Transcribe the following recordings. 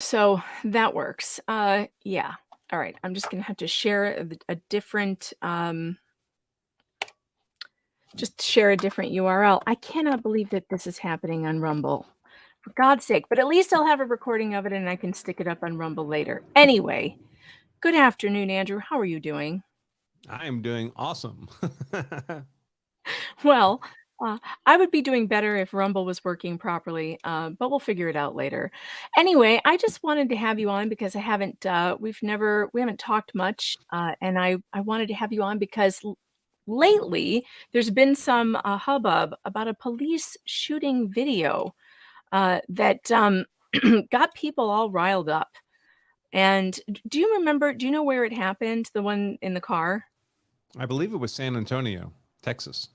So that works. Yeah. All right. I'm just gonna have to share a different, just share a different URL. I cannot believe that this is happening on Rumble. For God's sake. But at least I'll have a recording of it and I can stick it up on Rumble later. Anyway, good afternoon, Andrew. How are you doing? I am doing awesome. Well, I would be doing better if Rumble was working properly, but we'll figure it out later. Anyway, I just wanted to have you on because we haven't talked much, and I wanted to have you on because lately there's been some hubbub about a police shooting video that got people all riled up. And do you know where it happened? The one in the car? I believe it was San Antonio, Texas.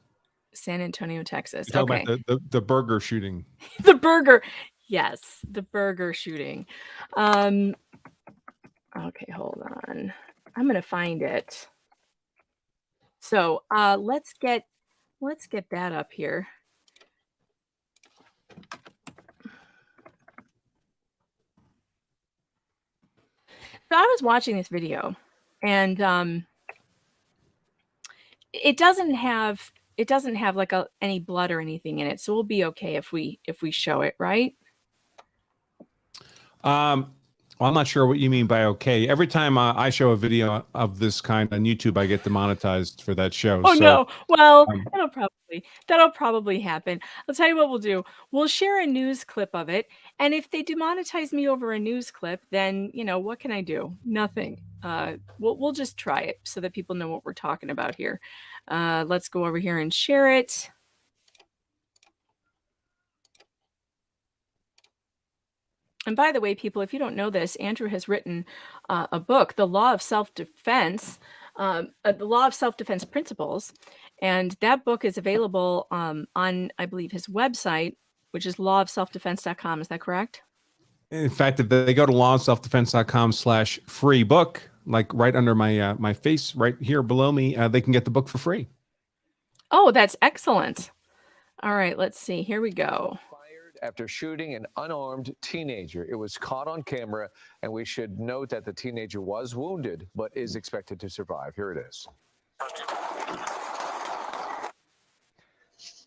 San Antonio, Texas. You talk about Okay. the burger shooting. The burger. Yes, the burger shooting. Okay, hold on. I'm gonna find it. So let's get that up here. So I was watching this video, and it doesn't have like any blood or anything in it, so we'll be okay if we show it, right? Well, I'm not sure what you mean by okay. Every time I show a video of this kind on YouTube, I get demonetized for that show. Oh So no. Well, um, that'll probably happen. I'll tell you what we'll do. We'll share a news clip of it, and if they demonetize me over a news clip, then, what can I do? Nothing. We'll just try it so that people know what we're talking about here. Let's go over here and share it. And by the way, people, if you don't know this, Andrew has written a book, The Law of Self-Defense, The Law of Self-Defense Principles. And that book is available on, I believe, his website, which is lawofselfdefense.com. Is that correct? in fact, if they go to lawofselfdefense.com/free book, like right under my face, right here below me, they can get the book for free. Oh, that's excellent. All right, let's see. Here we go. After shooting an unarmed teenager. It was caught on camera, and we should note that the teenager was wounded, but is expected to survive. Here it is.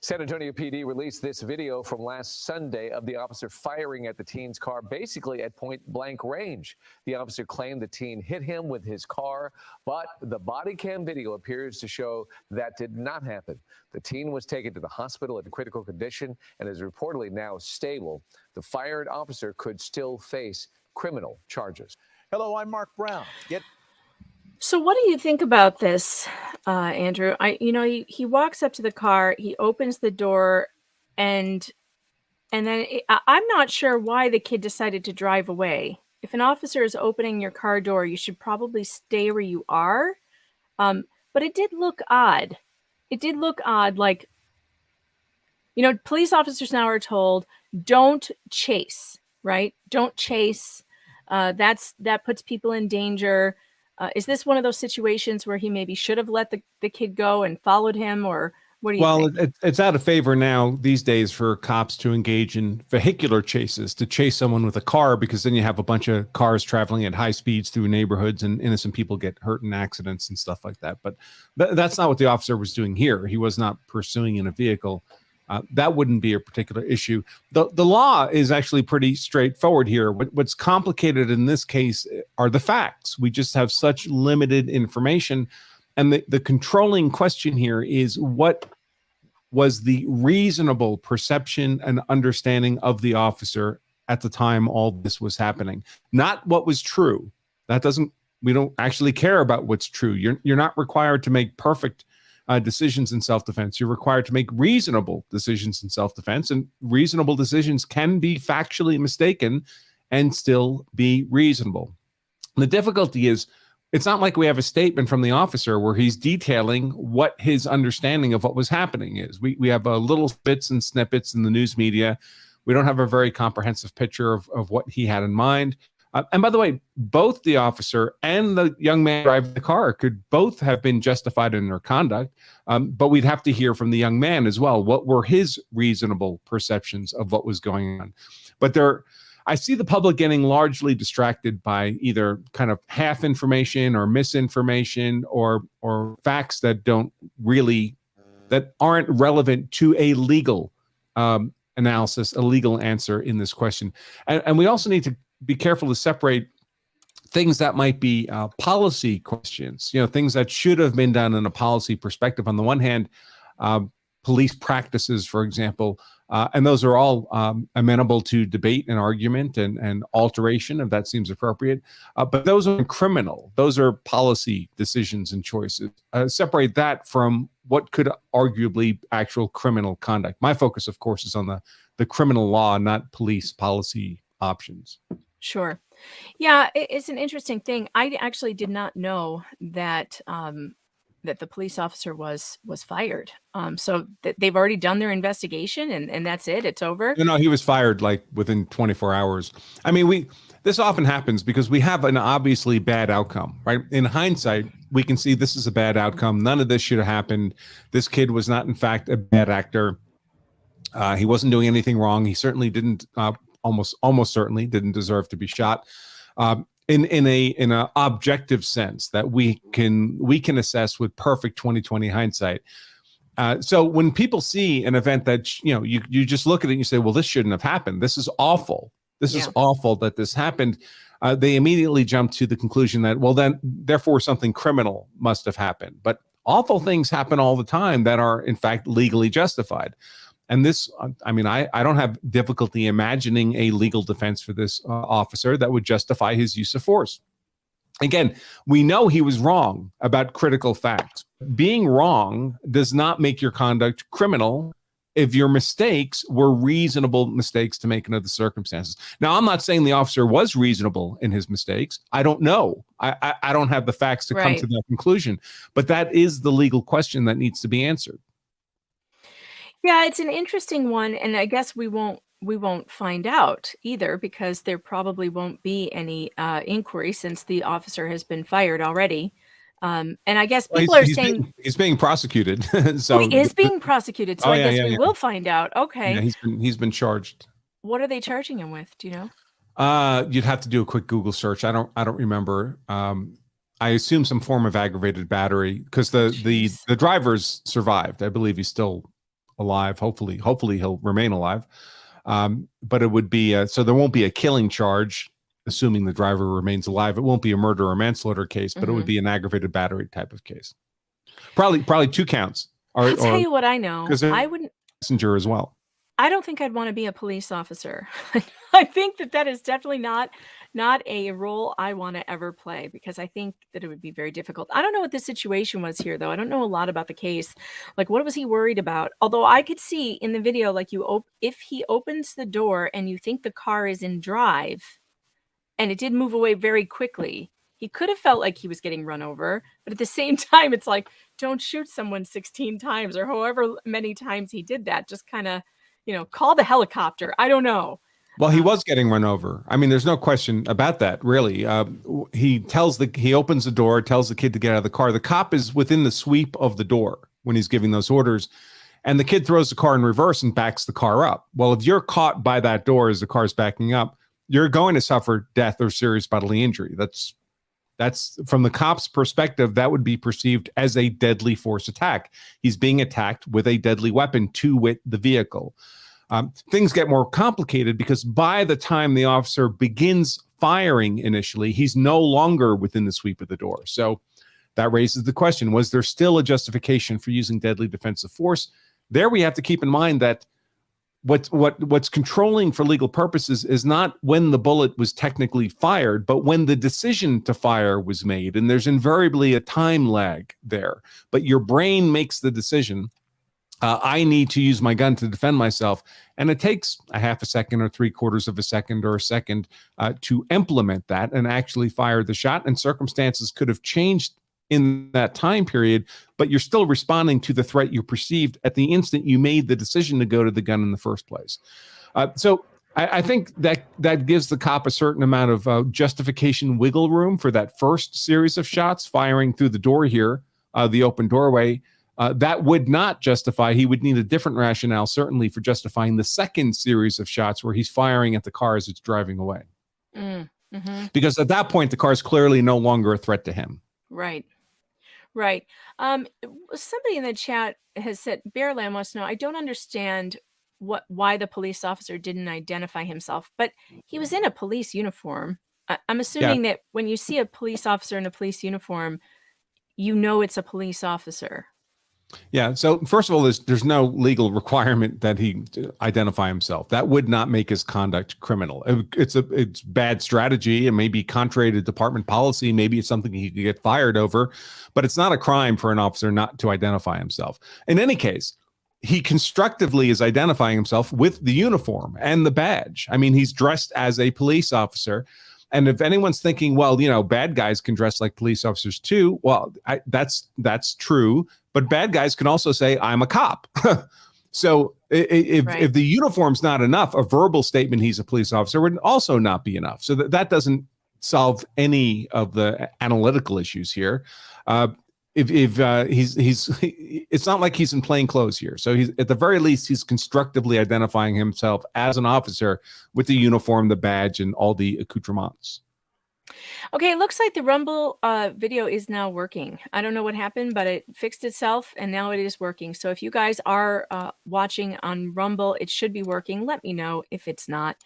San Antonio PD released this video from last Sunday of the officer firing at the teen's car, basically at point-blank range. The officer claimed the teen hit him with his car, but the body cam video appears to show that did not happen. The teen was taken to the hospital in critical condition and is reportedly now stable. The fired officer could still face criminal charges. Hello, I'm Mark Brown. So what do you think about this, Andrew? He walks up to the car, he opens the door, and then I'm not sure why the kid decided to drive away. If an officer is opening your car door, you should probably stay where you are. But it did look odd. It did look odd, like, police officers now are told, don't chase, right? Don't chase. That puts people in danger. Is this one of those situations where he maybe should have let the kid go and followed him, or what do you think? Well, it's out of favor now these days for cops to engage in vehicular chases, to chase someone with a car, because then you have a bunch of cars traveling at high speeds through neighborhoods and innocent people get hurt in accidents and stuff like that. But that's not what the officer was doing here. He was not pursuing in a vehicle. That wouldn't be a particular issue. The law is actually pretty straightforward here. What's complicated in this case are the facts. We just have such limited information. And the controlling question here is, what was the reasonable perception and understanding of the officer at the time all this was happening? Not what was true. We don't actually care about what's true. You're not required to make perfect decisions in self-defense. You're required to make reasonable decisions in self-defense, and reasonable decisions can be factually mistaken and still be reasonable. The difficulty is, it's not like we have a statement from the officer where he's detailing what his understanding of what was happening is. We have little bits and snippets in the news media. We don't have a very comprehensive picture of what he had in mind. And by the way, both the officer and the young man driving the car could both have been justified in their conduct, but we'd have to hear from the young man as well. What were his reasonable perceptions of what was going on? But I see the public getting largely distracted by either kind of half information or misinformation or facts that aren't relevant to a legal analysis, a legal answer in this question. And we also need to be careful to separate things that might be policy questions, things that should have been done in a policy perspective. On the one hand, police practices, for example, and those are all amenable to debate and argument and alteration if that seems appropriate. But those are criminal. Those are policy decisions and choices. Separate that from what could arguably actual criminal conduct. My focus, of course, is on the criminal law, not police policy options. Sure. Yeah, it's an interesting thing. I actually did not know that that the police officer was fired. So they've already done their investigation and that's it. It's over. No, he was fired like within 24 hours. I mean, this often happens because we have an obviously bad outcome, right? In hindsight, we can see this is a bad outcome. None of this should have happened. This kid was not, in fact, a bad actor. He wasn't doing anything wrong. He certainly didn't, almost certainly didn't deserve to be shot. In a objective sense that we can assess with perfect 2020 hindsight. So when people see an event that you just look at it and you say, well, this shouldn't have happened. This is awful. This is awful that this happened. They immediately jump to the conclusion that, well, then therefore something criminal must have happened. But awful things happen all the time that are in fact legally justified. And this, I mean, I don't have difficulty imagining a legal defense for this officer that would justify his use of force. Again, we know he was wrong about critical facts. Being wrong does not make your conduct criminal if your mistakes were reasonable mistakes to make under the circumstances. Now, I'm not saying the officer was reasonable in his mistakes. I don't know. I don't have the facts to come to that conclusion. But that is the legal question that needs to be answered. Yeah, it's an interesting one, and I guess we won't find out either because there probably won't be any inquiry since the officer has been fired already. And I guess people are saying he's being prosecuted. So he is being prosecuted. So I guess we will find out. Okay. Yeah, he's been charged. What are they charging him with? Do you know? You'd have to do a quick Google search. I don't remember. I assume some form of aggravated battery because the drivers survived. I believe he's still alive. Hopefully he'll remain alive. But it would be so there won't be a killing charge, assuming the driver remains alive. It won't be a murder or manslaughter case, but it would be an aggravated battery type of case. Probably 2 counts. I'll tell you what I know. I wouldn't messenger as well. I don't think I'd want to be a police officer. I think that is definitely not a role I want to ever play because I think that it would be very difficult. I don't know what the situation was here, though. I don't know a lot about the case. Like, what was he worried about? Although I could see in the video, like if he opens the door and you think the car is in drive and it did move away very quickly, he could have felt like he was getting run over. But at the same time, it's like, don't shoot someone 16 times or however many times he did that. Just kind of, call the helicopter. I don't know. Well, he was getting run over. I mean, there's no question about that, really. He opens the door, tells the kid to get out of the car. The cop is within the sweep of the door when he's giving those orders. And the kid throws the car in reverse and backs the car up. Well, if you're caught by that door as the car's backing up, you're going to suffer death or serious bodily injury. That's from the cop's perspective, that would be perceived as a deadly force attack. He's being attacked with a deadly weapon, to wit, the vehicle. Things get more complicated because by the time the officer begins firing initially, he's no longer within the sweep of the door. So that raises the question, was there still a justification for using deadly defensive force? There we have to keep in mind that what's controlling for legal purposes is not when the bullet was technically fired, but when the decision to fire was made. And there's invariably a time lag there. But your brain makes the decision. I need to use my gun to defend myself. And it takes a half a second or 3/4 of a second or a second to implement that and actually fire the shot. And circumstances could have changed in that time period, but you're still responding to the threat you perceived at the instant you made the decision to go to the gun in the first place. So I think that gives the cop a certain amount of justification wiggle room for that first series of shots firing through the door here, the open doorway. that would not justify. He would need a different rationale, certainly, for justifying the second series of shots where he's firing at the car as it's driving away. Because at that point, the car is clearly no longer a threat to him. Right. Right. Somebody in the chat has said, Bearland wants to know, I don't understand why the police officer didn't identify himself, but he was in a police uniform. I'm assuming that when you see a police officer in a police uniform, you know it's a police officer. Yeah. So first of all, there's no legal requirement that he identify himself. That would not make his conduct criminal. It's bad strategy. It may be contrary to department policy. Maybe it's something he could get fired over, but it's not a crime for an officer not to identify himself. In any case, he constructively is identifying himself with the uniform and the badge. I mean, he's dressed as a police officer. And if anyone's thinking, well, bad guys can dress like police officers too, well, that's true. But bad guys can also say, I'm a cop. So if the uniform's not enough, a verbal statement he's a police officer would also not be enough. So that doesn't solve any of the analytical issues here. It's not like he's in plain clothes here. So he's, at the very least, he's constructively identifying himself as an officer with the uniform, the badge, and all the accoutrements. Okay, it looks like the Rumble video is now working. I don't know what happened, but it fixed itself, and now it is working. So if you guys are watching on Rumble, it should be working. Let me know if it's not.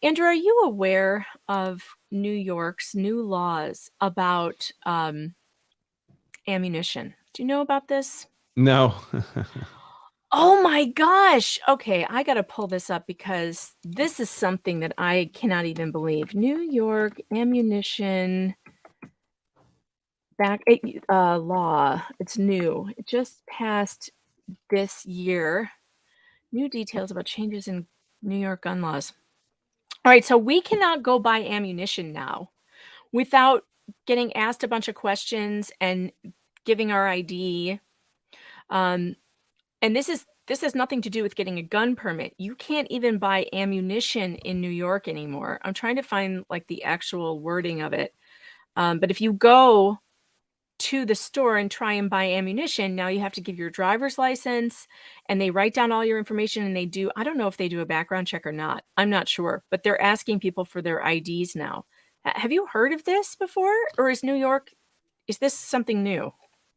Andrew, are you aware of New York's new laws about ammunition? Do you know about this? No. Oh my gosh. Okay, I got to pull this up because this is something that I cannot even believe. New York ammunition law. It's new. It just passed this year. New details about changes in New York gun laws. All right, so we cannot go buy ammunition now without getting asked a bunch of questions and giving our ID. And this has nothing to do with getting a gun permit. You can't even buy ammunition in New York anymore. I'm trying to find like the actual wording of it. But if you go to the store and try and buy ammunition, now you have to give your driver's license and they write down all your information and I don't know if they do a background check or not. I'm not sure, but they're asking people for their IDs now. Have you heard of this before? Or is this something new?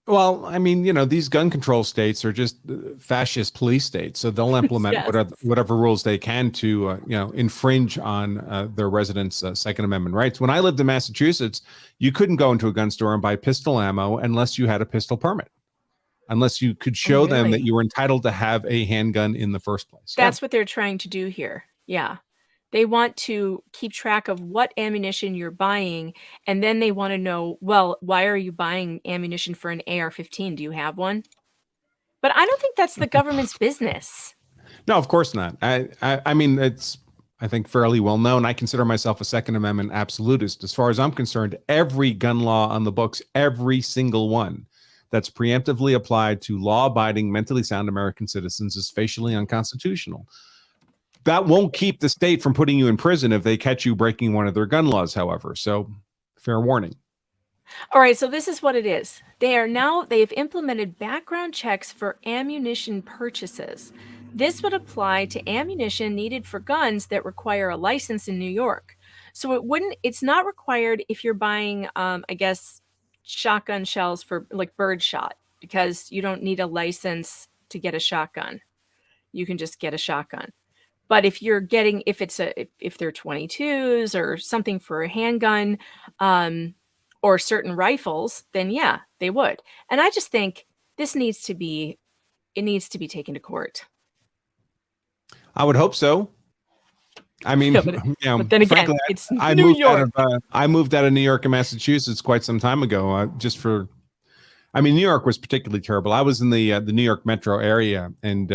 Well, I mean, these gun control states are just fascist police states, so they'll implement whatever rules they can to, infringe on their residents' Second Amendment rights. When I lived in Massachusetts, you couldn't go into a gun store and buy pistol ammo unless you had a pistol permit, unless you could show them that you were entitled to have a handgun in the first place. That's what they're trying to do here. Yeah. They want to keep track of what ammunition you're buying, and then they want to know, well, why are you buying ammunition for an AR-15? Do you have one? But I don't think that's the government's business. No, of course not. I mean, it's, I think, fairly well known. I consider myself a Second Amendment absolutist. As far as I'm concerned, every gun law on the books, every single one that's preemptively applied to law-abiding, mentally sound American citizens is facially unconstitutional. That won't keep the state from putting you in prison if they catch you breaking one of their gun laws, however. So, fair warning. All right, so this is what it is. They've implemented background checks for ammunition purchases. This would apply to ammunition needed for guns that require a license in New York. So it's not required if you're buying, I guess, shotgun shells for like birdshot, because you don't need a license to get a shotgun. You can just get a shotgun. But if they're 22s or something for a handgun, or certain rifles, then yeah, they would. And I just think it needs to be taken to court. I would hope so. I mean, but then again, frankly, it's New York. I moved out of New York and Massachusetts quite some time ago. New York was particularly terrible. I was in the New York metro area, and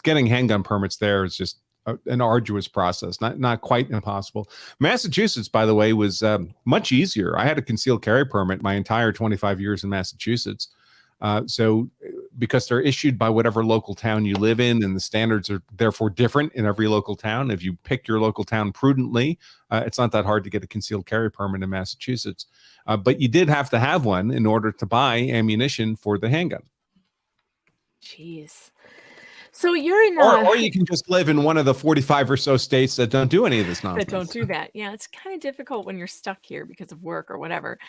getting handgun permits there is just an arduous process, not quite impossible. Massachusetts, by the way, was much easier. I had a concealed carry permit my entire 25 years in Massachusetts. So because they're issued by whatever local town you live in, and the standards are therefore different in every local town. If you pick your local town prudently, it's not that hard to get a concealed carry permit in Massachusetts. But you did have to have one in order to buy ammunition for the handgun. Jeez. So you're in Or you can just live in one of the 45 or so states that don't do any of this that don't nonsense. do that. Yeah, it's kind of difficult when you're stuck here because of work or whatever.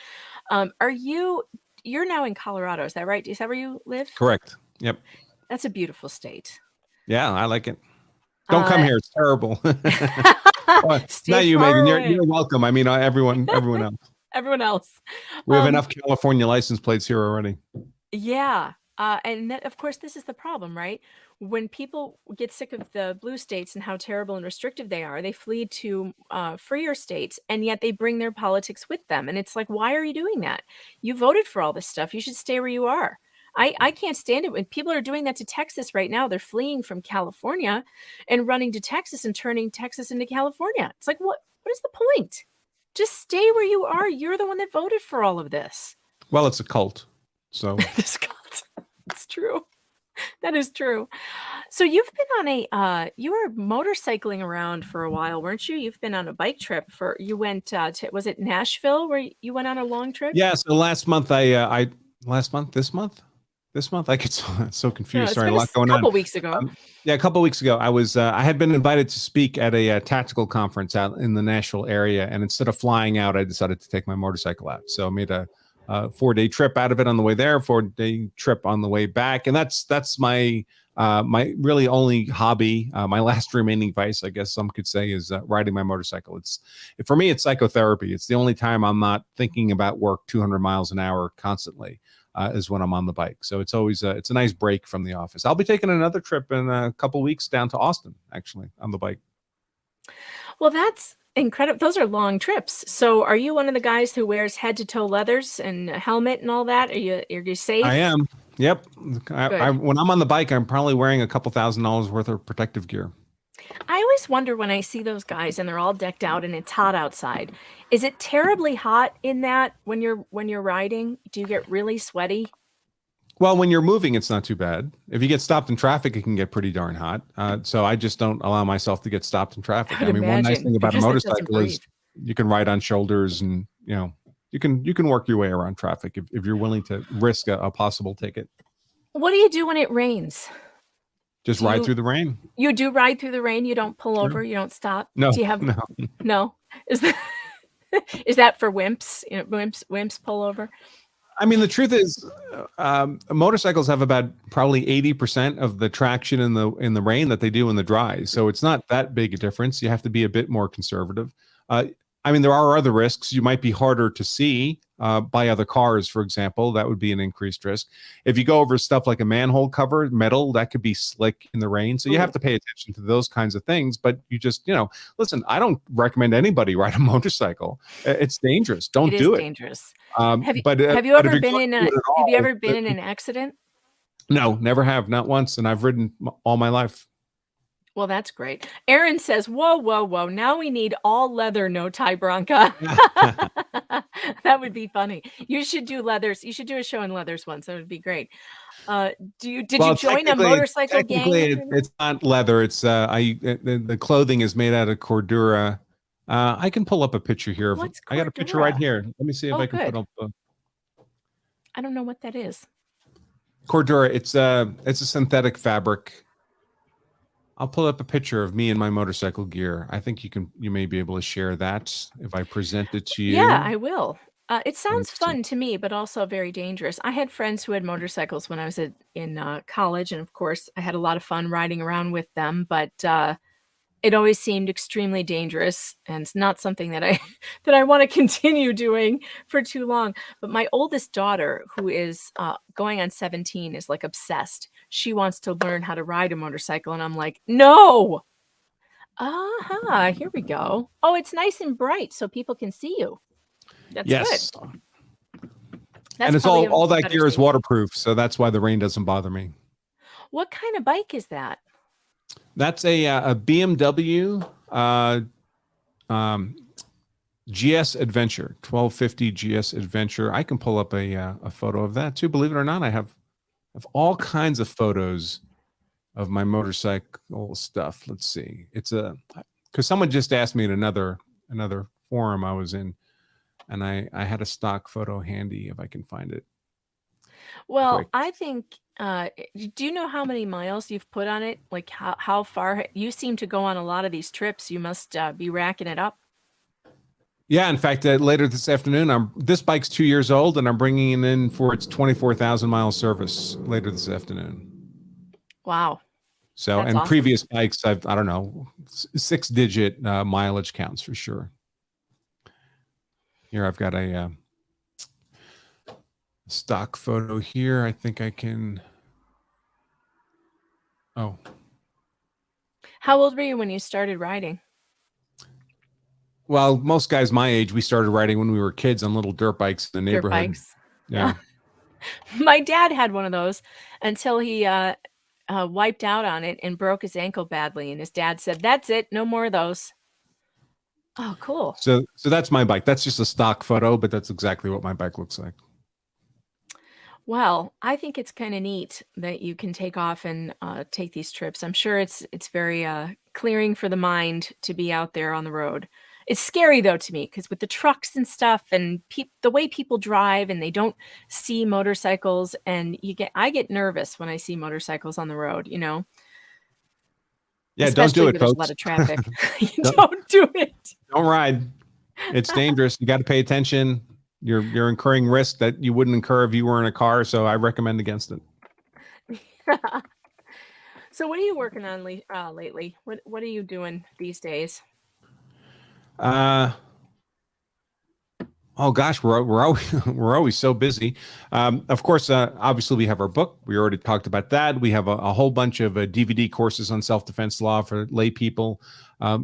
You're now in Colorado, is that right? Is that where you live? Correct. Yep. That's a beautiful state. Yeah, I like it. Don't come Uh, here. It's terrible. Well, stay not you, far Megan. away. You're welcome. I mean, everyone else. Everyone else. We have Um, enough California license plates here already. Yeah. And that, of course, this is the problem, right? When people get sick of the blue states and how terrible and restrictive they are, they flee to freer states, and yet they bring their politics with them. And it's like, why are you doing that? You voted for all this stuff. You should stay where you are. I can't stand it when people are doing that to Texas right now. They're fleeing from California and running to Texas and turning Texas into California. It's like, what is the point? Just stay where you are. You're the one that voted for all of this. Well, it's a cult. So It's true. That is true. So you've been on you were motorcycling around for a while, weren't you? You've been on a bike trip you went to, was it Nashville where you went on a long trip? yeah. So last month, this month, I get so No, confused. it's Sorry, a been lot going on. couple weeks ago. Yeah, a couple of weeks ago, I had been invited to speak at a tactical conference out in the Nashville area, and instead of flying out, I decided to take my motorcycle out. So I made a 4-day trip out of it on the way there, 4-day trip on the way back, and that's my my really only hobby. My last remaining vice, I guess some could say, is riding my motorcycle. For me, it's psychotherapy. It's the only time I'm not thinking about work 200 miles an hour constantly. Is when I'm on the bike. So it's always it's a nice break from the office. I'll be taking another trip in a couple weeks down to Austin, actually, on the bike. Well, that's incredible. Those are long trips. So are you one of the guys who wears head to toe leathers and a helmet and all that? Are you safe? I am. Yep. Good. When I'm on the bike, I'm probably wearing a couple $1,000s worth of protective gear. I always wonder when I see those guys and they're all decked out and it's hot outside. Is it terribly hot in that when you're riding? Do you get really sweaty? Well, when you're moving, it's not too bad. If you get stopped in traffic, it can get pretty darn hot. So I just don't allow myself to get stopped in traffic. I would I mean, one nice imagine. thing about a Because it doesn't motorcycle is you can ride on shoulders, and you can work your way around traffic if you're willing to risk a possible ticket. What do you do when it rains? Just Do ride you through the rain. you do ride through the rain? You don't pull Sure. over? You don't stop? No, Do you have no. no? Is that is that for wimps? You know, wimps pull over? I mean, the truth is, motorcycles have about probably 80% of the traction in the rain that they do in the dry. So it's not that big a difference. You have to be a bit more conservative. I mean, there are other risks. You might be harder to see by other cars, for example. That would be an increased risk. If you go over stuff like a manhole cover, metal, that could be slick in the rain. So you have to pay attention to those kinds of things. But you just, listen, I don't recommend anybody ride a motorcycle. It's dangerous. Don't do it. Dangerous. Have you but ever if been you're in going to do it at have you all, ever been in an accident? No, never have, not once, and I've ridden all my life. Well, that's great. Aaron says, "Whoa, whoa, whoa! Now we need all leather, no tie, Branca." That would be funny. You should do leathers. You should do a show in leathers once. That would be great. Did you join a motorcycle gang? It's not leather. It's the clothing is made out of Cordura. I can pull up a picture here. I got a picture right here. Let me see if I can put up. I don't know what that is. Cordura. It's a synthetic fabric. I'll pull up a picture of me and my motorcycle gear. I think you may be able to share that if I present it to you. Yeah, I will. It sounds fun to me, but also very dangerous. I had friends who had motorcycles when I was in college, and of course, I had a lot of fun riding around with them. But it always seemed extremely dangerous, and it's not something that I that I want to continue doing for too long. But my oldest daughter, who is going on 17, is like obsessed. She wants to learn how to ride a motorcycle, and I'm like, no. Here we go. Oh, it's nice and bright, so people can see you. That's good. And it's all that gear is waterproof, so that's why the rain doesn't bother me. What kind of bike is that? That's a BMW GS Adventure, 1250 GS Adventure. I can pull up a photo of that too. Believe it or not, I have all kinds of photos of my motorcycle stuff. Let's see. It's because someone just asked me in another forum I was in, and I had a stock photo handy if I can find it. Well, quick. I think, do you know how many miles you've put on it? Like how far you seem to go on a lot of these trips. You must be racking it up. Yeah, in fact, later this afternoon, this bike's 2 years old, and I'm bringing it in for its 24,000 mile service later this afternoon. Wow, So, that's and awesome. previous bikes, I don't know, 6-digit mileage counts for sure. Here, I've got a stock photo here. I think I can. Oh, How old were you when you started riding? well, most guys my age, we started riding when we were kids on little dirt bikes in the Dirt neighborhood. bikes. Yeah. My dad had one of those until he wiped out on it and broke his ankle badly. And his dad said, "That's it, no more of those." Oh, cool. So that's my bike. That's just a stock photo, but that's exactly what my bike looks like. Well, I think it's kind of neat that you can take off and take these trips. I'm sure it's very clearing for the mind to be out there on the road. It's scary though to me because with the trucks and stuff and the way people drive and they don't see motorcycles and I get nervous when I see motorcycles on the road, Yeah, don't do especially it, where there's a lot folks. of traffic. You Don't, don't do it. don't ride. It's dangerous. You got to pay attention. You're incurring risk that you wouldn't incur if you were in a car. So I recommend against it. So what are you working on lately? What are you doing these days? Uh, oh gosh, we're always we're always so busy. Of course, obviously we have our book. We already talked about that. We have a whole bunch of DVD courses on self-defense law for lay people.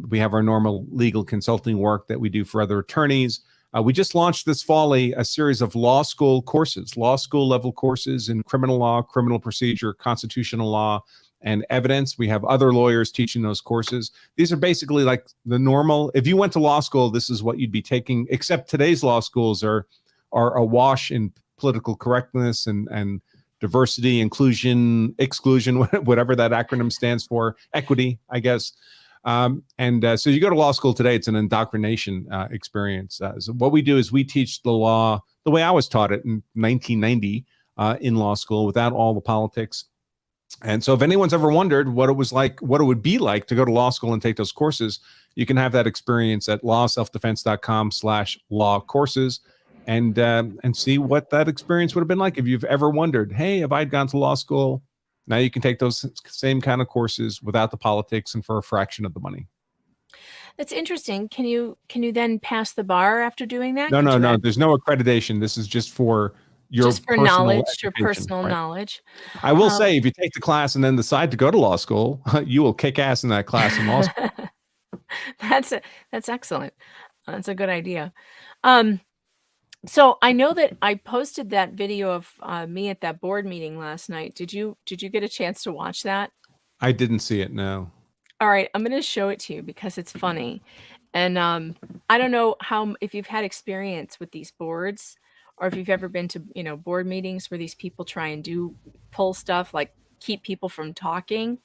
We have our normal legal consulting work that we do for other attorneys. We just launched this fall a series of law school courses, law school level courses in criminal law, criminal procedure, constitutional law, and evidence. We have other lawyers teaching those courses. These are basically like the normal. If you went to law school, this is what you'd be taking. Except today's law schools are awash in political correctness and diversity, inclusion, exclusion, whatever that acronym stands for, equity, I guess. So you go to law school today, it's an indoctrination experience. So what we do is we teach the law the way I was taught it in 1990 in law school without all the politics. And so if anyone's ever wondered what it was like, what it would be like to go to law school and take those courses, you can have that experience at lawselfdefense.com/law courses and see what that experience would have been like if you've ever wondered, hey, if I'd gone to law school, now you can take those same kind of courses without the politics and for a fraction of the money. That's interesting. Can you then pass the bar after doing that? No, Could no, you no. There's no accreditation. This is just for your just for personal knowledge, your education, personal right? knowledge? I will Um, say, if you take the class and then decide to go to law school, you will kick ass in that class in law school. that's excellent. That's a good idea. Um, so I know that I posted that video of me at that board meeting last night. Did you get a chance to watch that? I didn't see it. No. All right, I'm gonna show it to you because it's funny. And I don't know if you've had experience with these boards or if you've ever been to, board meetings where these people try and pull stuff like keep people from talking.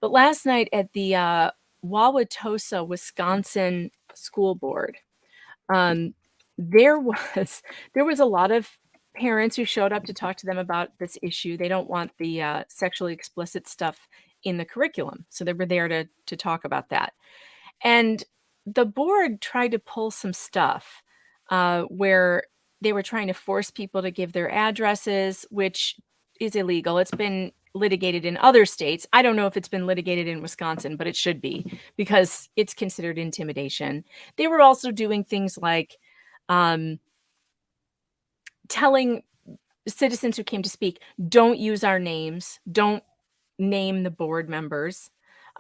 But last night at the Wauwatosa, Wisconsin school board, um, there was there was a lot of parents who showed up to talk to them about this issue. They don't want the sexually explicit stuff in the curriculum, so they were there to talk about that. And the board tried to pull some stuff where they were trying to force people to give their addresses, which is illegal. It's been litigated in other states. I don't know if it's been litigated in Wisconsin, but it should be because it's considered intimidation. They were also doing things like um, telling citizens who came to speak, don't use our names, don't name the board members,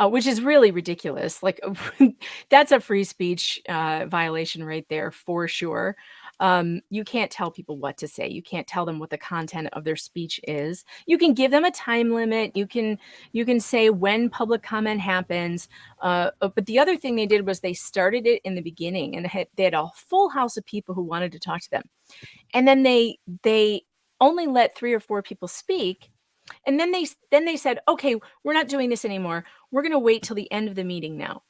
which is really ridiculous. Like, that's a free speech violation right there for sure. You can't tell people what to say. You can't tell them what the content of their speech is. You can give them a time limit. You can say when public comment happens. But the other thing they did was they started it in the beginning, and they had a full house of people who wanted to talk to them, and then they only let 3 or 4 people speak. And then they said, "Okay, we're not doing this anymore. We're going to wait till the end of the meeting now."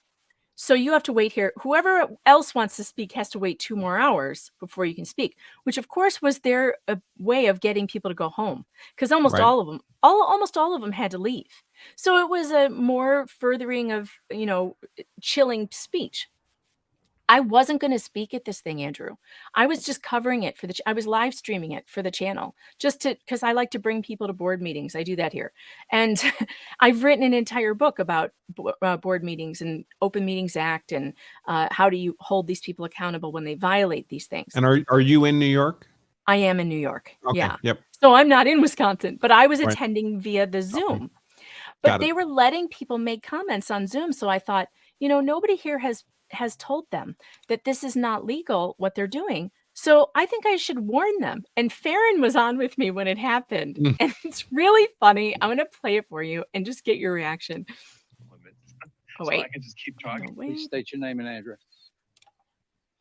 So you have to wait here. Whoever else wants to speak has to wait 2 more hours before you can speak, which of course was their way of getting people to go home, because almost Right. all of them, almost all of them had to leave. So it was a more furthering of, chilling speech. I wasn't going to speak at this thing, Andrew. I was just covering it for I was live streaming it for the channel just because I like to bring people to board meetings. I do that here. And I've written an entire book about board meetings and Open Meetings Act and how do you hold these people accountable when they violate these things. And are you in New York? I am in New York. Okay. Yeah. Yep. So I'm not in Wisconsin, but I was Right. attending via the Zoom. Okay. But Got it. they were letting people make comments on Zoom. So I thought, nobody here has told them that this is not legal, what they're doing. So I think I should warn them. And Farron was on with me when it happened. Mm. And it's really funny. I'm going to play it for you and just get your reaction. Oh, So wait. I can just keep talking. Oh, wait. Please state your name and address.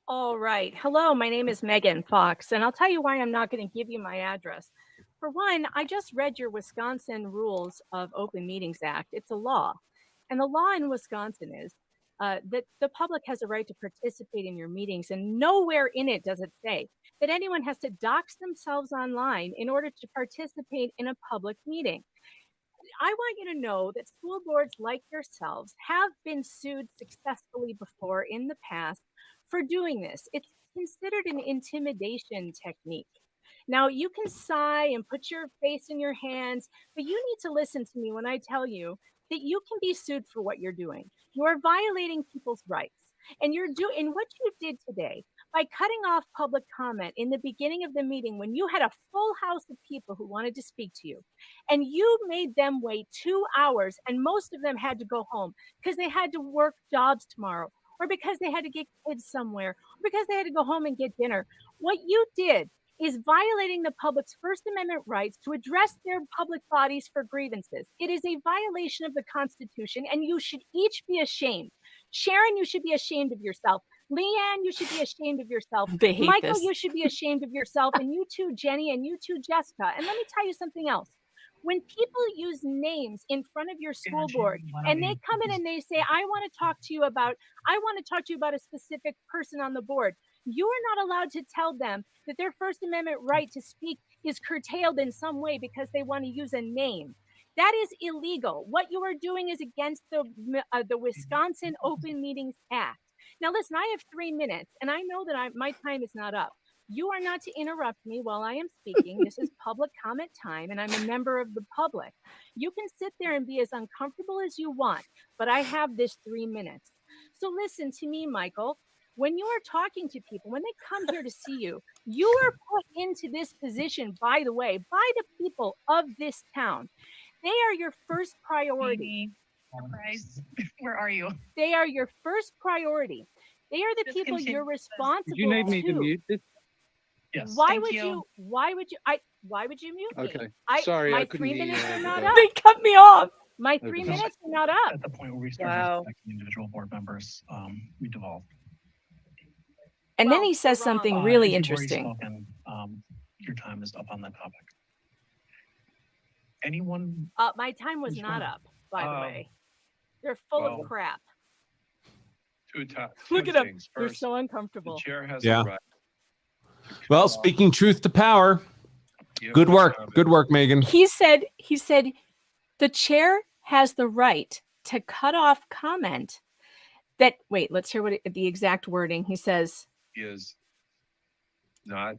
All right. Hello, my name is Megan Fox, and I'll tell you why I'm not going to give you my address. For one, I just read your Wisconsin Rules of Open Meetings Act. It's a law. And the law in Wisconsin is that the public has a right to participate in your meetings, and nowhere in it does it say that anyone has to dox themselves online in order to participate in a public meeting. I want you to know that school boards like yourselves have been sued successfully before in the past for doing this. It's considered an intimidation technique. Now, you can sigh and put your face in your hands, but you need to listen to me when I tell you that you can be sued for what you're doing. You are violating people's rights. And in what you did today by cutting off public comment in the beginning of the meeting when you had a full house of people who wanted to speak to you, and you made them wait 2 hours, and most of them had to go home because they had to work jobs tomorrow, or because they had to get kids somewhere, or because they had to go home and get dinner. What you did is violating the public's First Amendment rights to address their public bodies for grievances. It is a violation of the Constitution, and you should each be ashamed. Sharon, you should be ashamed of yourself. Leanne, you should be ashamed of yourself. They hate Michael, this. you should be ashamed of yourself. And you too, Jenny, and you too, Jessica. And let me tell you something else. When people use names in front of your school board and they come in and they say, I want to talk to you about a specific person on the board, you are not allowed to tell them that their First Amendment right to speak is curtailed in some way because they want to use a name. That is illegal. What you are doing is against the Wisconsin Open Meetings Act. Now, listen, I have 3 minutes, and I know that my time is not up. You are not to interrupt me while I am speaking. This is public comment time, and I'm a member of the public. You can sit there and be as uncomfortable as you want, but I have this 3 minutes. So listen to me, Michael. When you are talking to people, when they come here to see you, you are put into this position, by the way, by the people of this town. They are your first priority. Surprise. Where are you? They are your first priority. They are the Just people continue. you're responsible Did you need me to to. mute this? Yes. Why Thank would you. you? Why would you mute me? Okay. I, Sorry, my I couldn't 3 hear you minutes are over not that. up. They cut me off. My 3 Okay. minutes are not up. At the point where we started Wow. respecting individual board members, we devolved. And then Well, he says you're something wrong. really If you've already interesting. spoken, your time is up on that topic. Anyone? My time was Who's not wrong? up, by the Um, way. They're full well, of crap. Look at him. You're so uncomfortable. chair has Yeah. the right. Well, speaking truth to power. Good work. Good work, Megan. He said the chair has the right to cut off comment that, wait, let's hear the exact wording. He says, Is not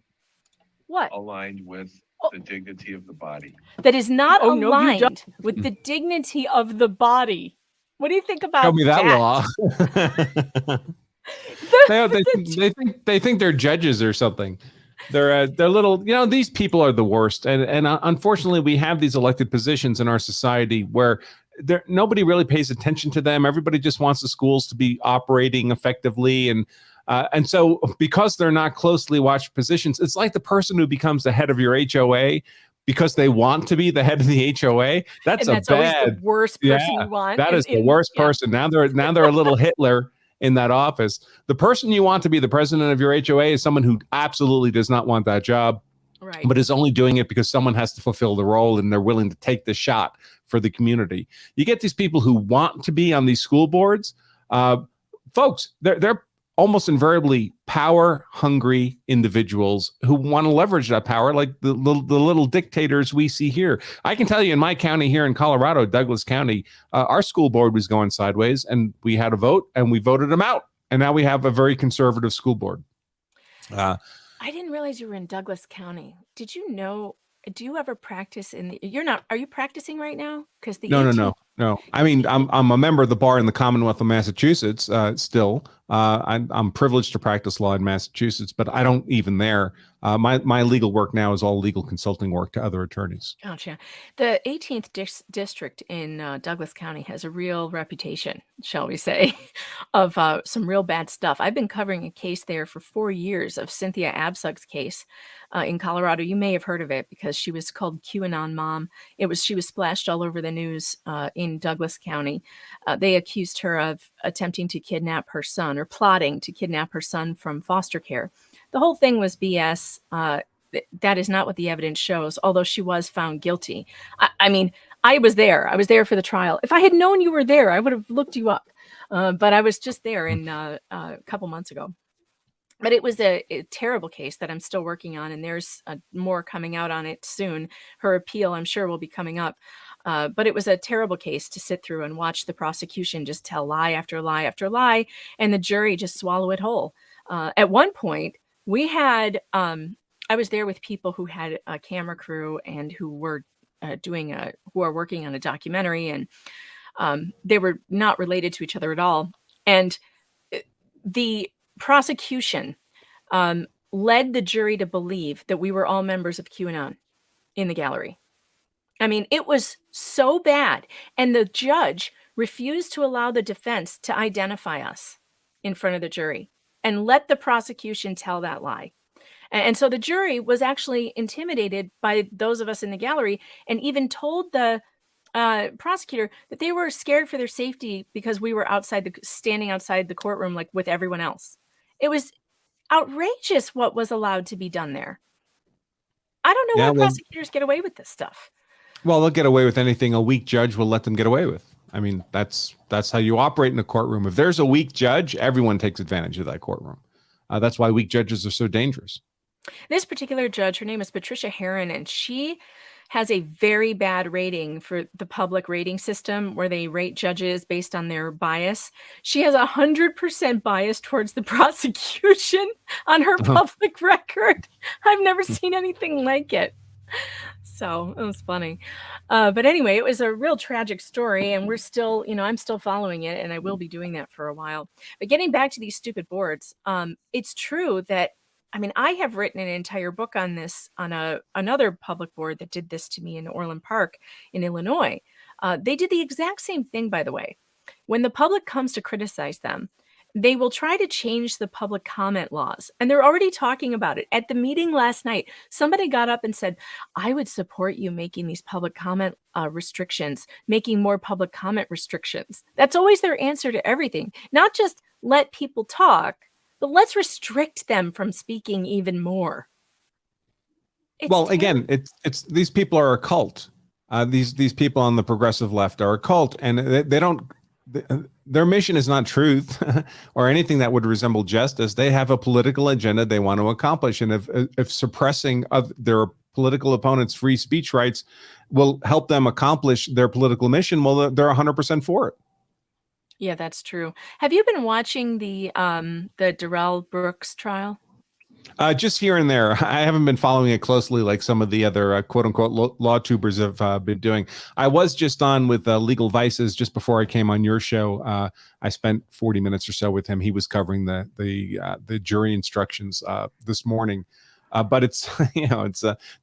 what? aligned with Oh. the dignity of the body. That is not Oh, no, you aligned don't. with the dignity of the body. What do you think about Tell me that law. they think they're judges or something. They're little, these people are the worst. And unfortunately, we have these elected positions in our society where nobody really pays attention to them. Everybody just wants the schools to be operating effectively. And so because they're not closely watched positions, it's like the person who becomes the head of your HOA because they want to be the head of the HOA. That's always the worst person you want. That is the worst person. Now they're a little Hitler in that office. The person you want to be the president of your HOA is someone who absolutely does not want that job, Right. but is only doing it because someone has to fulfill the role and they're willing to take the shot for the community. You get these people who want to be on these school boards, folks, they're almost invariably power hungry individuals who want to leverage that power, like the little dictators we see here. I can tell you, in my county here in Colorado, Douglas County, our school board was going sideways, and we had a vote, and we voted them out, and now we have a very conservative school board. I didn't realize you were in Douglas County. Did you know? Do you ever practice in the? You're not. Are you practicing right now? Because the No. I mean, I'm a member of the bar in the Commonwealth of Massachusetts. Still, I'm privileged to practice law in Massachusetts, but I don't even there. My legal work now is all legal consulting work to other attorneys. Gotcha. The 18th district in Douglas County has a real reputation, shall we say, of some real bad stuff. I've been covering a case there for 4 years of Cynthia Absug's case in Colorado. You may have heard of it because she was called QAnon Mom. She was splashed all over the news in Douglas County. They accused her of attempting to kidnap her son, or plotting to kidnap her son from foster care. The whole thing was BS. That is not what the evidence shows, although she was found guilty. I mean, I was there. I was there for the trial. If I had known you were there, I would have looked you up. But I was just there in a couple months ago. But it was a terrible case that I'm still working on, and there's more coming out on it soon. Her appeal, I'm sure, will be coming up. But it was a terrible case to sit through and watch the prosecution just tell lie after lie after lie, and the jury just swallow it whole. At one point, we had I was there with people who had a camera crew and who were who are working on a documentary, and they were not related to each other at all. And the prosecution led the jury to believe that we were all members of QAnon in the gallery. I mean, it was so bad. And the judge refused to allow the defense to identify us in front of the jury and let the prosecution tell that lie. And so the jury was actually intimidated by those of us in the gallery, and even told the prosecutor that they were scared for their safety because we were standing outside the courtroom, like with everyone else. It was outrageous what was allowed to be done there. I don't know why prosecutors get away with this stuff. Well, they'll get away with anything a weak judge will let them get away with. I mean, that's how you operate in a courtroom. If there's a weak judge, everyone takes advantage of that courtroom. That's why weak judges are so dangerous. This particular judge, her name is Patricia Heron, and she has a very bad rating for the public rating system where they rate judges based on their bias. She has 100% bias towards the prosecution on her public record. I've never seen anything like it. So it was funny. But anyway, it was a real tragic story, and we're still, I'm still following it, and I will be doing that for a while. But getting back to these stupid boards, it's true that, I mean, I have written an entire book on this on another public board that did this to me in Orland Park in Illinois. They did the exact same thing, by the way. When the public comes to criticize them, they will try to change the public comment laws. And they're already talking about it. At the meeting last night, somebody got up and said, I would support you making these public comment restrictions, making more public comment restrictions. That's always their answer to everything. Not just let people talk, but let's restrict them from speaking even more. Again, it's these people are a cult. These people on the progressive left are a cult, and they don't. Their mission is not truth or anything that would resemble justice. They have a political agenda they want to accomplish, and if suppressing of their political opponents' free speech rights will help them accomplish their political mission, well, they're 100% for it. Yeah, that's true. Have you been watching the Darrell Brooks trial? Just here and there. I haven't been following it closely like some of the other quote unquote law tubers have been doing. I was just on with Legal Vices just before I came on your show. I spent 40 minutes or so with him. He was covering the jury instructions this morning. But it's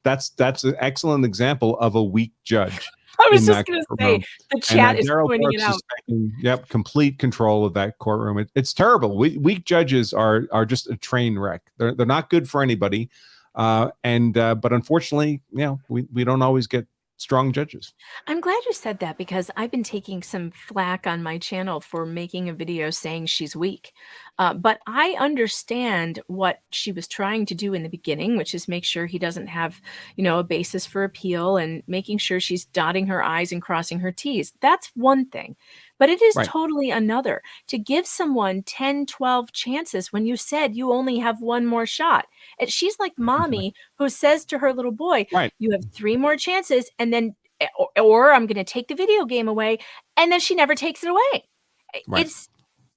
that's an excellent example of a weak judge. I was just going to say, the chat is pointing it out. Yep, complete control of that courtroom. It's terrible. Weak judges are just a train wreck. They're not good for anybody. But unfortunately, we don't always get strong judges. I'm glad you said that because I've been taking some flack on my channel for making a video saying she's weak. But I understand what she was trying to do in the beginning, which is make sure he doesn't have, a basis for appeal and making sure she's dotting her I's and crossing her T's. That's one thing. But it is Right. totally another to give someone 10, 12 chances when you said you only have one more shot. And she's like mommy who says to her little boy, Right. you have 3 more chances and then or I'm going to take the video game away, and then she never takes it away. Right.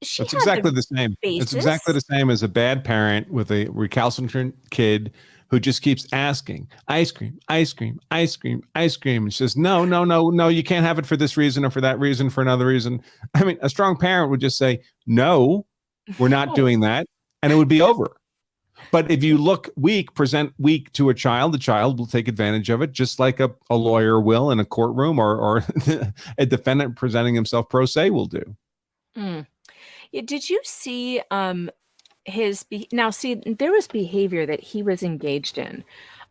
She It's had exactly the the same. It's basis. exactly the same as a bad parent with a recalcitrant kid who just keeps asking ice cream, ice cream, ice cream, ice cream. And she says, no, no, no, no, you can't have it for this reason or for that reason, for another reason. I mean, a strong parent would just say, no, we're not doing that. And it would be over. But if you look weak, present weak to a child, the child will take advantage of it, just like a lawyer will in a courtroom or a defendant presenting himself pro se will do. Mm. Yeah, did you see now see there was behavior that he was engaged in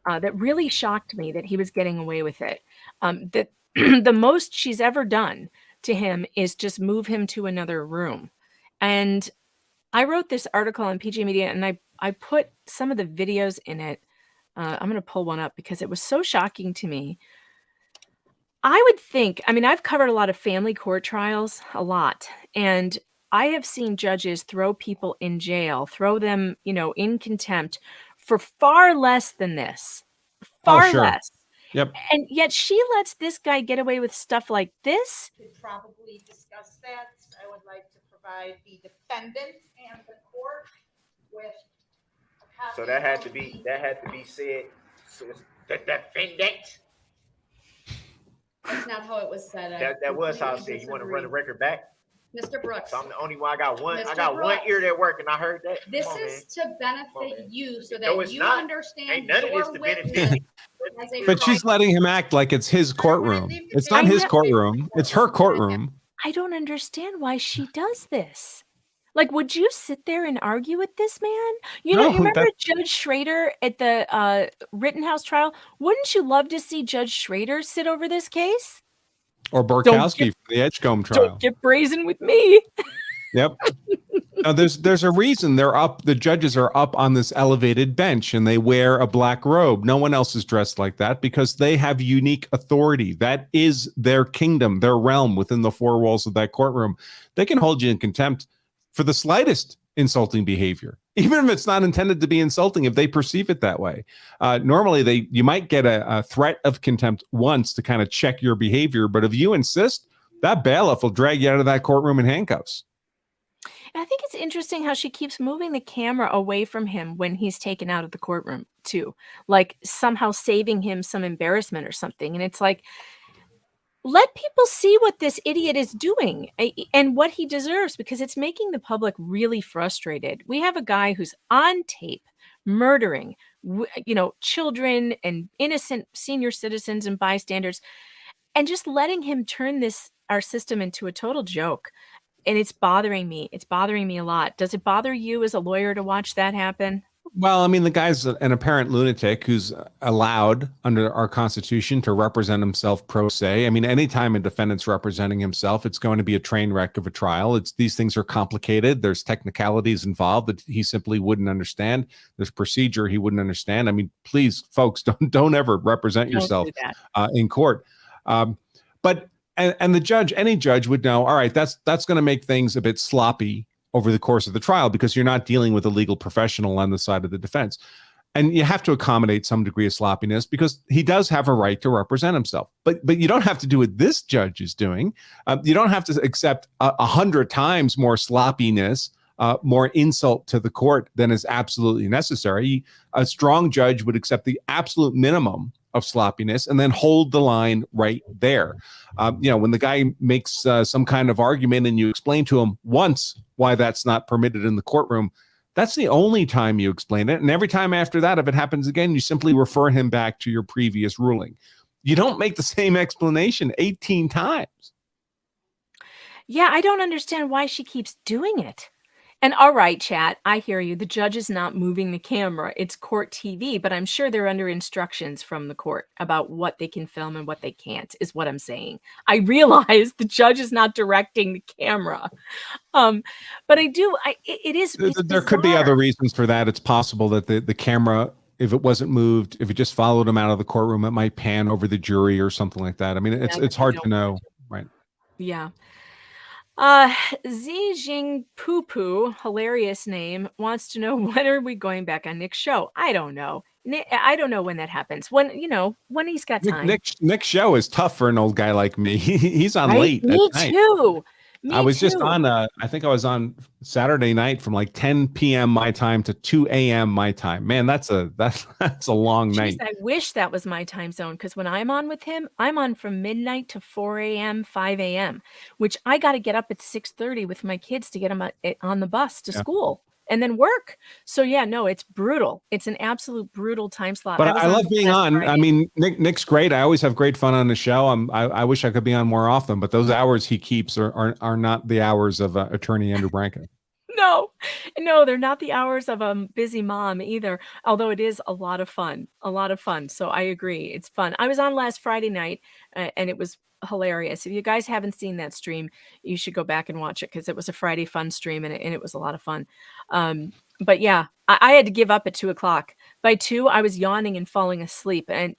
that really shocked me that he was getting away with it. That the most she's ever done to him is just move him to another room. And I wrote this article on PG Media and I put some of the videos in it. I'm going to pull one up because it was so shocking to me. I would think, I mean, I've covered a lot of family court trials, a lot, and I have seen judges throw people in jail, throw them, in contempt for far less than this. Oh, Far sure. less. Yep. And yet she lets this guy get away with stuff like this. Could probably discuss that. I would like to provide the defendant and the court with a copy So that had of to be the- said. So the defendant. That's not how it was said. That was how I said. You want to run the record back? Mr. Brooks, So I'm the only one. I got one. I Mr. got one Brooks. ear that work, and I heard that. this Come on, is to Come on, benefit man. you so No, that it's you not. understand Ain't none of this your to benefit witness me. as a But she's letting him act like it's his courtroom. It's not his courtroom. It's her courtroom. I don't understand why she does this. Like, would you sit there and argue with this man? You No, remember that- Judge Schrader at the Rittenhouse trial? Wouldn't you love to see Judge Schrader sit over this case? Or Borkowski for the Edgecombe trial. Don't get brazen with me. Yep. Now, there's a reason they're up. The judges are up on this elevated bench and they wear a black robe. No one else is dressed like that because they have unique authority. That is their kingdom, their realm within the 4 walls of that courtroom. They can hold you in contempt for the slightest insulting behavior, even if it's not intended to be insulting, if they perceive it that way. Normally, you might get a threat of contempt once to kind of check your behavior, but if you insist, that bailiff will drag you out of that courtroom in handcuffs. I think it's interesting how she keeps moving the camera away from him when he's taken out of the courtroom, too. Like somehow saving him some embarrassment or something. And it's like, let people see what this idiot is doing and what he deserves because it's making the public really frustrated. We have a guy who's on tape murdering, children and innocent senior citizens and bystanders and just letting him turn our system into a total joke. And it's bothering me. It's bothering me a lot. Does it bother you as a lawyer to watch that happen? Well, I mean, the guy's an apparent lunatic who's allowed under our Constitution to represent himself pro se. I mean, anytime a defendant's representing himself, it's going to be a train wreck of a trial. These things are complicated. There's technicalities involved that he simply wouldn't understand. There's procedure he wouldn't understand. I mean, please, folks, don't ever represent yourself in court. But the judge, any judge would know, all right, that's going to make things a bit sloppy over the course of the trial because you're not dealing with a legal professional on the side of the defense. And you have to accommodate some degree of sloppiness because he does have a right to represent himself. But you don't have to do what this judge is doing. You don't have to accept 100 times more sloppiness, more insult to the court than is absolutely necessary. A strong judge would accept the absolute minimum of sloppiness and then hold the line right there. When the guy makes some kind of argument and you explain to him once why that's not permitted in the courtroom, that's the only time you explain it. And every time after that, if it happens again, you simply refer him back to your previous ruling. You don't make the same explanation 18 times. Yeah, I don't understand why she keeps doing it. And all right, chat, I hear you. The judge is not moving the camera. It's court TV, but I'm sure they're under instructions from the court about what they can film and what they can't, is what I'm saying. I realize the judge is not directing the camera. But it's There could be bizarre. other reasons for that. It's possible that the camera, if it wasn't moved, if it just followed him out of the courtroom, it might pan over the jury or something like that. I mean, Yeah, I it's guess we hard don't to know, know. right? Yeah. Xi Jing Poo Poo, hilarious name, wants to know when are we going back on Nick's show? I don't know. I don't know when that happens. When he's got time. Nick's show is tough for an old guy like me. He's on Right? late at Me night. too. I Me was just too. on, I think I was on Saturday night from like 10 p.m. my time to 2 a.m. my time. Man, that's a long Jeez, night. I wish that was my time zone because when I'm on with him, I'm on from midnight to 4 a.m., 5 a.m., which I got to get up at 6:30 with my kids to get them on the bus to Yeah. school and then work. So yeah, no, it's brutal. It's an absolute brutal time slot. But was I love this being last on. Friday. I mean, Nick's great. I always have great fun on the show. I wish I could be on more often, but those hours he keeps are not the hours of attorney Andrew Branca. No, they're not the hours of a busy mom either, although it is a lot of fun, So I agree. It's fun. I was on last Friday night and it was hilarious. If you guys haven't seen that stream, you should go back and watch it because it was a Friday fun stream and it was a lot of fun. But yeah, I had to give up at 2:00. By 2, I was yawning and falling asleep and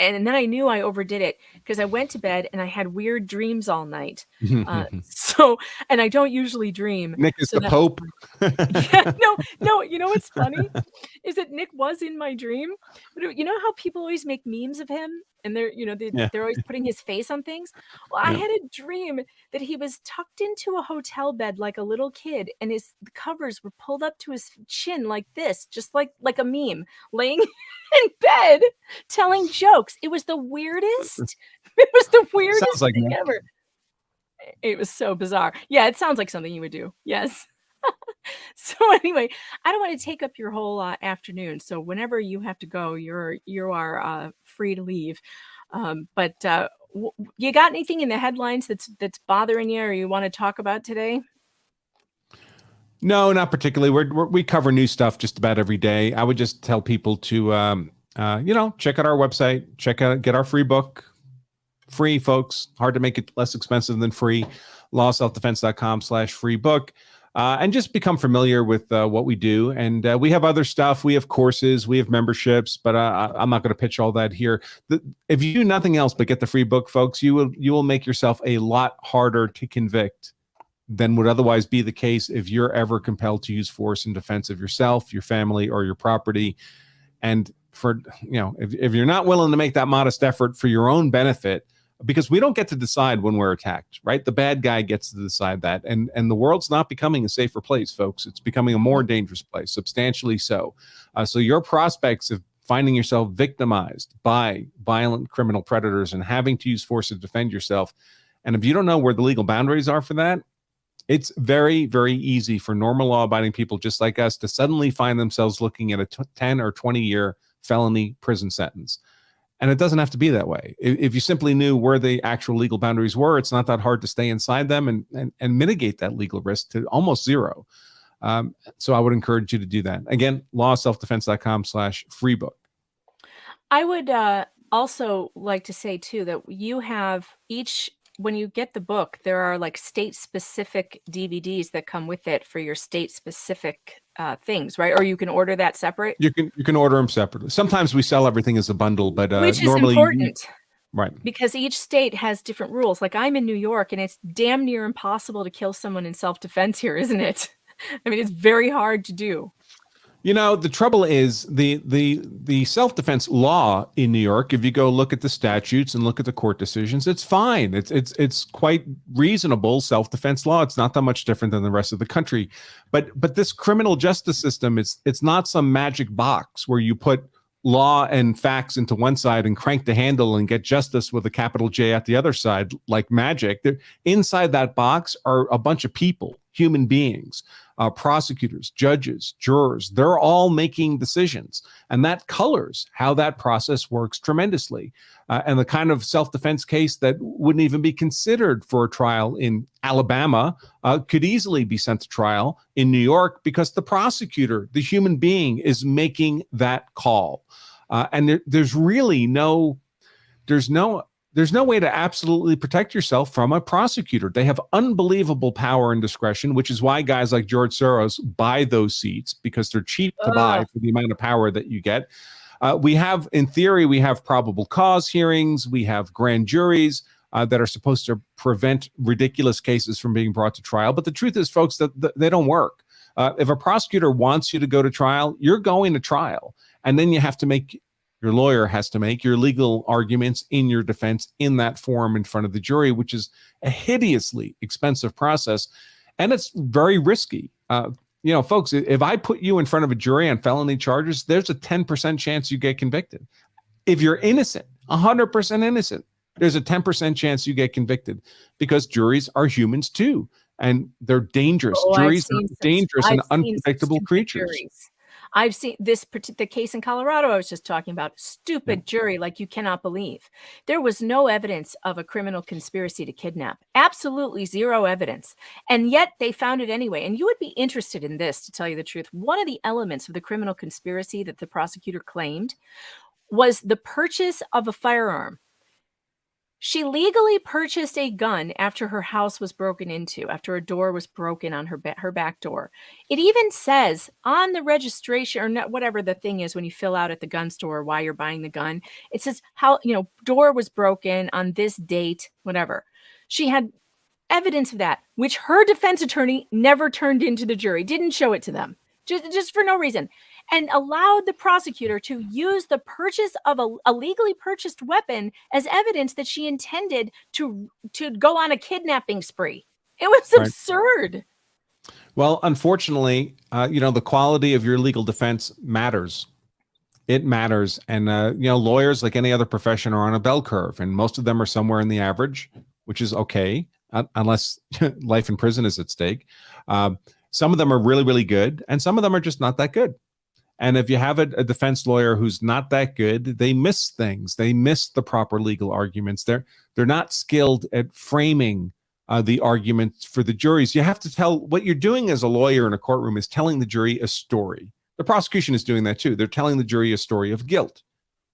then I knew I overdid it because I went to bed and I had weird dreams all night. And I don't usually dream. Nick is So the that Pope. yeah, no, you know what's funny is that Nick was in my dream. But you know how people always make memes of him and Yeah. they're always putting his face on things? Well, I Yeah. had a dream that he was tucked into a hotel bed like a little kid and the covers were pulled up to his chin like this, just like a meme, laying in bed telling jokes. It was the weirdest. It was the Sounds weirdest like thing Nick. ever. It was so bizarre. Yeah, it sounds like something you would do. Yes. So anyway, I don't want to take up your whole afternoon. So whenever you have to go, you are free to leave. You got anything in the headlines that's bothering you or you want to talk about today? No, not particularly. We cover new stuff just about every day. I would just tell people to, check out our website, get our free book. Free, folks. Hard to make it less expensive than free. lawselfdefense.com/free book. And just become familiar with what we do. And we have other stuff. We have courses, we have memberships, but I'm not going to pitch all that here. If you do nothing else but get the free book, folks, you will make yourself a lot harder to convict than would otherwise be the case if you're ever compelled to use force in defense of yourself, your family, or your property. And if you're not willing to make that modest effort for your own benefit, because we don't get to decide when we're attacked, right? The bad guy gets to decide that. And the world's not becoming a safer place, folks. It's becoming a more dangerous place, substantially so. So your prospects of finding yourself victimized by violent criminal predators and having to use force to defend yourself, and if you don't know where the legal boundaries are for that, it's very, very easy for normal law-abiding people just like us to suddenly find themselves looking at a 10 or 20-year felony prison sentence. And it doesn't have to be that way. If you simply knew where the actual legal boundaries were, it's not that hard to stay inside them and mitigate that legal risk to almost zero. So I would encourage you to do that. Again, lawselfdefense.com/free book. I would also like to say too that you have when you get the book, there are like state specific DVDs that come with it for your state specific things, right? Or you can order that separate. You can order them separately. Sometimes we sell everything as a bundle, but which is normally important. Right. Because each state has different rules. Like I'm in New York and it's damn near impossible to kill someone in self-defense here, isn't it? I mean, it's very hard to do. The trouble is the self-defense law in New York, if you go look at the statutes and look at the court decisions, it's fine. It's quite reasonable self-defense law. It's not that much different than the rest of the country. But this criminal justice system, it's not some magic box where you put law and facts into one side and crank the handle and get justice with a capital J at the other side like magic. Inside that box are a bunch of people, human beings. prosecutors, judges, jurors, they're all making decisions. And that colors how that process works tremendously. And the kind of self-defense case that wouldn't even be considered for a trial in Alabama could easily be sent to trial in New York because the prosecutor, the human being, is making that call. And there's really there's no way to absolutely protect yourself from a prosecutor. They have unbelievable power and discretion, which is why guys like George Soros buy those seats, because they're cheap to buy for the amount of power that you get. In theory, we have probable cause hearings. We have grand juries that are supposed to prevent ridiculous cases from being brought to trial. But the truth is, folks, that they don't work. If a prosecutor wants you to go to trial, you're going to trial. And then your lawyer has to make your legal arguments in your defense in that forum in front of the jury, which is a hideously expensive process. And it's very risky. Folks, if I put you in front of a jury on felony charges, there's a 10% chance you get convicted. If you're innocent, 100% innocent, there's a 10% chance you get convicted, because juries are humans too. And they're dangerous. Juries are dangerous and unpredictable creatures. Juries. I've seen the case in Colorado I was just talking about. Stupid jury like you cannot believe. There was no evidence of a criminal conspiracy to kidnap. Absolutely zero evidence. And yet they found it anyway. And you would be interested in this, to tell you the truth. One of the elements of the criminal conspiracy that the prosecutor claimed was the purchase of a firearm. She legally purchased a gun after her house was broken into, after a door was broken on her back door. It even says on the registration, or not, whatever the thing is when you fill out at the gun store why you're buying the gun, it says how, door was broken on this date, whatever. She had evidence of that, which her defense attorney never turned into the jury, didn't show it to them, just for no reason, and allowed the prosecutor to use the purchase of a legally purchased weapon as evidence that she intended to go on a kidnapping spree. It was absurd. Well, unfortunately, the quality of your legal defense matters. It matters. And, lawyers, like any other profession, are on a bell curve, and most of them are somewhere in the average, which is okay, unless life in prison is at stake. Some of them are really, really good, and some of them are just not that good. And if you have a defense lawyer who's not that good, they miss things. They miss the proper legal arguments. They're not skilled at framing the arguments for the juries. You have to tell, what you're doing as a lawyer in a courtroom is telling the jury a story. The prosecution is doing that too. They're telling the jury a story of guilt.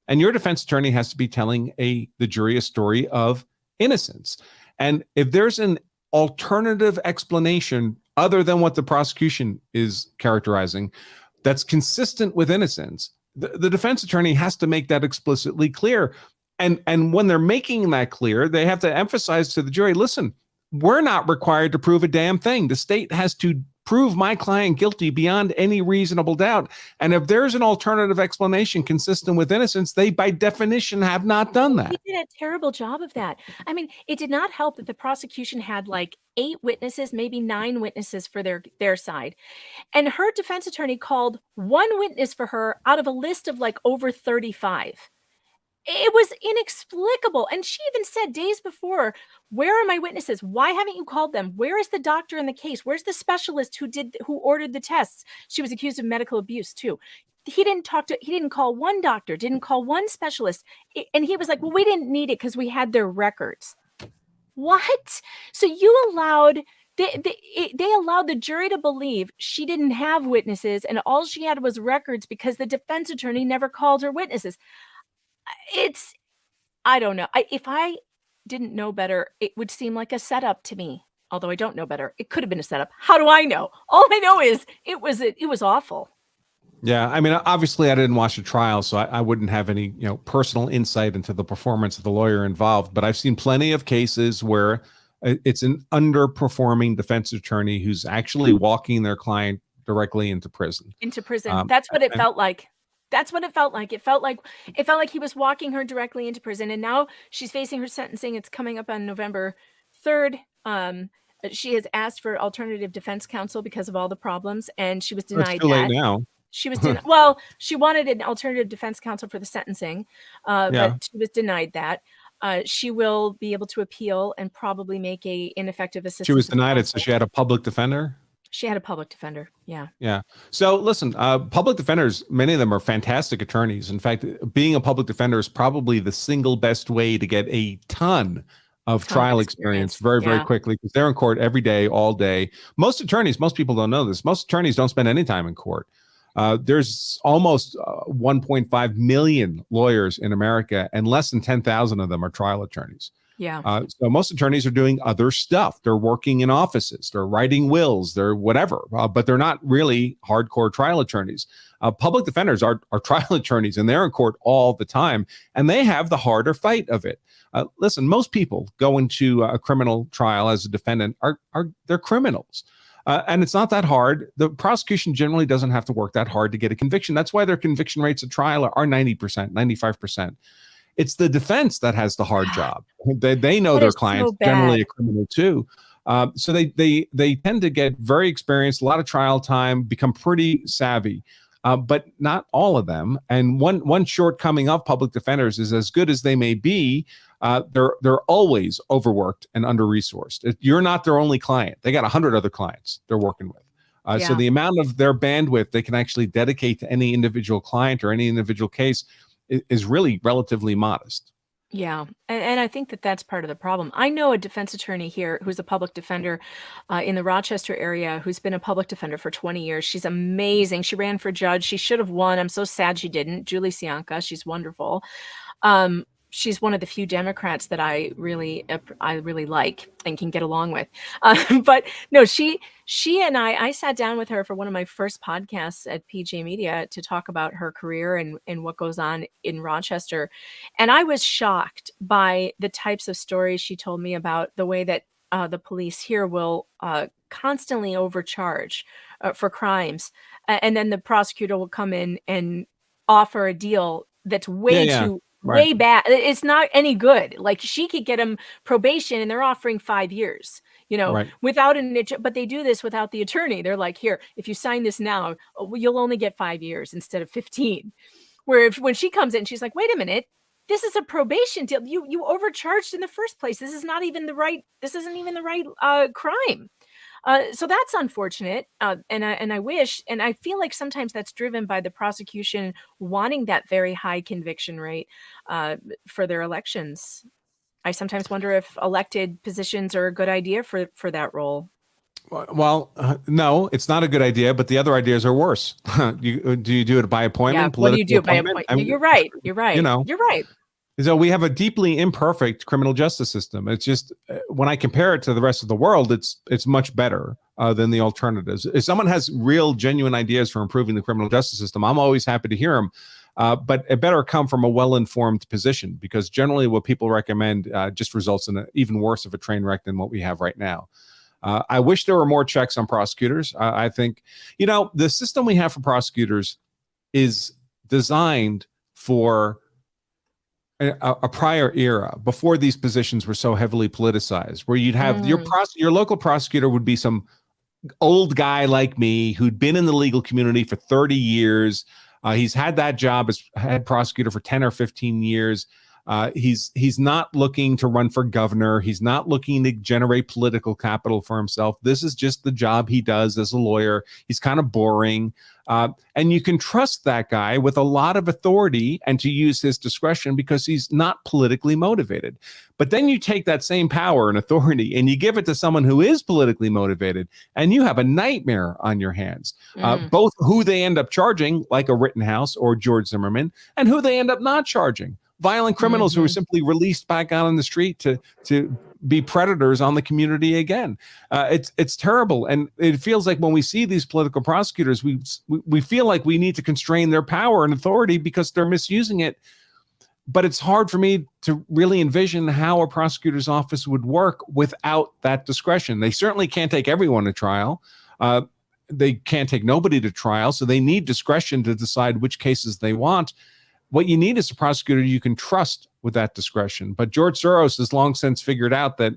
And your defense attorney has to be telling the jury a story of innocence. And if there's an alternative explanation other than what the prosecution is characterizing, that's consistent with innocence, the defense attorney has to make that explicitly clear. And when they're making that clear, they have to emphasize to the jury, listen, we're not required to prove a damn thing. The state has to prove my client guilty beyond any reasonable doubt. And if there's an alternative explanation consistent with innocence, they by definition have not done that. He did a terrible job of that. I mean, it did not help that the prosecution had like 8 witnesses, maybe 9 witnesses for their side. And her defense attorney called 1 witness for her out of a list of like over 35. It was inexplicable. And she even said days before, where are my witnesses? Why haven't you called them? Where is the doctor in the case? Where's the specialist who ordered the tests? She was accused of medical abuse too. He didn't call one doctor, didn't call one specialist. And he was like, well, we didn't need it because we had their records. What? So you allowed, they allowed the jury to believe she didn't have witnesses and all she had was records because the defense attorney never called her witnesses. I don't know. If I didn't know better, it would seem like a setup to me. Although I don't know better, it could have been a setup. How do I know? All I know is it was awful. Yeah, I mean, obviously, I didn't watch the trial, so I wouldn't have any, personal insight into the performance of the lawyer involved. But I've seen plenty of cases where it's an underperforming defense attorney who's actually walking their client directly into prison. That's what it felt like. That's what it felt like. It felt like he was walking her directly into prison. And now she's facing her sentencing. It's coming up on November 3rd. She has asked for alternative defense counsel because of all the problems, and she was denied It's too late now. She was denied. Well, she wanted an alternative defense counsel for the sentencing, but she was denied that. She will be able to appeal and probably make a ineffective assistance. She was denied it, so she had a public defender? She had a public defender. Yeah. Yeah. So listen, public defenders, many of them are fantastic attorneys. In fact, being a public defender is probably the single best way to get a ton of trial experience very, very Yeah. quickly, because they're in court every day, all day. Most attorneys, most people don't know this. Most attorneys don't spend any time in court. There's almost 1.5 million lawyers in America, and less than 10,000 of them are trial attorneys. Yeah. So most attorneys are doing other stuff. They're working in offices, they're writing wills, they're whatever, but they're not really hardcore trial attorneys. Public defenders are trial attorneys, and they're in court all the time, and they have the harder fight of it. Listen, most people go into a criminal trial as a defendant they're criminals. And it's not that hard. The prosecution generally doesn't have to work that hard to get a conviction. That's why their conviction rates at trial are 90%, 95%. It's the defense that has the hard job. They know That their is client's so generally bad. a criminal too. So they tend to get very experienced, a lot of trial time, become pretty savvy. But not all of them. And one shortcoming of public defenders is, as good as they may be, they're always overworked and under-resourced. You're not their only client. They got 100 other clients they're working with. So Yeah. the amount of their bandwidth they can actually dedicate to any individual client or any individual case is really relatively modest. Yeah. And I think that that's part of the problem. I know a defense attorney here who's a public defender in the Rochester area who's been a public defender for 20 years. She's amazing. She ran for judge. She should have won. I'm so sad she didn't. Julie Sianka, she's wonderful. She's one of the few Democrats that I really like and can get along with. But no, she and I sat down with her for one of my first podcasts at PJ Media to talk about her career and what goes on in Rochester. And I was shocked by the types of stories she told me about the way that the police here will constantly overcharge for crimes. And then the prosecutor will come in and offer a deal that's way Yeah. too Right. way bad. It's not any good. Like, she could get him probation and they're offering 5 years, Right. without but they do this without the attorney. They're like, here, if you sign this now, you'll only get 5 years instead of 15. Where when she comes in, she's like, wait a minute, this is a probation deal. You overcharged in the first place. This isn't even the right crime. So that's unfortunate. And I wish, and I feel like sometimes that's driven by the prosecution wanting that very high conviction rate for their elections. I sometimes wonder if elected positions are a good idea for that role. Well, no, it's not a good idea, but the other ideas are worse. Do you do it by appointment? Yeah. What do you do by Political appointment? You're right. You're right. You're right. So we have a deeply imperfect criminal justice system. It's just when I compare it to the rest of the world, it's much better than the alternatives. If someone has real, genuine ideas for improving the criminal justice system, I'm always happy to hear them. But it better come from a well-informed position, because generally what people recommend just results in an even worse of a train wreck than what we have right now. I wish there were more checks on prosecutors. I think, the system we have for prosecutors is designed for a prior era, before these positions were so heavily politicized, where you'd have your local prosecutor would be some old guy like me who'd been in the legal community for 30 years. He's had that job as head prosecutor for 10 or 15 years. He's not looking to run for governor. He's not looking to generate political capital for himself. This is just the job he does as a lawyer. He's kind of boring. And you can trust that guy with a lot of authority and to use his discretion because he's not politically motivated. But then you take that same power and authority and you give it to someone who is politically motivated, and you have a nightmare on your hands. Both who they end up charging, like a Rittenhouse or George Zimmerman, and who they end up not charging. Violent criminals who are simply released back out on the street to be predators on the community again. It's terrible, and it feels like when we see these political prosecutors, we feel like we need to constrain their power and authority because they're misusing it. But it's hard for me to really envision how a prosecutor's office would work without that discretion. They certainly can't take everyone to trial. They can't take nobody to trial, so they need discretion to decide which cases they want. What you need is a prosecutor you can trust with that discretion. But George Soros has long since figured out that,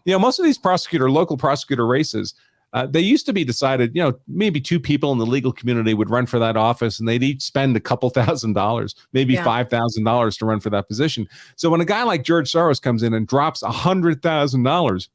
most of these local prosecutor races, they used to be decided, maybe two people in the legal community would run for that office and they'd each spend a couple $1,000s, maybe $5,000 to run for that position. So when a guy like George Soros comes in and drops $100,000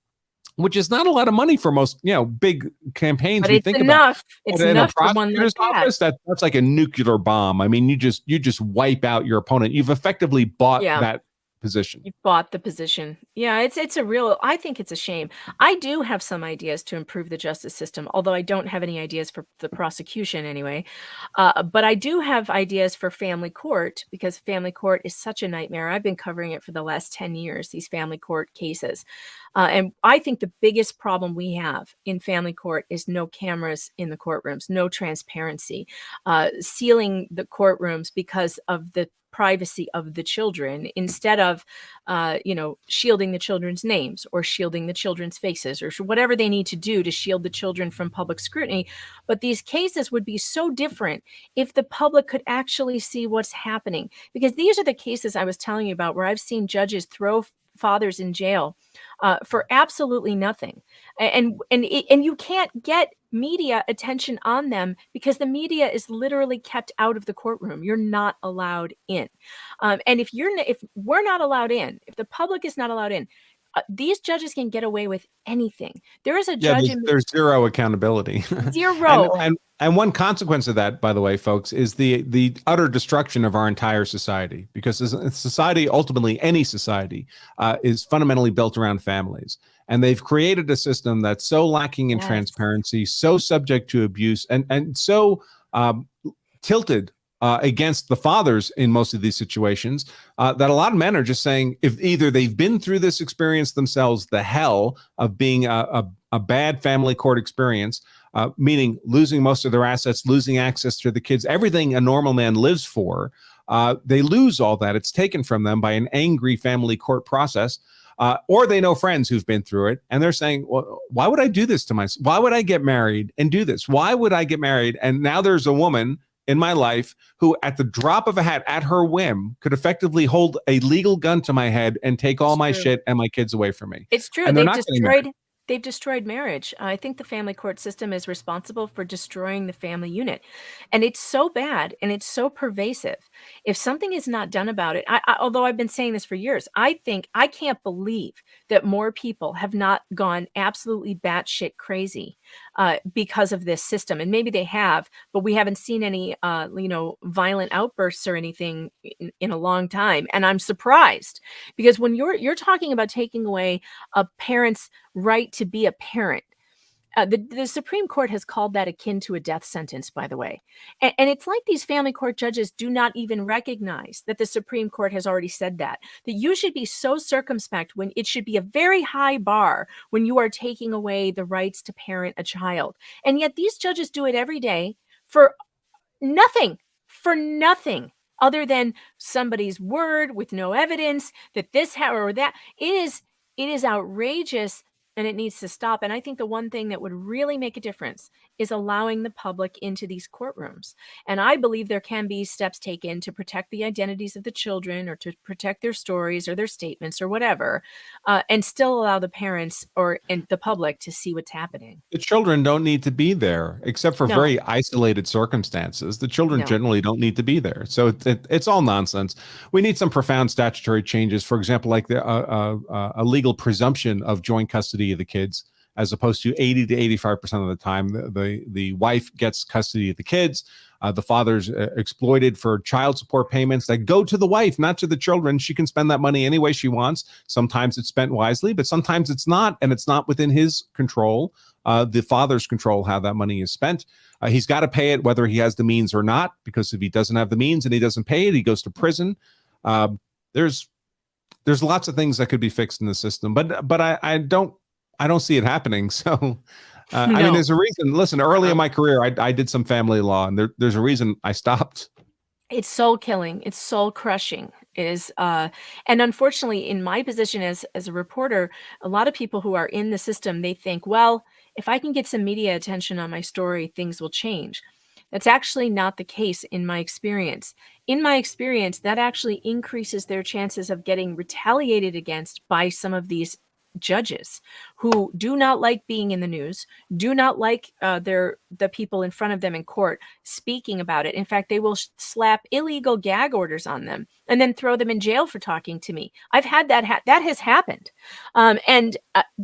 which is not a lot of money for most, big campaigns But we it's think about. enough. It's But in a enough for one like prosecutor's that. office, that's like a nuclear bomb. I mean, you just wipe out your opponent. You've effectively bought Yeah. that position. You bought the position. Yeah, it's a real I think it's a shame. I do have some ideas to improve the justice system, although I don't have any ideas for the prosecution anyway. But I do have ideas for family court because family court is such a nightmare. I've been covering it for the last 10 years, these family court cases. And I think the biggest problem we have in family court is no cameras in the courtrooms, no transparency, sealing the courtrooms because of the privacy of the children instead of shielding the children's names or shielding the children's faces or whatever they need to do to shield the children from public scrutiny. But these cases would be so different if the public could actually see what's happening, because these are the cases I was telling you about where I've seen judges throw fathers in jail for absolutely nothing, and you can't get media attention on them because the media is literally kept out of the courtroom. You're not allowed in, and if we're not allowed in, if the public is not allowed in, these judges can get away with anything. There is a Yeah, judge there's zero accountability. zero. And one consequence of that, by the way, folks, is the utter destruction of our entire society. Because society, ultimately any society, is fundamentally built around families. And they've created a system that's so lacking in transparency, so subject to abuse, and so tilted against the fathers in most of these situations, that a lot of men are just saying, if either they've been through this experience themselves, the hell of being a bad family court experience, meaning losing most of their assets, losing access to the kids, everything a normal man lives for, they lose all that. It's taken from them by an angry family court process. Or they know friends who've been through it, and they're saying, well, why would I do this to myself? Why would I get married and do this? Why would I get married? And now there's a woman in my life who, at the drop of a hat, at her whim, could effectively hold a legal gun to my head and take all my shit and my kids away from me. It's true. And they're not getting married. They've destroyed marriage. I think the family court system is responsible for destroying the family unit. And it's so bad and it's so pervasive. If something is not done about it, although I've been saying this for years, I can't believe that more people have not gone absolutely batshit crazy because of this system. And maybe they have, but we haven't seen any, violent outbursts or anything in a long time. And I'm surprised because when you're talking about taking away a parent's right to be a parent. The Supreme Court has called that akin to a death sentence, by the way. And it's like these family court judges do not even recognize that the Supreme Court has already said that you should be so circumspect when it should be a very high bar when you are taking away the rights to parent a child. And yet these judges do it every day for nothing other than somebody's word with no evidence that this or that. It is outrageous and it needs to stop. And I think the one thing that would really make a difference is allowing the public into these courtrooms. And I believe there can be steps taken to protect the identities of the children or to protect their stories or their statements or whatever, and still allow the parents and the public to see what's happening. The children don't need to be there, except for very isolated circumstances. The children generally don't need to be there. So it's all nonsense. We need some profound statutory changes. For example, like a legal presumption of joint custody of the kids, as opposed to 80 to 85% of the time, the wife gets custody of the kids. The father's exploited for child support payments that go to the wife, not to the children. She can spend that money any way she wants. Sometimes it's spent wisely, but sometimes it's not, and it's not within his control, the father's control, how that money is spent. He's got to pay it whether he has the means or not, because if he doesn't have the means and he doesn't pay it, he goes to prison. There's lots of things that could be fixed in the system, but I don't see it happening. So, I mean, there's a reason. Listen, early in my career, I did some family law, and there's a reason I stopped. It's soul killing. It's soul crushing. And unfortunately, in my position as a reporter, a lot of people who are in the system, they think, well, if I can get some media attention on my story, things will change. That's actually not the case in my experience. In my experience, that actually increases their chances of getting retaliated against by some of these judges who do not like being in the news, do not like the people in front of them in court speaking about it. In fact, they will slap illegal gag orders on them and then throw them in jail for talking to me. I've had that. That has happened. And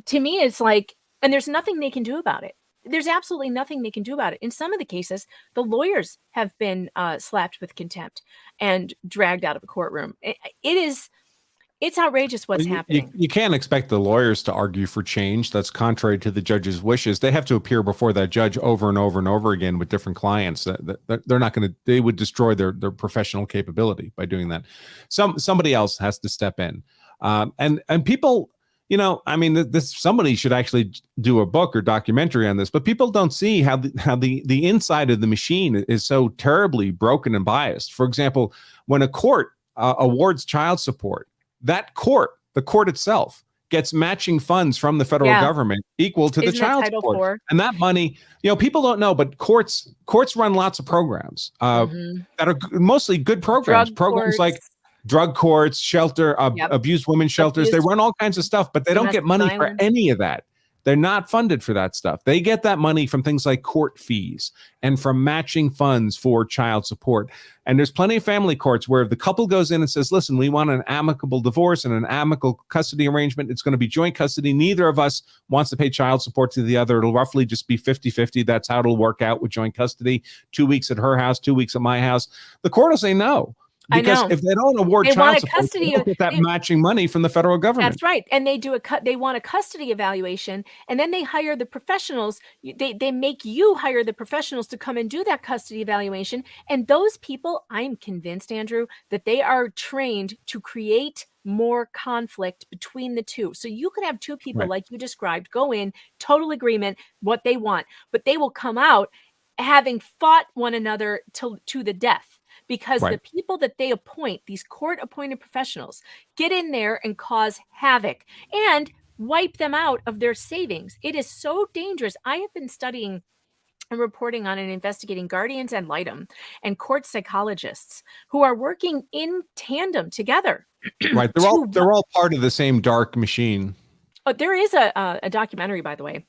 to me, it's like, and there's nothing they can do about it. There's absolutely nothing they can do about it. In some of the cases, the lawyers have been slapped with contempt and dragged out of a courtroom. It's outrageous what's happening. You can't expect the lawyers to argue for change. That's contrary to the judge's wishes. They have to appear before that judge over and over and over again with different clients. They're not going to. They would destroy their professional capability by doing that. Somebody else has to step in, and people. I mean, somebody should actually do a book or documentary on this, but people don't see how the inside of the machine is so terribly broken and biased. For example, when a court awards child support, that court, the court itself, gets matching funds from the federal government equal to the child support. And that money, people don't know, but courts run lots of programs that are mostly good programs. Programs like drug courts, shelter, abused women shelters. They run all kinds of stuff, but they don't get money for any of that. They're not funded for that stuff. They get that money from things like court fees and from matching funds for child support. And there's plenty of family courts where the couple goes in and says, listen, we want an amicable divorce and an amicable custody arrangement. It's going to be joint custody. Neither of us wants to pay child support to the other. It'll roughly just be 50-50. That's how it'll work out with joint custody. 2 weeks at her house, 2 weeks at my house. The court will say no. Because if they don't award child support, they don't get that matching money from the federal government. That's right. And they want a custody evaluation, and then they hire the professionals. They make you hire the professionals to come and do that custody evaluation. And those people, I'm convinced, Andrew, that they are trained to create more conflict between the two. So you could have two people like you described, go in, total agreement, what they want, but they will come out having fought one another to the death. Because the people that they appoint, these court-appointed professionals, get in there and cause havoc and wipe them out of their savings. It is so dangerous. I have been studying and reporting on and investigating guardians ad litem and court psychologists who are working in tandem together. Right. They're all part of the same dark machine. Oh, there is a documentary, by the way,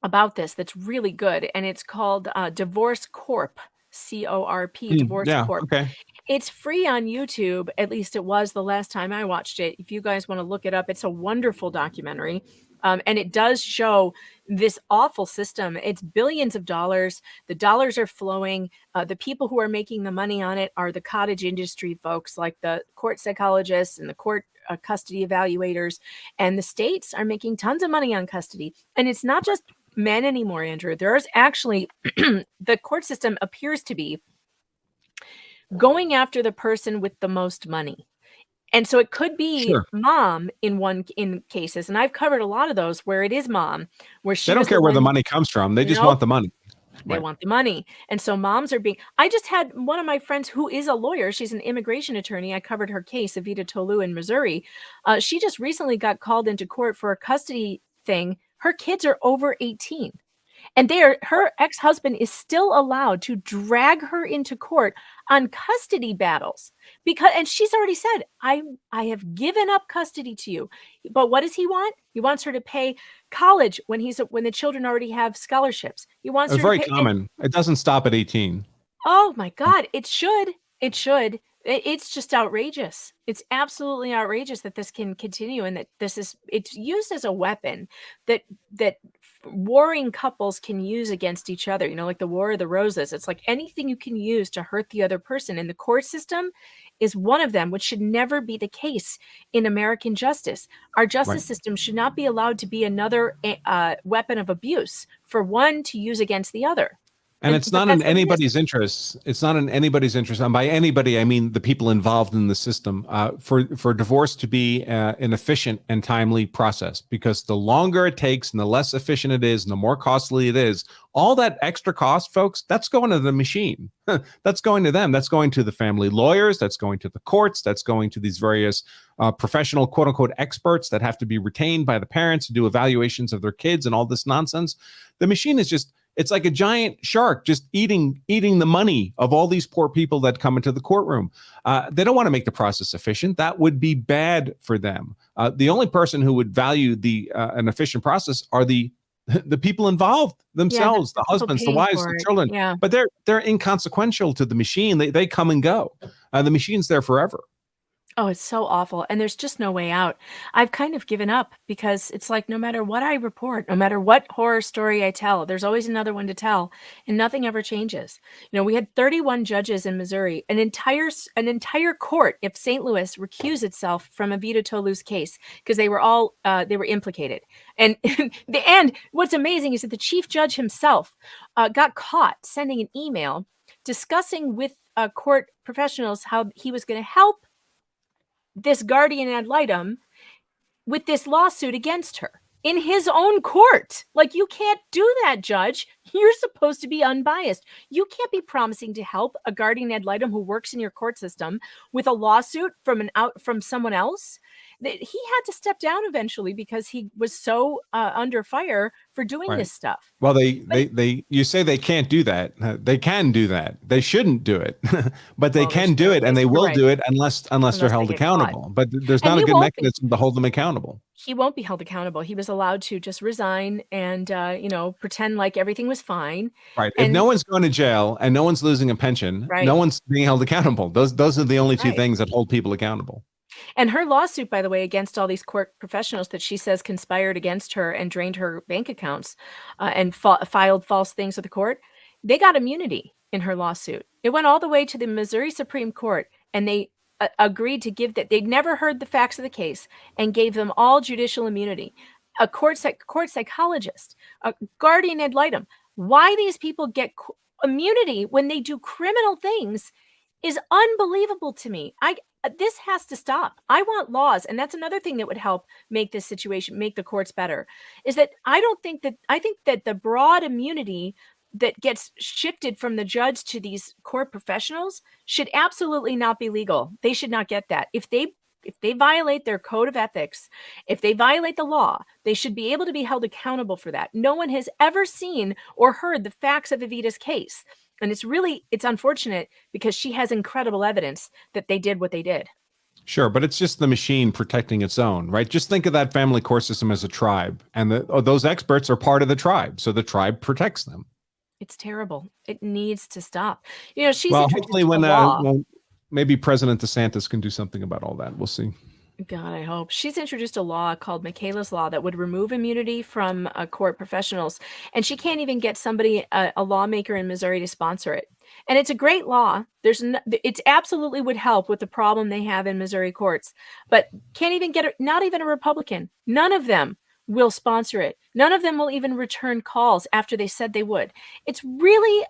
about this that's really good, and it's called Divorce Corp. CORP, Divorce Corp. Okay. It's free on YouTube. At least it was the last time I watched it. If you guys want to look it up, it's a wonderful documentary. And it does show this awful system. It's billions of dollars. The dollars are flowing. The people who are making the money on it are the cottage industry folks, like the court psychologists and the court custody evaluators. And the states are making tons of money on custody. And it's not just men anymore, Andrew. There's actually the court system appears to be going after the person with the most money. And so it could be mom in cases, and I've covered a lot of those where it is mom, where she they don't care where the money comes from. They just want the money. They want the money. And so moms are being, I just had one of my friends who is a lawyer. She's an immigration attorney. I covered her case, Evita Tolu in Missouri. She just recently got called into court for a custody thing. Her kids are over 18, and her ex-husband is still allowed to drag her into court on custody battles and she's already said, I have given up custody to you. But what does he want? He wants her to pay college when the children already have scholarships. He wants her very to pay, common. It doesn't stop at 18. Oh my God, it should. It should. It's just outrageous. It's absolutely outrageous that this can continue, and that it's used as a weapon that warring couples can use against each other, like the War of the Roses. It's like anything you can use to hurt the other person. And the court system is one of them, which should never be the case in American justice. Our justice system should not be allowed to be another weapon of abuse for one to use against the other. And it's not in anybody's interest. It's not in anybody's interest. And by anybody, I mean the people involved in the system, for divorce to be an efficient and timely process. Because the longer it takes and the less efficient it is and the more costly it is, all that extra cost, folks, that's going to the machine. That's going to them. That's going to the family lawyers. That's going to the courts. That's going to these various professional, quote unquote, experts that have to be retained by the parents to do evaluations of their kids and all this nonsense. The machine is just, It's like a giant shark just eating the money of all these poor people that come into the courtroom. They don't want to make the process efficient. That would be bad for them. The only person who would value an efficient process are the people involved Yeah, themselves, the the people husbands, the paying wives, for the it. children. Yeah. But they're inconsequential to the machine. They come and go. The machine's there forever. Oh, it's so awful, and there's just no way out. I've kind of given up because it's like no matter what I report, no matter what horror story I tell, there's always another one to tell, and nothing ever changes. You know, we had 31 judges in Missouri, an entire court if St. Louis recused itself from Evita Tolu's case because they were implicated. And and what's amazing is that the chief judge himself got caught sending an email discussing with court professionals how he was going to help this guardian ad litem with this lawsuit against her in his own court. Like, you can't do that, judge. You're supposed to be unbiased. You can't be promising to help a guardian ad litem who works in your court system with a lawsuit from someone else. He had to step down eventually because he was so under fire for doing Right. this stuff. Well, you say they can't do that. They can do that. They shouldn't do it, but they Well, can do it, and they you're will right. do it unless they're Unless they held get caught. accountable. But there's And not a he good won't be. mechanism to hold them accountable. He won't be held accountable. He was allowed to just resign and pretend like everything was fine. Right. If And no one's going to jail and no one's losing a pension, Right. no one's being held accountable. Those are the only two Right. things that hold people accountable. And her lawsuit, by the way, against all these court professionals that she says conspired against her and drained her bank accounts and filed false things with the court, they got immunity in her lawsuit. It went all the way to the Missouri Supreme Court, and they agreed to give that. They'd never heard the facts of the case and gave them all judicial immunity. A court psychologist, a guardian ad litem. Why these people get immunity when they do criminal things is unbelievable to me. This has to stop. I want laws, and that's another thing that would help make this situation, make the courts better, is that I think that the broad immunity that gets shifted from the judge to these court professionals should absolutely not be legal. They should not get that. If they violate their code of ethics, if they violate the law, they should be able to be held accountable for that. No one has ever seen or heard the facts of Evita's case. And it's unfortunate because she has incredible evidence that they did what they did. Sure, but it's just the machine protecting its own, right? Just think of that family court system as a tribe, and those experts are part of the tribe, so the tribe protects them. It's terrible. It needs to stop. She's Well, introduced hopefully a when law. maybe President DeSantis can do something about all that. We'll see. God, I hope. She's introduced a law called Michaela's Law that would remove immunity from court professionals. And she can't even get somebody, a lawmaker in Missouri, to sponsor it. And it's a great law. It absolutely would help with the problem they have in Missouri courts. But can't even get it, not even a Republican. None of them will sponsor it. None of them will even return calls after they said they would. It's really,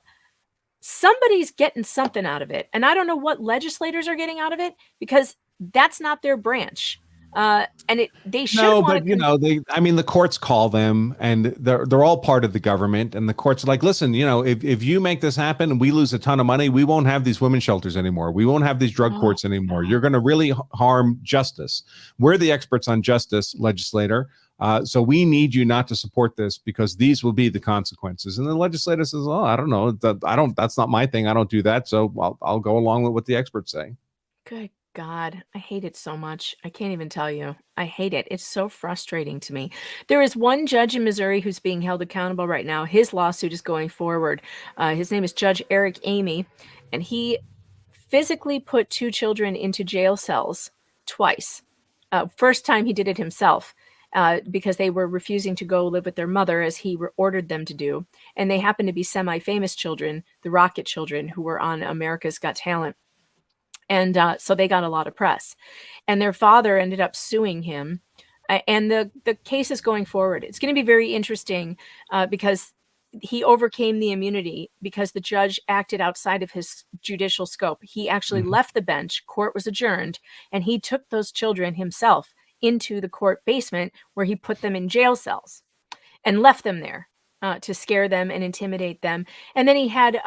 somebody's getting something out of it. And I don't know what legislators are getting out of it because that's not their branch. They should. No, but the courts call them, and they're all part of the government, and the courts are like, listen, if you make this happen and we lose a ton of money, we won't have these women's shelters anymore. We won't have these drug courts anymore. You're going to really harm justice. We're the experts on justice, legislator. So we need you not to support this because these will be the consequences. And the legislator says, "Oh, I don't know. That's not my thing. I don't do that. So I'll go along with what the experts say." Good God, I hate it so much. I can't even tell you. I hate it. It's so frustrating to me. There is one judge in Missouri who's being held accountable right now. His lawsuit is going forward. His name is Judge Eric Amy, and he physically put 2 children into jail cells twice. First time he did it himself. Because they were refusing to go live with their mother as he ordered them to do. And they happened to be semi-famous children, the Rocket children, who were on America's Got Talent. And so they got a lot of press. And their father ended up suing him. And the case is going forward. It's going to be very interesting because he overcame the immunity because the judge acted outside of his judicial scope. He actually left the bench, court was adjourned, and he took those children himself into the court basement where he put them in jail cells and left them there to scare them and intimidate them. And then he had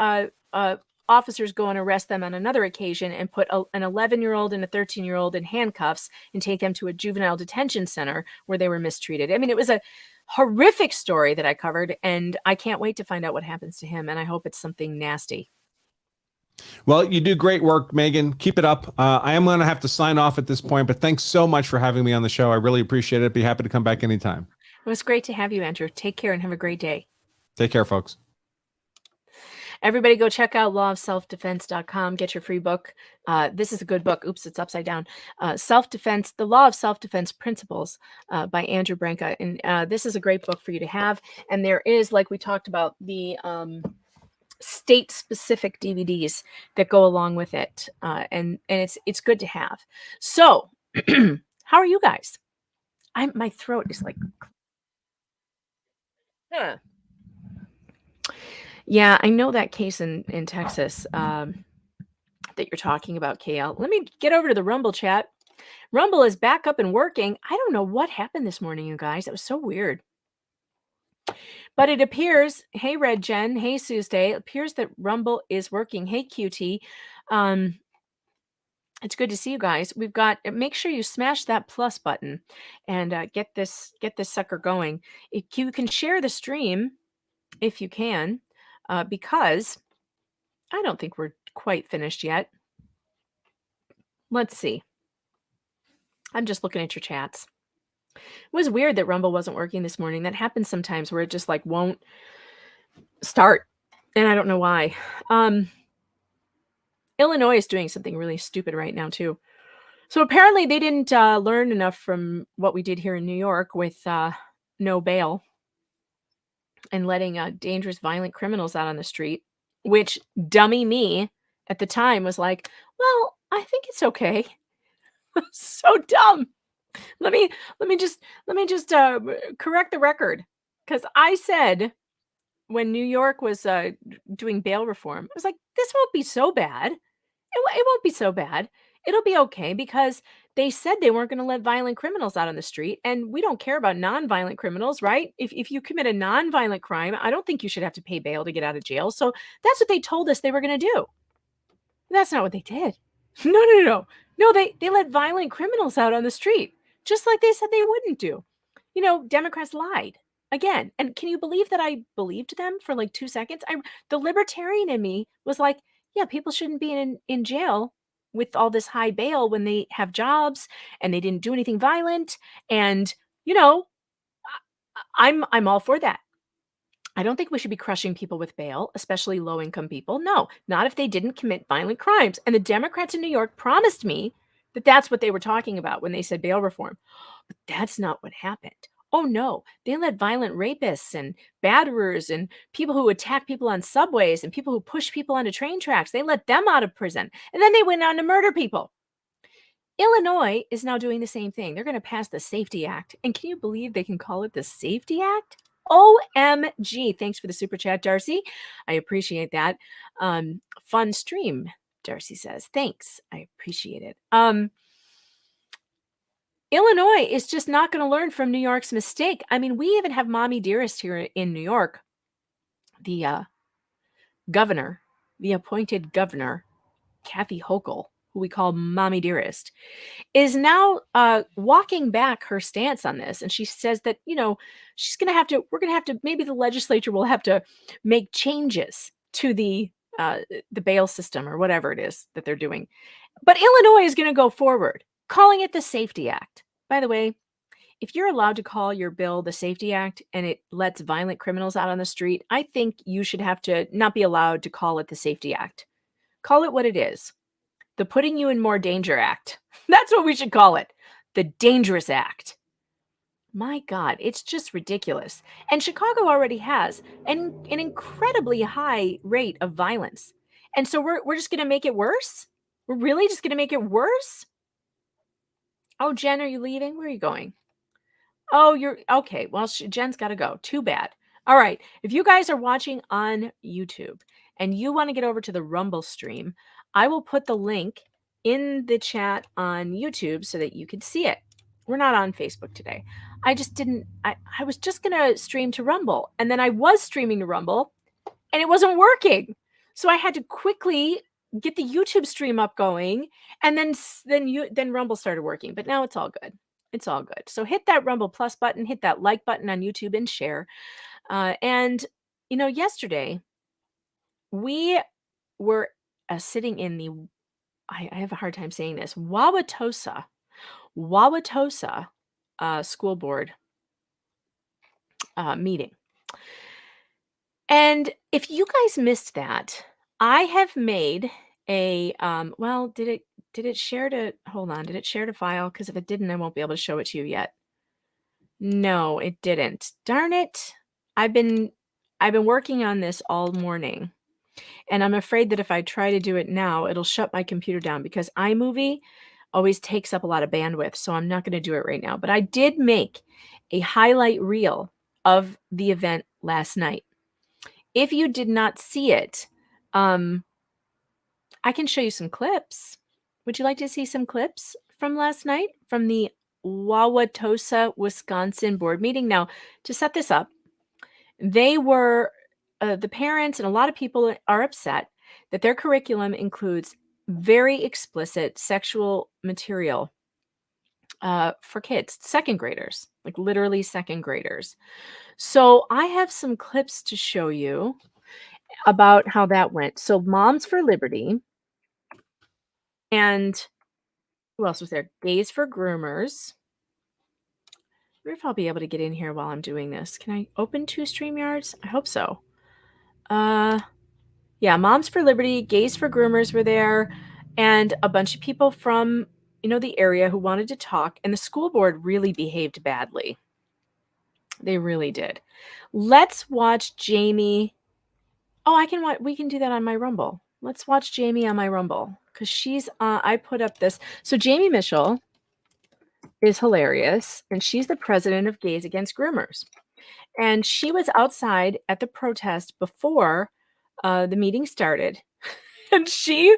officers go and arrest them on another occasion and put an 11-year-old and a 13-year-old in handcuffs and take them to a juvenile detention center where they were mistreated. I mean, it was a horrific story that I covered, and I can't wait to find out what happens to him, and I hope it's something nasty. Well, you do great work, Megan. Keep it up. I am going to have to sign off at this point, but thanks so much for having me on the show. I really appreciate it. Be happy to come back anytime. It was great to have you, Andrew. Take care and have a great day. Take care, folks. Everybody go check out lawofselfdefense.com. Get your free book. This is a good book. Oops, it's upside down. Self-Defense, The Law of Self-Defense Principles by Andrew Branca. And this is a great book for you to have. And there is, like we talked about, the state-specific DVDs that go along with it. And it's good to have. So, how are you guys? My throat is like... Huh. Yeah, I know that case in Texas that you're talking about, KL. Let me get over to the Rumble chat. Rumble is back up and working. I don't know what happened this morning, you guys. It was so weird. But it appears, hey, Red Jen, hey, Tuesday, it appears that Rumble is working. Hey, QT. It's good to see you guys. We've got, make sure you smash that plus button and get this sucker going. If you can share the stream, if you can, because I don't think we're quite finished yet. Let's see. I'm just looking at your chats. It was weird that Rumble wasn't working this morning. That happens sometimes where it just like won't start. And I don't know why. Illinois is doing something really stupid right now too. So apparently they didn't learn enough from what we did here in New York with no bail and letting dangerous, violent criminals out on the street, which dummy me at the time was like, well, I think it's okay. So dumb. Let me just correct the record, because I said when New York was doing bail reform, I was like, this won't be so bad. It won't be so bad. It'll be okay, because they said they weren't going to let violent criminals out on the street, and we don't care about non-violent criminals, right? If you commit a non-violent crime, I don't think you should have to pay bail to get out of jail. So that's what they told us they were going to do. That's not what they did. No, they let violent criminals out on the street, just like they said they wouldn't do. You know, Democrats lied again. And can you believe that I believed them for like 2 seconds? The libertarian in me was like, yeah, people shouldn't be in jail with all this high bail when they have jobs and they didn't do anything violent. And, you know, I'm all for that. I don't think we should be crushing people with bail, especially low-income people. No, not if they didn't commit violent crimes. And the Democrats in New York promised me that that's what they were talking about when they said bail reform. But that's not what happened. Oh, no. They let violent rapists and batterers and people who attack people on subways and people who push people onto train tracks, they let them out of prison. And then they went on to murder people. Illinois is now doing the same thing. They're going to pass the Safety Act. And can you believe they can call it the Safety Act? OMG. Thanks for the super chat, Darcy. I appreciate that. Fun stream, Darcy says. Thanks. I appreciate it. Illinois is just not going to learn from New York's mistake. I mean, we even have Mommy Dearest here in New York. The governor, the appointed governor, Kathy Hochul, who we call Mommy Dearest, is now walking back her stance on this. And she says that, you know, we're going to have to, maybe the legislature will have to make changes to the bail system or whatever it is that they're doing. But Illinois is going to go forward, calling it the Safety Act. By the way, if you're allowed to call your bill the Safety Act and it lets violent criminals out on the street, I think you should have to not be allowed to call it the Safety Act. Call it what it is. The Putting You in More Danger Act. That's what we should call it. The Dangerous Act. My God, it's just ridiculous. And Chicago already has an incredibly high rate of violence. And so we're just going to make it worse? We're really just going to make it worse? Oh, Jen, are you leaving? Where are you going? Oh, you're okay. Well, Jen's got to go. Too bad. All right. If you guys are watching on YouTube and you want to get over to the Rumble stream, I will put the link in the chat on YouTube so that you can see it. We're not on Facebook today. I was just going to stream to Rumble, and then I was streaming to Rumble and it wasn't working. So I had to quickly get the YouTube stream up going, and then Rumble started working. But now it's all good. It's all good. So hit that Rumble Plus button, hit that like button on YouTube, and share. And yesterday we were sitting in the I have a hard time saying this Wauwatosa school board meeting. And if you guys missed that, I have made a well, did it share to hold on, did it share to file? Because if it didn't, I won't be able to show it to you yet. No, it didn't. Darn it. I've been working on this all morning. And I'm afraid that if I try to do it now, it'll shut my computer down because iMovie always takes up a lot of bandwidth. So I'm not going to do it right now. But I did make a highlight reel of the event last night. If you did not see it, I can show you some clips. Would you like to see some clips from last night from the Wauwatosa, Wisconsin board meeting? Now, to set this up, they were the parents and a lot of people are upset that their curriculum includes very explicit sexual material for kids, second graders, like literally second graders. So I have some clips to show you about how that went. So Moms for Liberty and who else was there? Gays for Groomers. I wonder if I'll be able to get in here while I'm doing this. Can I open 2 StreamYards? I hope so. Yeah, Moms for Liberty, Gays for Groomers were there, and a bunch of people from, the area who wanted to talk, and the school board really behaved badly. They really did. Let's watch Jamie. Oh, we can do that on my Rumble. Let's watch Jamie on my Rumble because I put up this. So Jamie Mitchell is hilarious, and she's the president of Gays Against Groomers. And she was outside at the protest before the meeting started. And she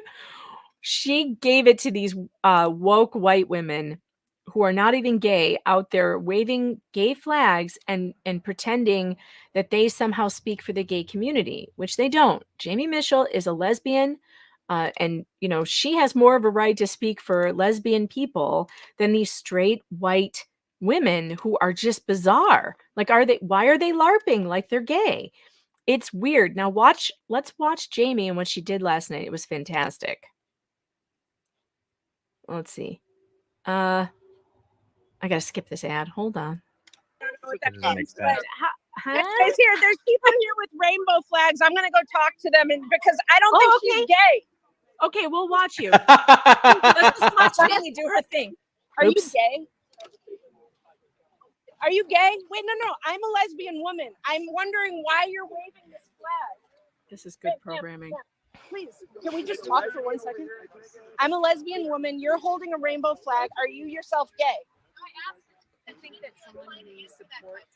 gave it to these woke white women who are not even gay out there waving gay flags and pretending that they somehow speak for the gay community, which they don't. Jamie Mitchell is a lesbian, and she has more of a right to speak for lesbian people than these straight white women who are just bizarre. Like, why are they LARPing like they're gay? It's weird. Now let's watch Jamie and what she did last night. It was fantastic. Let's see. I gotta skip this ad. Hold on. Guys here, there's people here with rainbow flags. I'm gonna go talk to them, and because I don't think she's gay. Okay, we'll watch you. Let's just watch Jamie do her thing. Are you gay? Are you gay? Wait, no. I'm a lesbian woman. I'm wondering why you're waving this flag. This is good programming. Please, can we just talk for 1 second? I'm a lesbian woman. You're holding a rainbow flag. Are you yourself gay? I think that someone who supports.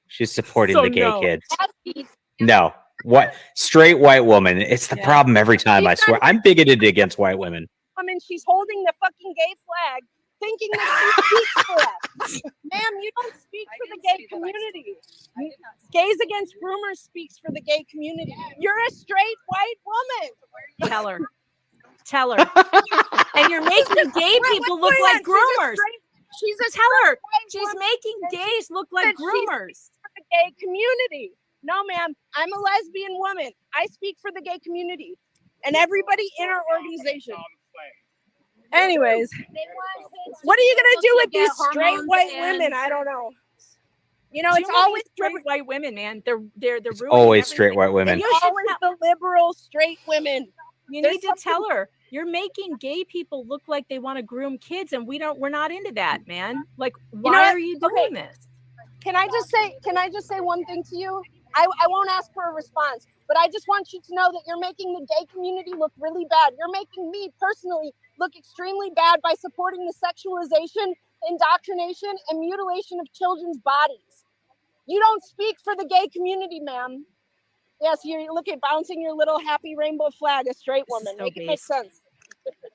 She's supporting the gay kids. kids. No. What? Straight white woman. It's the problem every time, I swear. I'm bigoted against white women. She's holding the fucking gay flag, thinking that she speaks for us. Ma'am, you don't speak for the gay community. Gays Against Groomers speaks for the gay community. You're a straight white woman. Tell her. And you're making gay people look like groomers. Tell her. She's making gays look like groomers. For the gay community. No, ma'am. I'm a lesbian woman. I speak for the gay community and everybody in our organization. Anyways, what are you gonna do with these straight white women? I don't know. It's always straight white women, man. They're always straight white women. It's always the liberal straight women. You need to tell her you're making gay people look like they want to groom kids, and we're not into that, man. Like, why are you doing this? Can I just say one thing to you? I won't ask for a response, but I just want you to know that you're making the gay community look really bad. You're making me personally look extremely bad by supporting the sexualization, indoctrination, and mutilation of children's bodies. You don't speak for the gay community, ma'am. Yes, you look at bouncing your little happy rainbow flag, a straight woman. Make it make sense.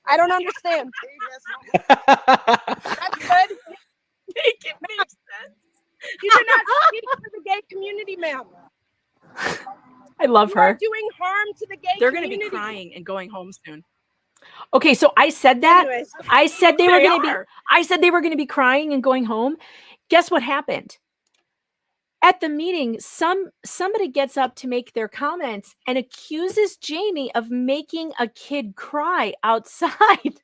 I don't understand. That's good. Make it make sense. You do not speak for the gay community, ma'am. I love her. You are doing harm to They're going to be community. crying and going home soon. Okay, so I said that. Anyways. I said they were They going to be. I said they were going to be crying and going home. Guess what happened? At the meeting, somebody gets up to make their comments and accuses Jamie of making a kid cry outside.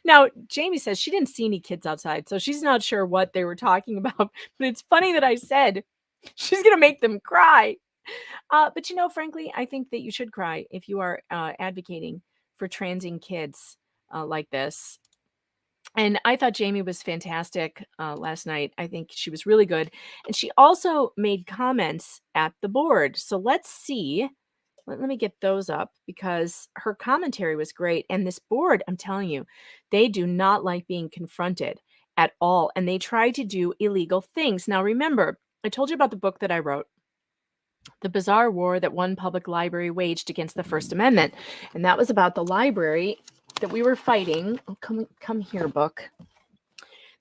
Now, Jamie says she didn't see any kids outside, so she's not sure what they were talking about. But it's funny that I said she's going to make them cry. But frankly, I think that you should cry if you are advocating for transing kids like this. And I thought Jamie was fantastic last night. I think she was really good. And she also made comments at the board. So let's see. Let me get those up because her commentary was great. And this board, I'm telling you, they do not like being confronted at all. And they try to do illegal things. Now, remember, I told you about the book that I wrote, The Bizarre War That One Public Library Waged Against the First Amendment. And that was about the library that we were fighting. Oh, come here, book.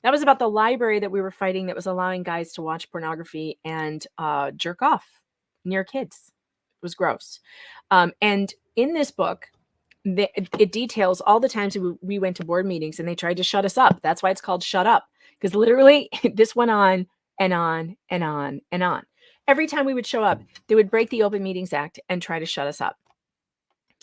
That was about the library that we were fighting that was allowing guys to watch pornography and jerk off near kids. It was gross. And in this book, it details all the times we went to board meetings and they tried to shut us up. That's why it's called Shut Up. Because literally this went on and on and on and on. Every time we would show up, they would break the Open Meetings Act and try to shut us up.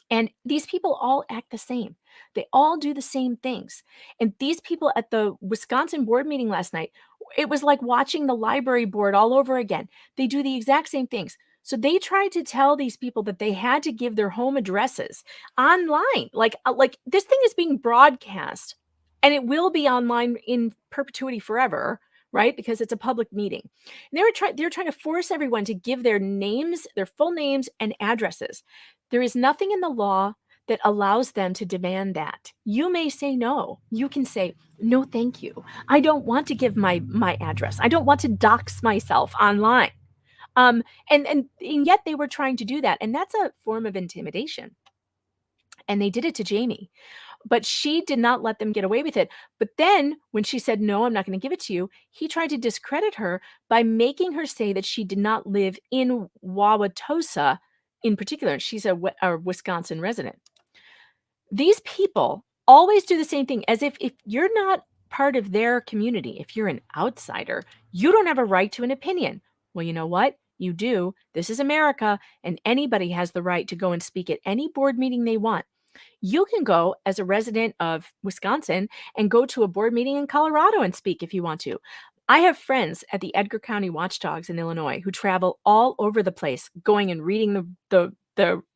And these people all act the same. They all do the same things. And these people at the Wisconsin board meeting last night, it was like watching the library board all over again. They do the exact same things. So they tried to tell these people that they had to give their home addresses online. Like this thing is being broadcast and it will be online in perpetuity forever, right? Because it's a public meeting. And they were trying to force everyone to give their names, their full names and addresses. There is nothing in the law that allows them to demand that. You may say no. You can say, no, thank you. I don't want to give my address. I don't want to dox myself online. And yet they were trying to do that. And that's a form of intimidation. And they did it to Jamie. But she did not let them get away with it. But then when she said, no, I'm not going to give it to you, he tried to discredit her by making her say that she did not live in Wauwatosa in particular. She's a Wisconsin resident. These people always do the same thing, as if you're not part of their community, if you're an outsider, you don't have a right to an opinion. Well, you know what? You do. This is America, and anybody has the right to go and speak at any board meeting they want. You can go as a resident of Wisconsin and go to a board meeting in Colorado and speak if you want to. I have friends at the Edgar County Watchdogs in Illinois who travel all over the place going and reading the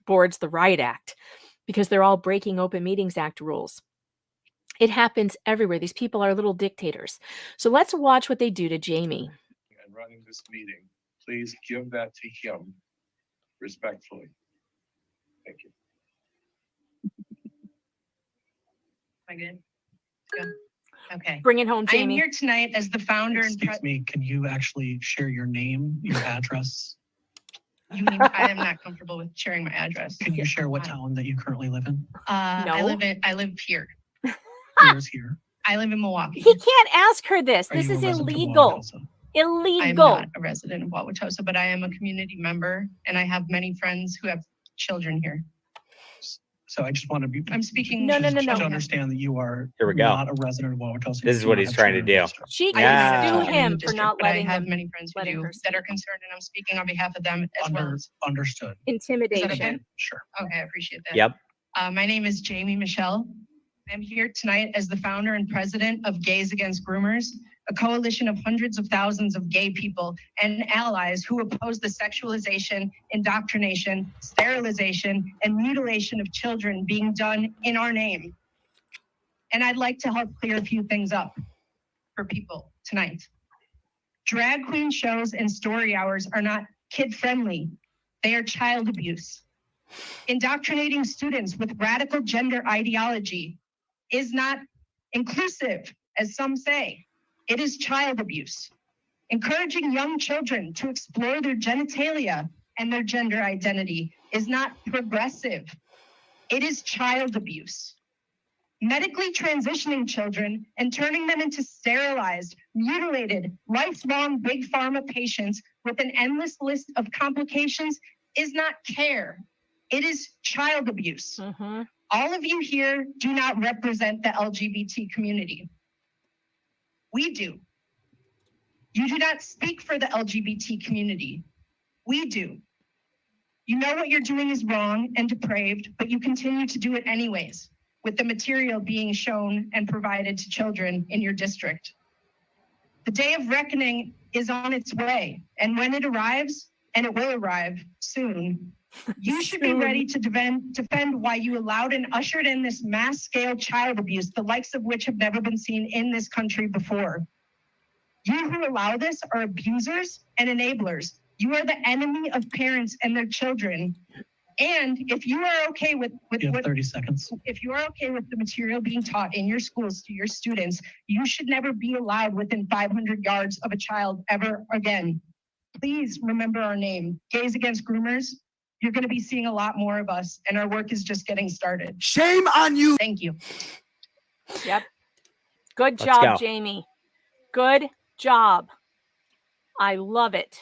board's The Riot Act because they're all breaking Open Meetings Act rules. It happens everywhere. These people are little dictators. So let's watch what they do to Jamie. And running this meeting, please give that to him respectfully. Thank you. Am I good? Good. Okay. Bring it home, I am Jamie. here tonight as the founder and Excuse me, can you actually share your name, your address? I am not comfortable with sharing my address. Can you share what town that you currently live in? I live here. Where's here? I live in Milwaukee. He can't ask her this. Are This you a is resident of illegal. Wauwatosa? I am Illegal. not a resident of Wauwatosa, but I am a community member and I have many friends who have children here. So I just want to be. I'm speaking. No. To understand that you are Here we go. not a resident of Wauwatosa. This is what he's trying to do. She I can am sue not in him the for district, not but I letting have him. many friends who letting do her that are concerned, and I'm speaking on behalf of them as well. Understood. Intimidation. okay? Sure. Okay, I appreciate that. Yep. My name is Jamie Michelle. I'm here tonight as the founder and president of Gays Against Groomers, a coalition of hundreds of thousands of gay people and allies who oppose the sexualization, indoctrination, sterilization, and mutilation of children being done in our name. And I'd like to help clear a few things up for people tonight. Drag queen shows and story hours are not kid-friendly. They are child abuse. Indoctrinating students with radical gender ideology is not inclusive, as some say. It is child abuse. Encouraging young children to explore their genitalia and their gender identity is not progressive. It is child abuse. Medically transitioning children and turning them into sterilized, mutilated, lifelong big pharma patients with an endless list of complications is not care. It is child abuse. Mm-hmm. All of you here do not represent the LGBT community. We do. You do not speak for the LGBT community. We do. You know what you're doing is wrong and depraved, but you continue to do it anyways, with the material being shown and provided to children in your district. The day of reckoning is on its way, and when it arrives, and it will arrive soon, you should be ready to defend why you allowed and ushered in this mass-scale child abuse, the likes of which have never been seen in this country before. You who allow this are abusers and enablers. You are the enemy of parents and their children. And if you are okay with You have 30 seconds. if you are okay with the material being taught in your schools to your students, you should never be allowed within 500 yards of a child ever again. Please remember our name, Gays Against Groomers. You're going to be seeing a lot more of us, and our work is just getting started. Shame on you. Thank you. Yep. Good Let's job, go. Jamie. Good job. I love it.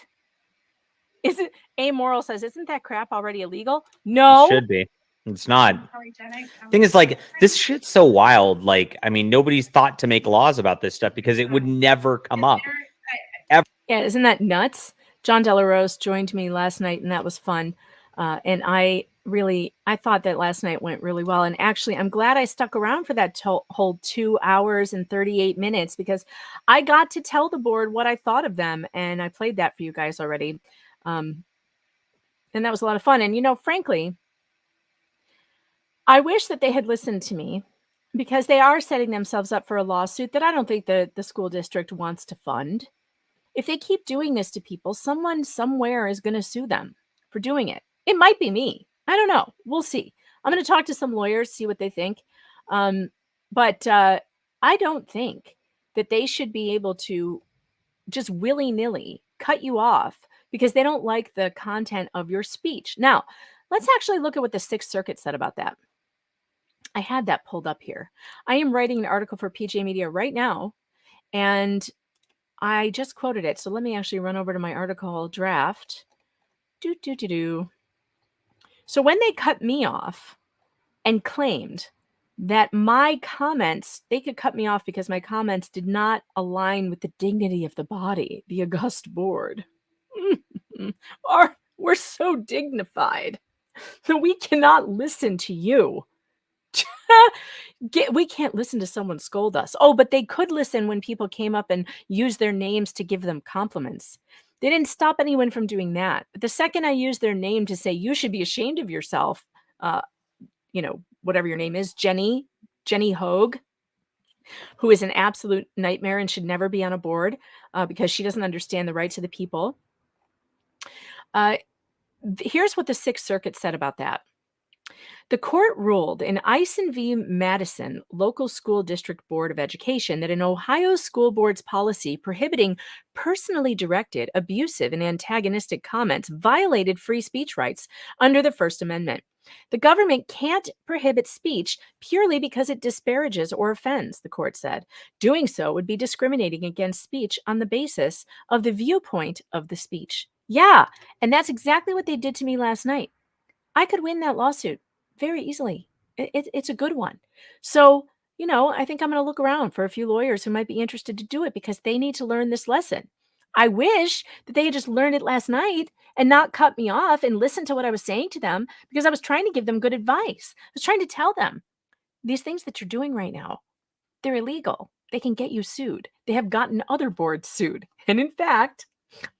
Isn't Amoral says, isn't that crap already illegal? No. It should be. It's not. Sorry, Jenny. Thing is, like, this shit's so wild. Like, I mean, nobody's thought to make laws about this stuff because it would never come up. Yeah, isn't that nuts? John Delarose joined me last night, and that was fun. And I thought that last night went really well. And actually, I'm glad I stuck around for that whole 2 hours and 38 minutes because I got to tell the board what I thought of them. And I played that for you guys already. And that was a lot of fun. And, you know, frankly, I wish that they had listened to me because they are setting themselves up for a lawsuit that I don't think the school district wants to fund. If they keep doing this to people, someone somewhere is going to sue them for doing it. It might be me. I don't know. We'll see. I'm going to talk to some lawyers, see what they think. But I don't think that they should be able to just willy-nilly cut you off because they don't like the content of your speech. Now, let's actually look at what the Sixth Circuit said about that. I had that pulled up here. I am writing an article for PJ Media right now, and I just quoted it. So let me actually run over to my article draft. So when they cut me off and claimed that my comments, they could cut me off because my comments did not align with the dignity of the body, the august board. We're so dignified that we cannot listen to you. We can't listen to someone scold us. Oh, but they could listen when people came up and used their names to give them compliments. They didn't stop anyone from doing that. But the second I used their name to say, you should be ashamed of yourself, whatever your name is, Jenny Hogue, who is an absolute nightmare and should never be on a board because she doesn't understand the rights of the people. Here's what the Sixth Circuit said about that. The court ruled in Eisen v. Madison Local School District Board of Education that an Ohio school board's policy prohibiting personally directed, abusive, and antagonistic comments violated free speech rights under the First Amendment. The government can't prohibit speech purely because it disparages or offends, the court said. Doing so would be discriminating against speech on the basis of the viewpoint of the speech. Yeah, and that's exactly what they did to me last night. I could win that lawsuit very easily. It's a good one. So, I think I'm going to look around for a few lawyers who might be interested to do it because they need to learn this lesson. I wish that they had just learned it last night and not cut me off and listen to what I was saying to them because I was trying to give them good advice. I was trying to tell them these things that you're doing right now, they're illegal. They can get you sued. They have gotten other boards sued. And in fact,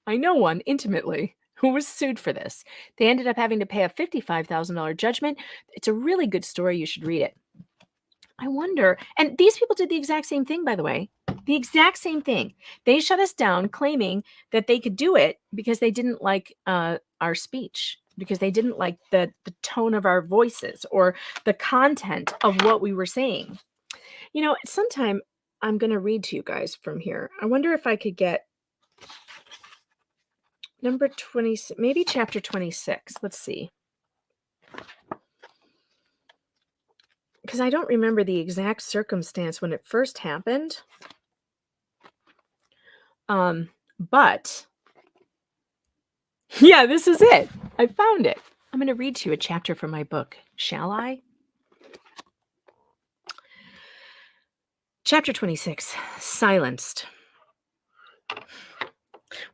I know one intimately who was sued for this. They ended up having to pay a $55,000 judgment. It's a really good story. You should read it. I wonder, and these people did the exact same thing, by the way, the exact same thing. They shut us down claiming that they could do it because they didn't like our speech, because they didn't like the tone of our voices or the content of what we were saying. Sometime I'm going to read to you guys from here. I wonder if I could get number 20, maybe chapter 26. Let's see. Because I don't remember the exact circumstance when it first happened. But yeah, this is it. I found it. I'm going to read to you a chapter from my book. Shall I? Chapter 26, Silenced.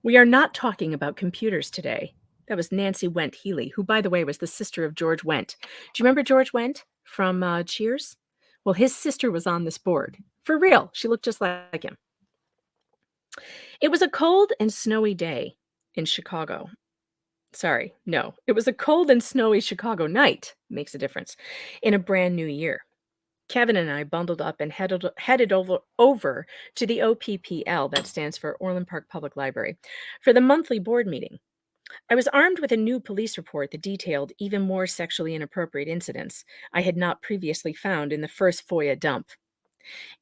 We are not talking about computers today. That was Nancy Went Healy, who, by the way, was the sister of George Wendt. Do you remember George Wendt from Cheers? Well, his sister was on this board. For real, she looked just like him. It was a cold and snowy day in Chicago. Sorry, no. It was a cold and snowy Chicago night, makes a difference, in a brand new year. Kevin and I bundled up and headed over to the OPPL, that stands for Orland Park Public Library, for the monthly board meeting. I was armed with a new police report that detailed even more sexually inappropriate incidents I had not previously found in the first FOIA dump.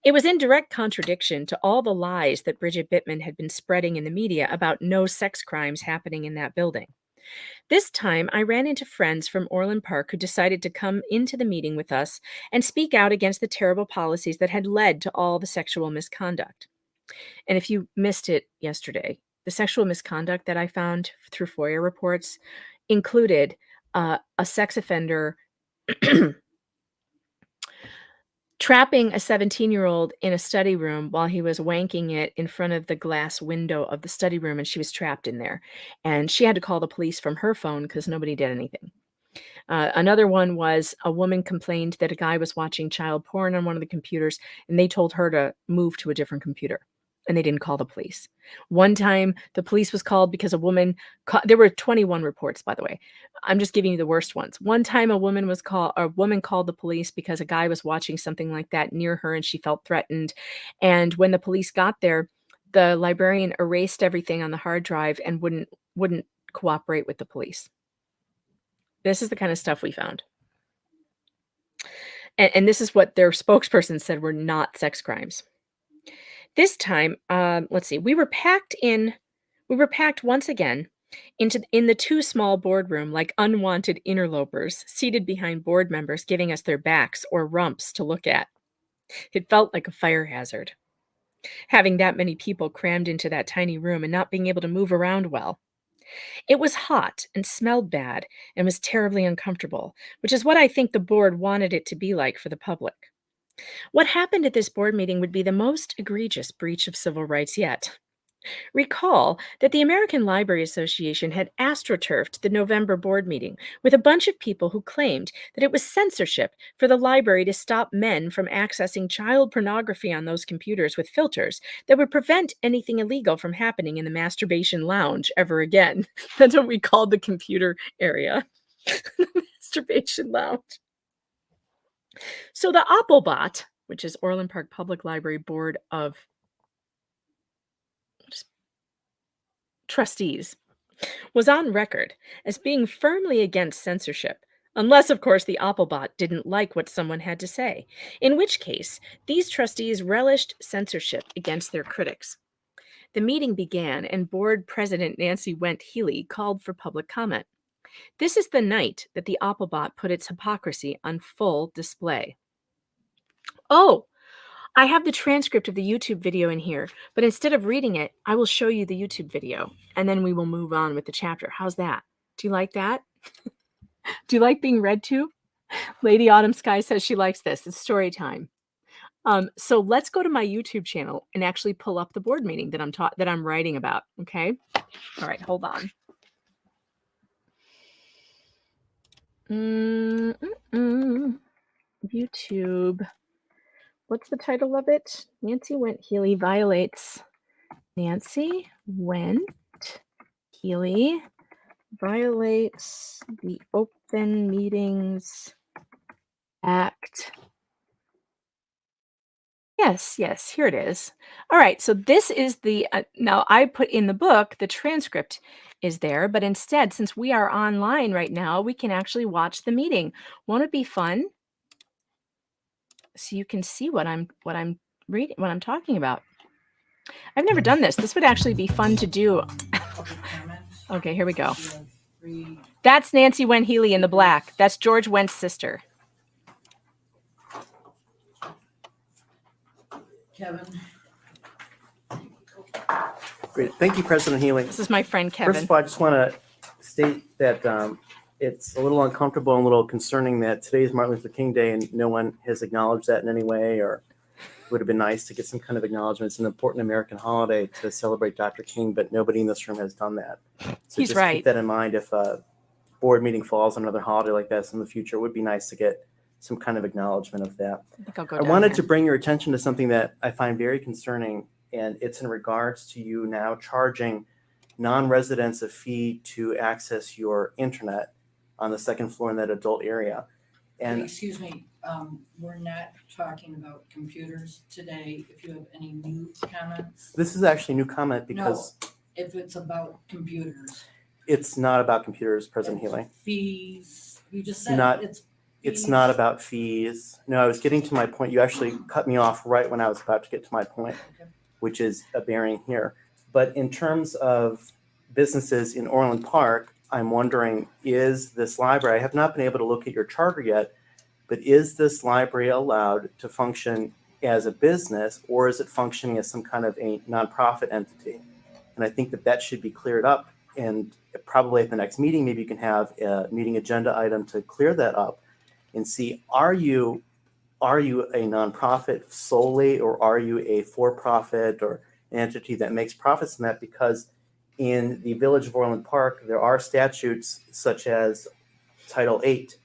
It was in direct contradiction to all the lies that Bridget Bittman had been spreading in the media about no sex crimes happening in that building. This time, I ran into friends from Orland Park who decided to come into the meeting with us and speak out against the terrible policies that had led to all the sexual misconduct. And if you missed it yesterday, the sexual misconduct that I found through FOIA reports included a sex offender trapping a 17-year-old in a study room while he was wanking it in front of the glass window of the study room, and she was trapped in there. And she had to call the police from her phone because nobody did anything. Another one was a woman complained that a guy was watching child porn on one of the computers, and they told her to move to a different computer, and they didn't call the police. One time, the police was called because a woman there were 21 reports, by the way. I'm just giving you the worst ones. One time, a woman called the police because a guy was watching something like that near her, and she felt threatened. And when the police got there, the librarian erased everything on the hard drive and wouldn't cooperate with the police. This is the kind of stuff we found. And this is what their spokesperson said were not sex crimes. This time, let's see, we were packed once again in the too small boardroom like unwanted interlopers, seated behind board members giving us their backs or rumps to look at. It felt like a fire hazard, having that many people crammed into that tiny room and not being able to move around well. It was hot and smelled bad and was terribly uncomfortable, which is what I think the board wanted it to be like for the public. What happened at this board meeting would be the most egregious breach of civil rights yet. Recall that the American Library Association had astroturfed the November board meeting with a bunch of people who claimed that it was censorship for the library to stop men from accessing child pornography on those computers with filters that would prevent anything illegal from happening in the masturbation lounge ever again. That's what we called the computer area. The masturbation lounge. So the Applebot, which is Orland Park Public Library Board of Trustees, was on record as being firmly against censorship, unless, of course, the Applebot didn't like what someone had to say, in which case these trustees relished censorship against their critics. The meeting began, and board president Nancy Went Healy called for public comment. This is the night that the Applebot put its hypocrisy on full display. Oh, I have the transcript of the YouTube video in here, but instead of reading it, I will show you the YouTube video, and then we will move on with the chapter. How's that? Do you like that? Do you like being read to? Lady Autumn Sky says she likes this. It's story time. So let's go to my YouTube channel and actually pull up the board meeting that I'm writing about. Okay. All right. Hold on. YouTube. What's the title of it? Nancy Went Healy violates. Nancy Went Healy violates the Open Meetings Act. Yes, here it is. All right, so this is the, now I put in the book, the transcript is there, but instead, since we are online right now, we can actually watch the meeting. Won't it be fun? So you can see what I'm reading, what I'm talking about. I've never done this. This would actually be fun to do. Okay, here we go. That's Nancy Went Healy in the black. That's George Wendt's sister. Kevin. Great. Thank you, President Healy. This is my friend Kevin. First of all, I just want to state that it's a little uncomfortable and a little concerning that today is Martin Luther King Day and no one has acknowledged that in any way, or it would have been nice to get some kind of acknowledgement. It's an important American holiday to celebrate Dr. King, but nobody in this room has done that. So He's just right. keep that in mind. If a board meeting falls on another holiday like this in the future, it would be nice to get some kind of acknowledgement of that. I think I'll go I down wanted there. to bring your attention to something that I find very concerning, and it's in regards to you now charging non-residents a fee to access your internet on the second floor in that adult area. And excuse me, we're not talking about computers today. If you have any new comments. this is actually a new comment because If it's about computers. it's not about computers, President Healy. Fees, you just said Not- it's. It's fees. not about fees. No, I was getting to my point. You actually cut me off right when I was about to get to my point, Okay. which is a bearing here. But in terms of businesses in Orland Park, I'm wondering, is this library, I have not been able to look at your charter yet, but is this library allowed to function as a business, or is it functioning as some kind of a nonprofit entity? And I think that that should be cleared up, and probably at the next meeting, maybe you can have a meeting agenda item to clear that up and see, are you a nonprofit solely, or are you a for-profit or an entity that makes profits in that? Because in the Village of Orland Park, there are statutes such as Title 8,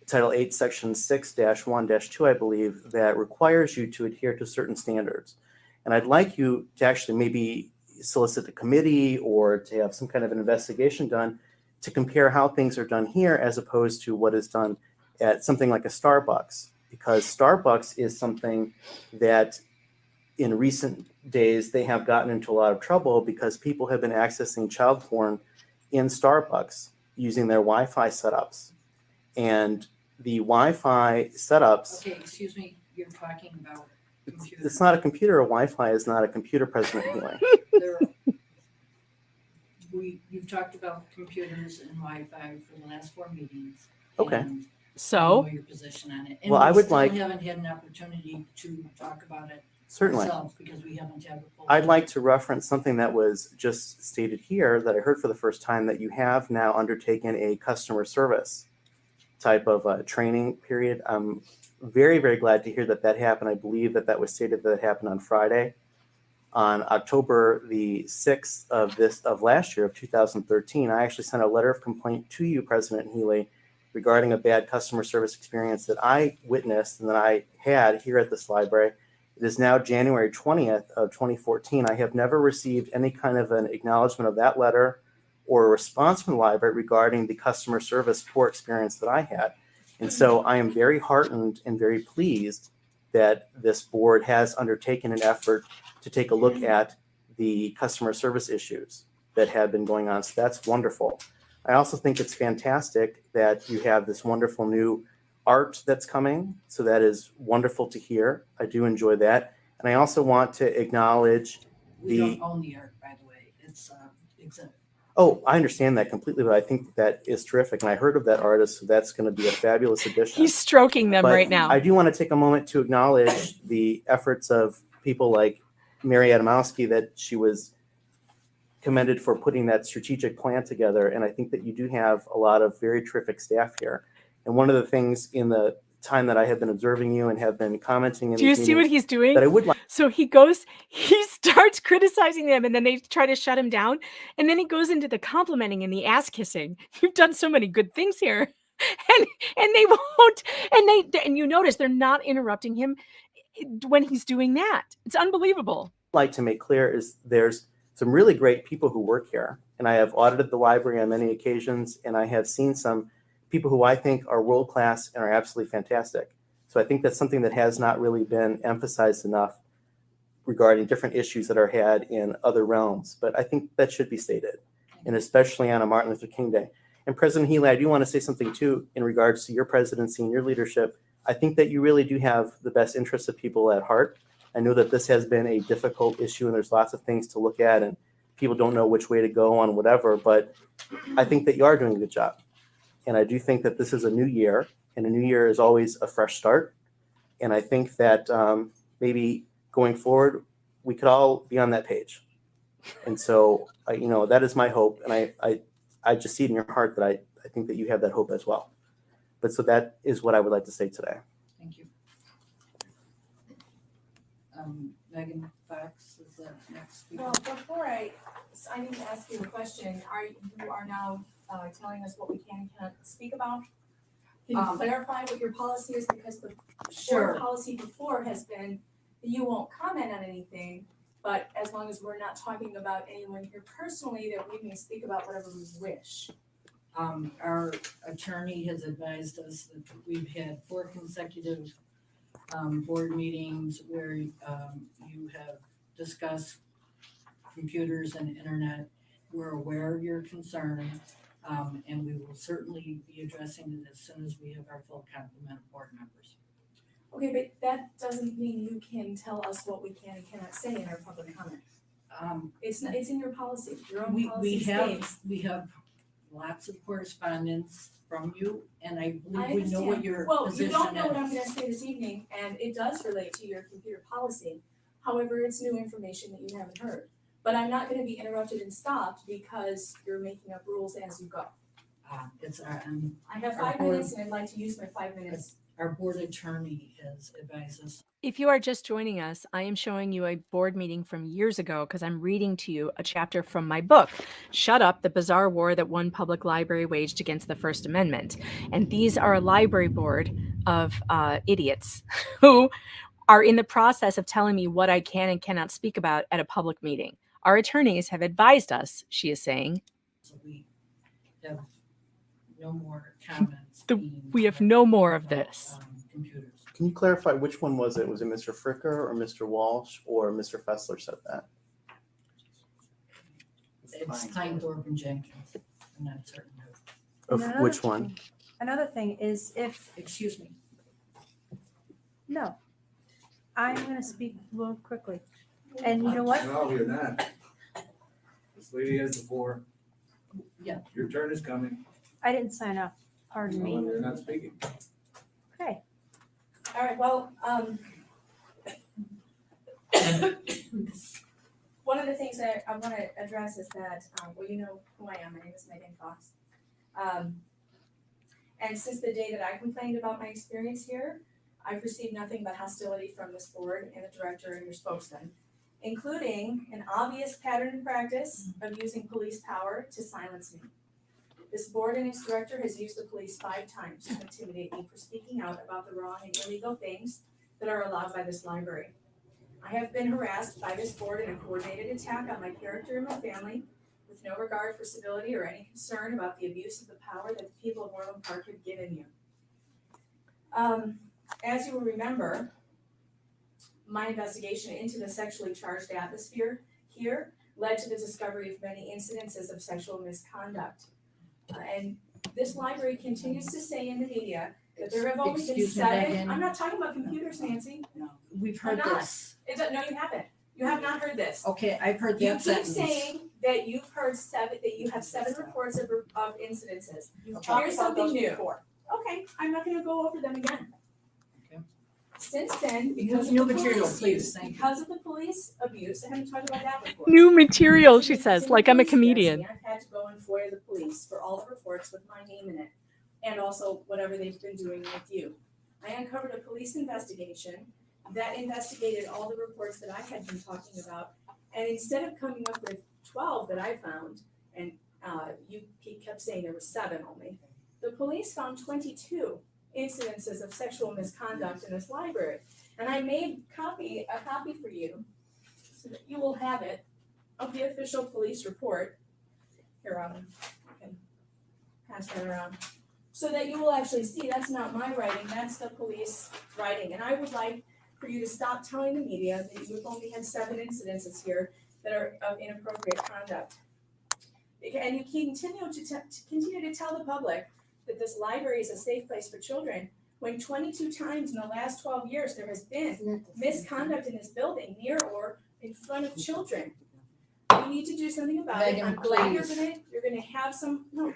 Section 6-1-2, I believe, that requires you to adhere to certain standards. And I'd like you to actually maybe solicit the committee or to have some kind of an investigation done to compare how things are done here as opposed to what is done at something like a Starbucks. Because Starbucks is something that in recent days, they have gotten into a lot of trouble because people have been accessing child porn in Starbucks using their Wi-Fi setups. And the Wi-Fi setups, Okay, excuse me, you're talking about computers. it's not a computer. A Wi-Fi is not a computer, President Healy. You've talked about computers and Wi-Fi for the last 4 meetings. Okay. And So, you know your position on it. And Well, I we would still like- haven't had an opportunity to talk about it Certainly. ourselves because we haven't had a full. I'd like to reference something that was just stated here that I heard for the first time, that you have now undertaken a customer service type of training period. I'm very, very glad to hear that that happened. I believe that that was stated that it happened on Friday. On October the 6th of last year, of 2013, I actually sent a letter of complaint to you, President Healy, regarding a bad customer service experience that I witnessed and that I had here at this library. It is now January 20th of 2014. I have never received any kind of an acknowledgement of that letter or a response from the library regarding the customer service poor experience that I had. And so I am very heartened and very pleased that this board has undertaken an effort to take a look at the customer service issues that have been going on. So that's wonderful. I also think it's fantastic that you have this wonderful new art that's coming. So that is wonderful to hear. I do enjoy that. And I also want to acknowledge We don't own the art, by the way. It's exhibit. Oh, I understand that completely, but I think that is terrific. And I heard of that artist, so that's going to be a fabulous addition. he's stroking them But right now. I do want to take a moment to acknowledge the efforts of people like Mary Adamowski, that she was commended for putting that strategic plan together. And I think that you do have a lot of very terrific staff here. And one of the things in the time that I have been observing you and have been commenting in Do you these see what meetings he's doing? that I would like. So he starts criticizing them, and then they try to shut him down. And then he goes into the complimenting and the ass kissing. You've done so many good things here. And they won't, and you notice they're not interrupting him when he's doing that. It's unbelievable. Like to make clear is there's some really great people who work here, and I have audited the library on many occasions, and I have seen some people who I think are world-class and are absolutely fantastic. So I think that's something that has not really been emphasized enough regarding different issues that are had in other realms, but I think that should be stated, and especially on a Martin Luther King Day. And President Healy, I do want to say something too in regards to your presidency and your leadership. I think that you really do have the best interests of people at heart. I know that this has been a difficult issue and there's lots of things to look at and people don't know which way to go on whatever, but I think that you are doing a good job. And I do think that this is a new year, and a new year is always a fresh start. And I think that maybe going forward, we could all be on that page. And so, that is my hope. And I just see it in your heart that I think that you have that hope as well. But so that is what I would like to say today. Thank you. Megan Fox is the next speaker. Well, before I need to ask you a question. You are now telling us what we can and cannot speak about? Can you clarify what your policy is? Because the board policy before has been that you won't comment on anything, but as long as we're not talking about anyone here personally, that we may speak about whatever we wish. Our attorney has advised us that we've had 4 consecutive board meetings where you have discussed computers and internet. We're aware of your concern, and we will certainly be addressing it as soon as we have our full complement of board members. Okay, but that doesn't mean you can tell us what we can and cannot say in our public comment. It's in your policy. Your own policy states. We have lots of correspondence from you, and I believe we know what your Well, position you don't know is. what I'm gonna say this evening, and it does relate to your computer policy. However, it's new information that you haven't heard. But I'm not gonna be interrupted and stopped because you're making up rules as you go. It's our, I have our 5 board- minutes and I'd like to use my 5 minutes. Our board attorney has advised us. If you are just joining us, I am showing you a board meeting from years ago because I'm reading to you a chapter from my book, Shut Up, the Bizarre War That One Public Library Waged Against the First Amendment. And these are a library board of idiots who are in the process of telling me what I can and cannot speak about at a public meeting. Our attorneys have advised us, she is saying. So we have no more comments. We have no more of this. Computers. Can you clarify which one was it? Was it Mr. Fricker or Mr. Walsh or Mr. Fessler said that? It's Kleindorf and Jenkins. I'm not certain Of And which one? Another thing is if, Excuse me. no, I'm gonna speak real quickly. And you know what? No, you're not. This lady has the floor. Yeah. Your turn is coming. I didn't sign up, pardon me. You're not speaking. Okay. All right, well, one of the things that I want to address is that, well, you know who I am. My name is Megan Fox. And since the day that I complained about my experience here, I've received nothing but hostility from this board and the director and your spokesman, including an obvious pattern and practice of using police power to silence me. This board and its director has used the police 5 times to intimidate me for speaking out about the wrong and illegal things that are allowed by this library. I have been harassed by this board in a coordinated attack on my character and my family, with no regard for civility or any concern about the abuse of the power that the people of Orland Park have given you. As you will remember, my investigation into the sexually charged atmosphere here led to the discovery of many incidences of sexual misconduct. And this library continues to say in the media that there have only been Excuse me, 7. Megan. I'm not talking about computers, Nancy. No, we've I'm heard not. this. No, you haven't. You have not heard this. Okay, I've heard You that keep sentence. saying that you've heard 7, that you have 7 reports of incidences. Here's something new. Okay, I'm not gonna go over them again. Okay. Since then, because of New the material, police please, use, thank you. because of the police abuse, I haven't talked about that before. New material, she Since says, the like I'm a police comedian. against me, I've had to go and FOIA the police for all the reports with my name in it, and also whatever they've been doing with you. I uncovered a police investigation that investigated all the reports that I had been talking about, and instead of coming up with 12 that I found, and you kept saying there were 7 only, the police found 22 incidences of sexual misconduct in this library. And I made a copy for you, so that you will have it, of the official police report. Here, I can pass that around. So that you will actually see, that's not my writing, that's the police writing. And I would like for you to stop telling the media that you've only had 7 incidences here that are of inappropriate conduct. And you continue to tell the public that this library is a safe place for children, when 22 times in the last 12 years there has been misconduct in this building near or in front of children. You need to do something about it. Megan, I'm glad please. you're gonna have some, no,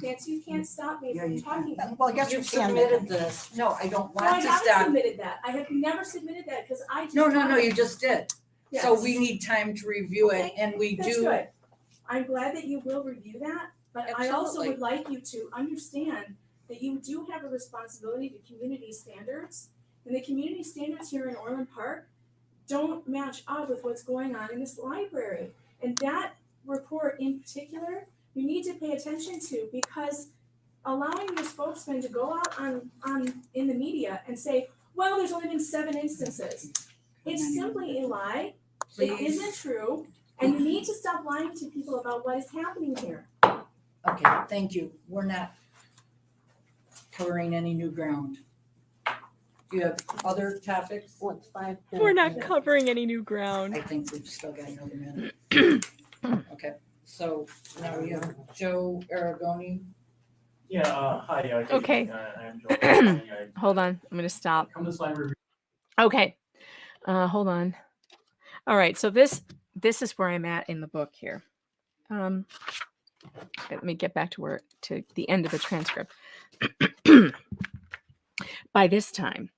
Nancy, you can't stop me from talking. Well, yes, you submitted this. No, I don't No, I want to haven't stop. submitted that. I have never submitted that because I just. No, you just did. So Yes. we need time to review it, and we That's do. good. I'm glad that you will review that, But I also Absolutely. would like you to understand that you do have a responsibility to community standards. And the community standards here in Orland Park don't match up with what's going on in this library. And that report in particular, you need to pay attention to, because allowing your spokesman to go out in the media and say, well, there's only been 7 instances. It's simply a lie. It Please. isn't true. And you need to stop lying to people about what is happening here. Okay, thank you. We're not covering any new ground. Do you have other topics? We're not covering any new ground. I think we've still got another minute. Okay, so now we have Joe Aragoni. Yeah, hi. Okay. I'm Joe Aragoni. Hold on. I'm going to stop. Come to this library. Okay. Hold on. All right. So this is where I'm at in the book here. Let me get back to the end of the transcript. By this time,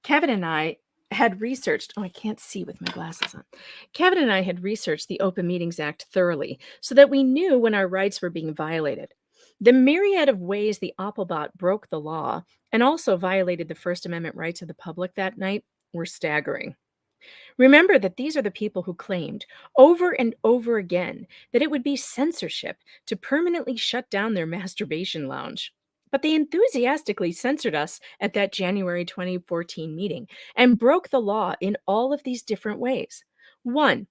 Kevin and I had researched, I can't see with my glasses on. Kevin and I had researched the Open Meetings Act thoroughly so that we knew when our rights were being violated. The myriad of ways the Applebot broke the law and also violated the First Amendment rights of the public that night were staggering. Remember that these are the people who claimed over and over again that it would be censorship to permanently shut down their masturbation lounge. But they enthusiastically censored us at that January 2014 meeting and broke the law in all of these different ways. 1,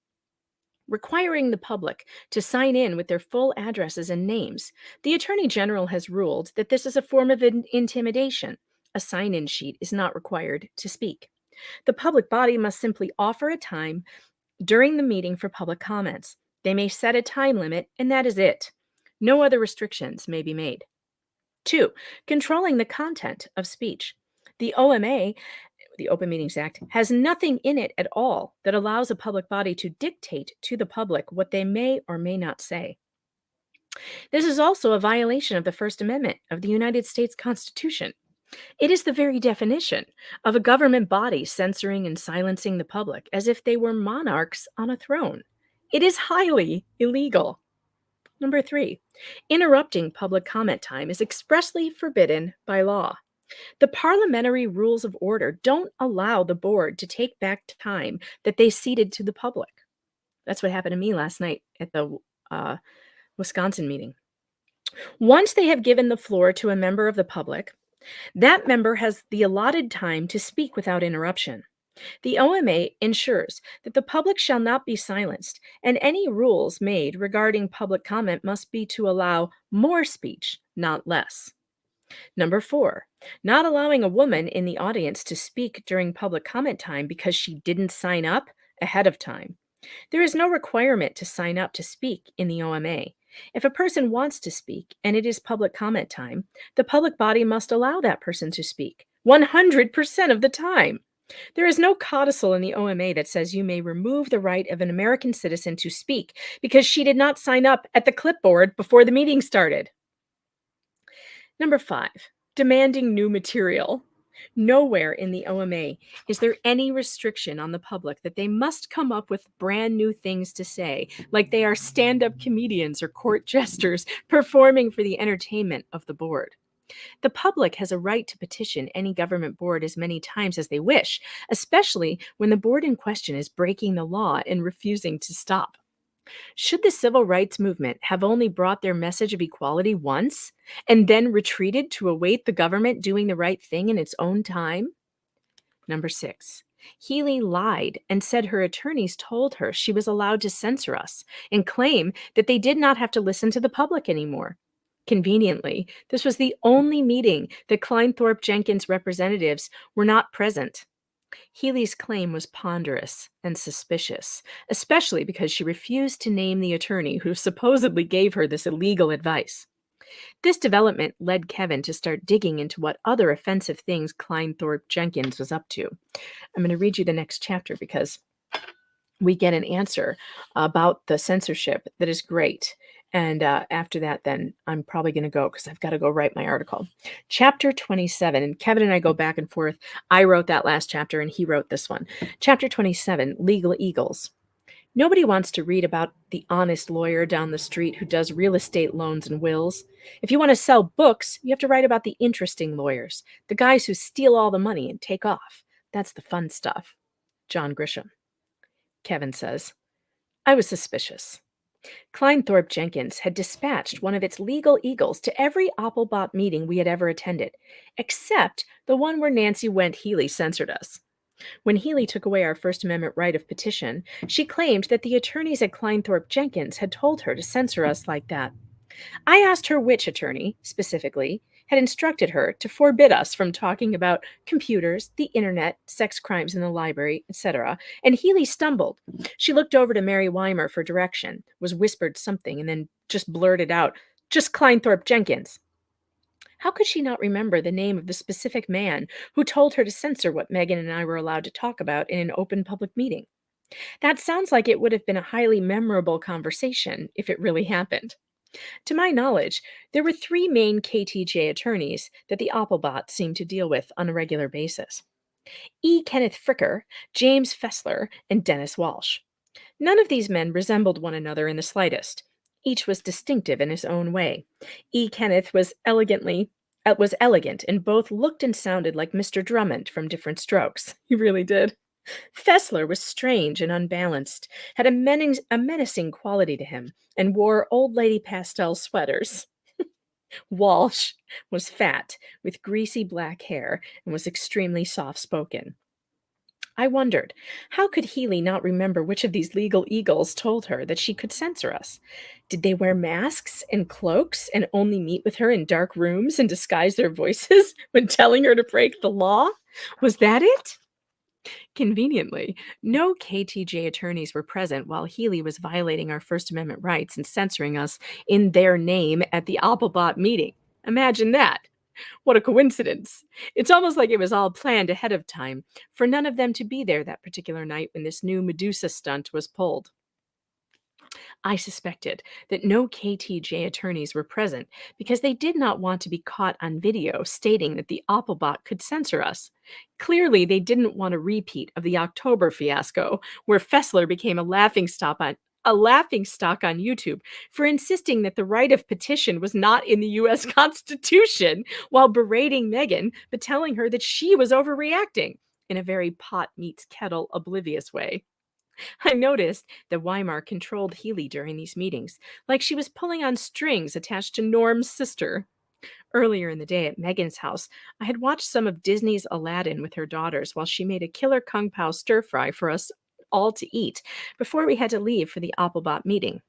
requiring the public to sign in with their full addresses and names. The Attorney General has ruled that this is a form of intimidation. A sign-in sheet is not required to speak. The public body must simply offer a time during the meeting for public comments. They may set a time limit, and that is it. No other restrictions may be made. 2, controlling the content of speech. The OMA, the Open Meetings Act, has nothing in it at all that allows a public body to dictate to the public what they may or may not say. This is also a violation of the First Amendment of the United States Constitution. It is the very definition of a government body censoring and silencing the public as if they were monarchs on a throne. It is highly illegal. Number 3, interrupting public comment time is expressly forbidden by law. The parliamentary rules of order don't allow the board to take back time that they ceded to the public. That's what happened to me last night at the Wisconsin meeting. Once they have given the floor to a member of the public, that member has the allotted time to speak without interruption. The OMA ensures that the public shall not be silenced, and any rules made regarding public comment must be to allow more speech, not less. Number 4, not allowing a woman in the audience to speak during public comment time because she didn't sign up ahead of time. There is no requirement to sign up to speak in the OMA. If a person wants to speak and it is public comment time, the public body must allow that person to speak 100% of the time. There is no codicil in the OMA that says you may remove the right of an American citizen to speak because she did not sign up at the clipboard before the meeting started. Number 5, demanding new material. Nowhere in the OMA is there any restriction on the public that they must come up with brand new things to say, like they are stand-up comedians or court jesters performing for the entertainment of the board. The public has a right to petition any government board as many times as they wish, especially when the board in question is breaking the law and refusing to stop. Should the civil rights movement have only brought their message of equality once and then retreated to await the government doing the right thing in its own time? Number 6, Healy lied and said her attorneys told her she was allowed to censor us and claim that they did not have to listen to the public anymore. Conveniently, this was the only meeting that Kleinthorpe Jenkins representatives were not present. Healy's claim was ponderous and suspicious, especially because she refused to name the attorney who supposedly gave her this illegal advice. This development led Kevin to start digging into what other offensive things Kleinthorpe Jenkins was up to. I'm going to read you the next chapter because we get an answer about the censorship that is great. And after that, then I'm probably going to go because I've got to go write my article. Chapter 27, and Kevin and I go back and forth. I wrote that last chapter and he wrote this one. Chapter 27, Legal Eagles. Nobody wants to read about the honest lawyer down the street who does real estate loans and wills. If you want to sell books, you have to write about the interesting lawyers, the guys who steal all the money and take off. That's the fun stuff. John Grisham. Kevin says, I was suspicious. Kleinthorpe Jenkins had dispatched one of its legal eagles to every Applebot meeting we had ever attended, except the one where Nancy Went Healy censored us. When Healy took away our First Amendment right of petition, she claimed that the attorneys at Kleinthorpe Jenkins had told her to censor us like that. I asked her which attorney, specifically, had instructed her to forbid us from talking about computers, the internet, sex crimes in the library, etc., and Healy stumbled. She looked over to Mary Weimer for direction, was whispered something, and then just blurted out, just Kleinthorpe Jenkins. How could she not remember the name of the specific man who told her to censor what Megan and I were allowed to talk about in an open public meeting? That sounds like it would have been a highly memorable conversation if it really happened. To my knowledge, there were 3 main KTJ attorneys that the Applebot seemed to deal with on a regular basis. E. Kenneth Fricker, James Fessler, and Dennis Walsh. None of these men resembled one another in the slightest. Each was distinctive in his own way. E. Kenneth was elegant, and both looked and sounded like Mr. Drummond from Different Strokes. He really did. Fessler was strange and unbalanced, had a menacing quality to him, and wore old lady pastel sweaters. Walsh was fat, with greasy black hair, and was extremely soft-spoken. I wondered, how could Healy not remember which of these legal eagles told her that she could censor us? Did they wear masks and cloaks and only meet with her in dark rooms and disguise their voices when telling her to break the law? Was that it? Conveniently, no KTJ attorneys were present while Healy was violating our First Amendment rights and censoring us in their name at the Applebot meeting. Imagine that. What a coincidence. It's almost like it was all planned ahead of time for none of them to be there that particular night when this new Medusa stunt was pulled. I suspected that no KTJ attorneys were present because they did not want to be caught on video stating that the Applebot could censor us. Clearly, they didn't want a repeat of the October fiasco, where Fessler became a laughingstock on YouTube for insisting that the right of petition was not in the U.S. Constitution while berating Megan, but telling her that she was overreacting in a very pot meets kettle oblivious way. I noticed that Weimar controlled Healy during these meetings, like she was pulling on strings attached to Norm's sister. Earlier in the day at Megan's house, I had watched some of Disney's Aladdin with her daughters while she made a killer Kung Pao stir fry for us all to eat before we had to leave for the Applebot meeting.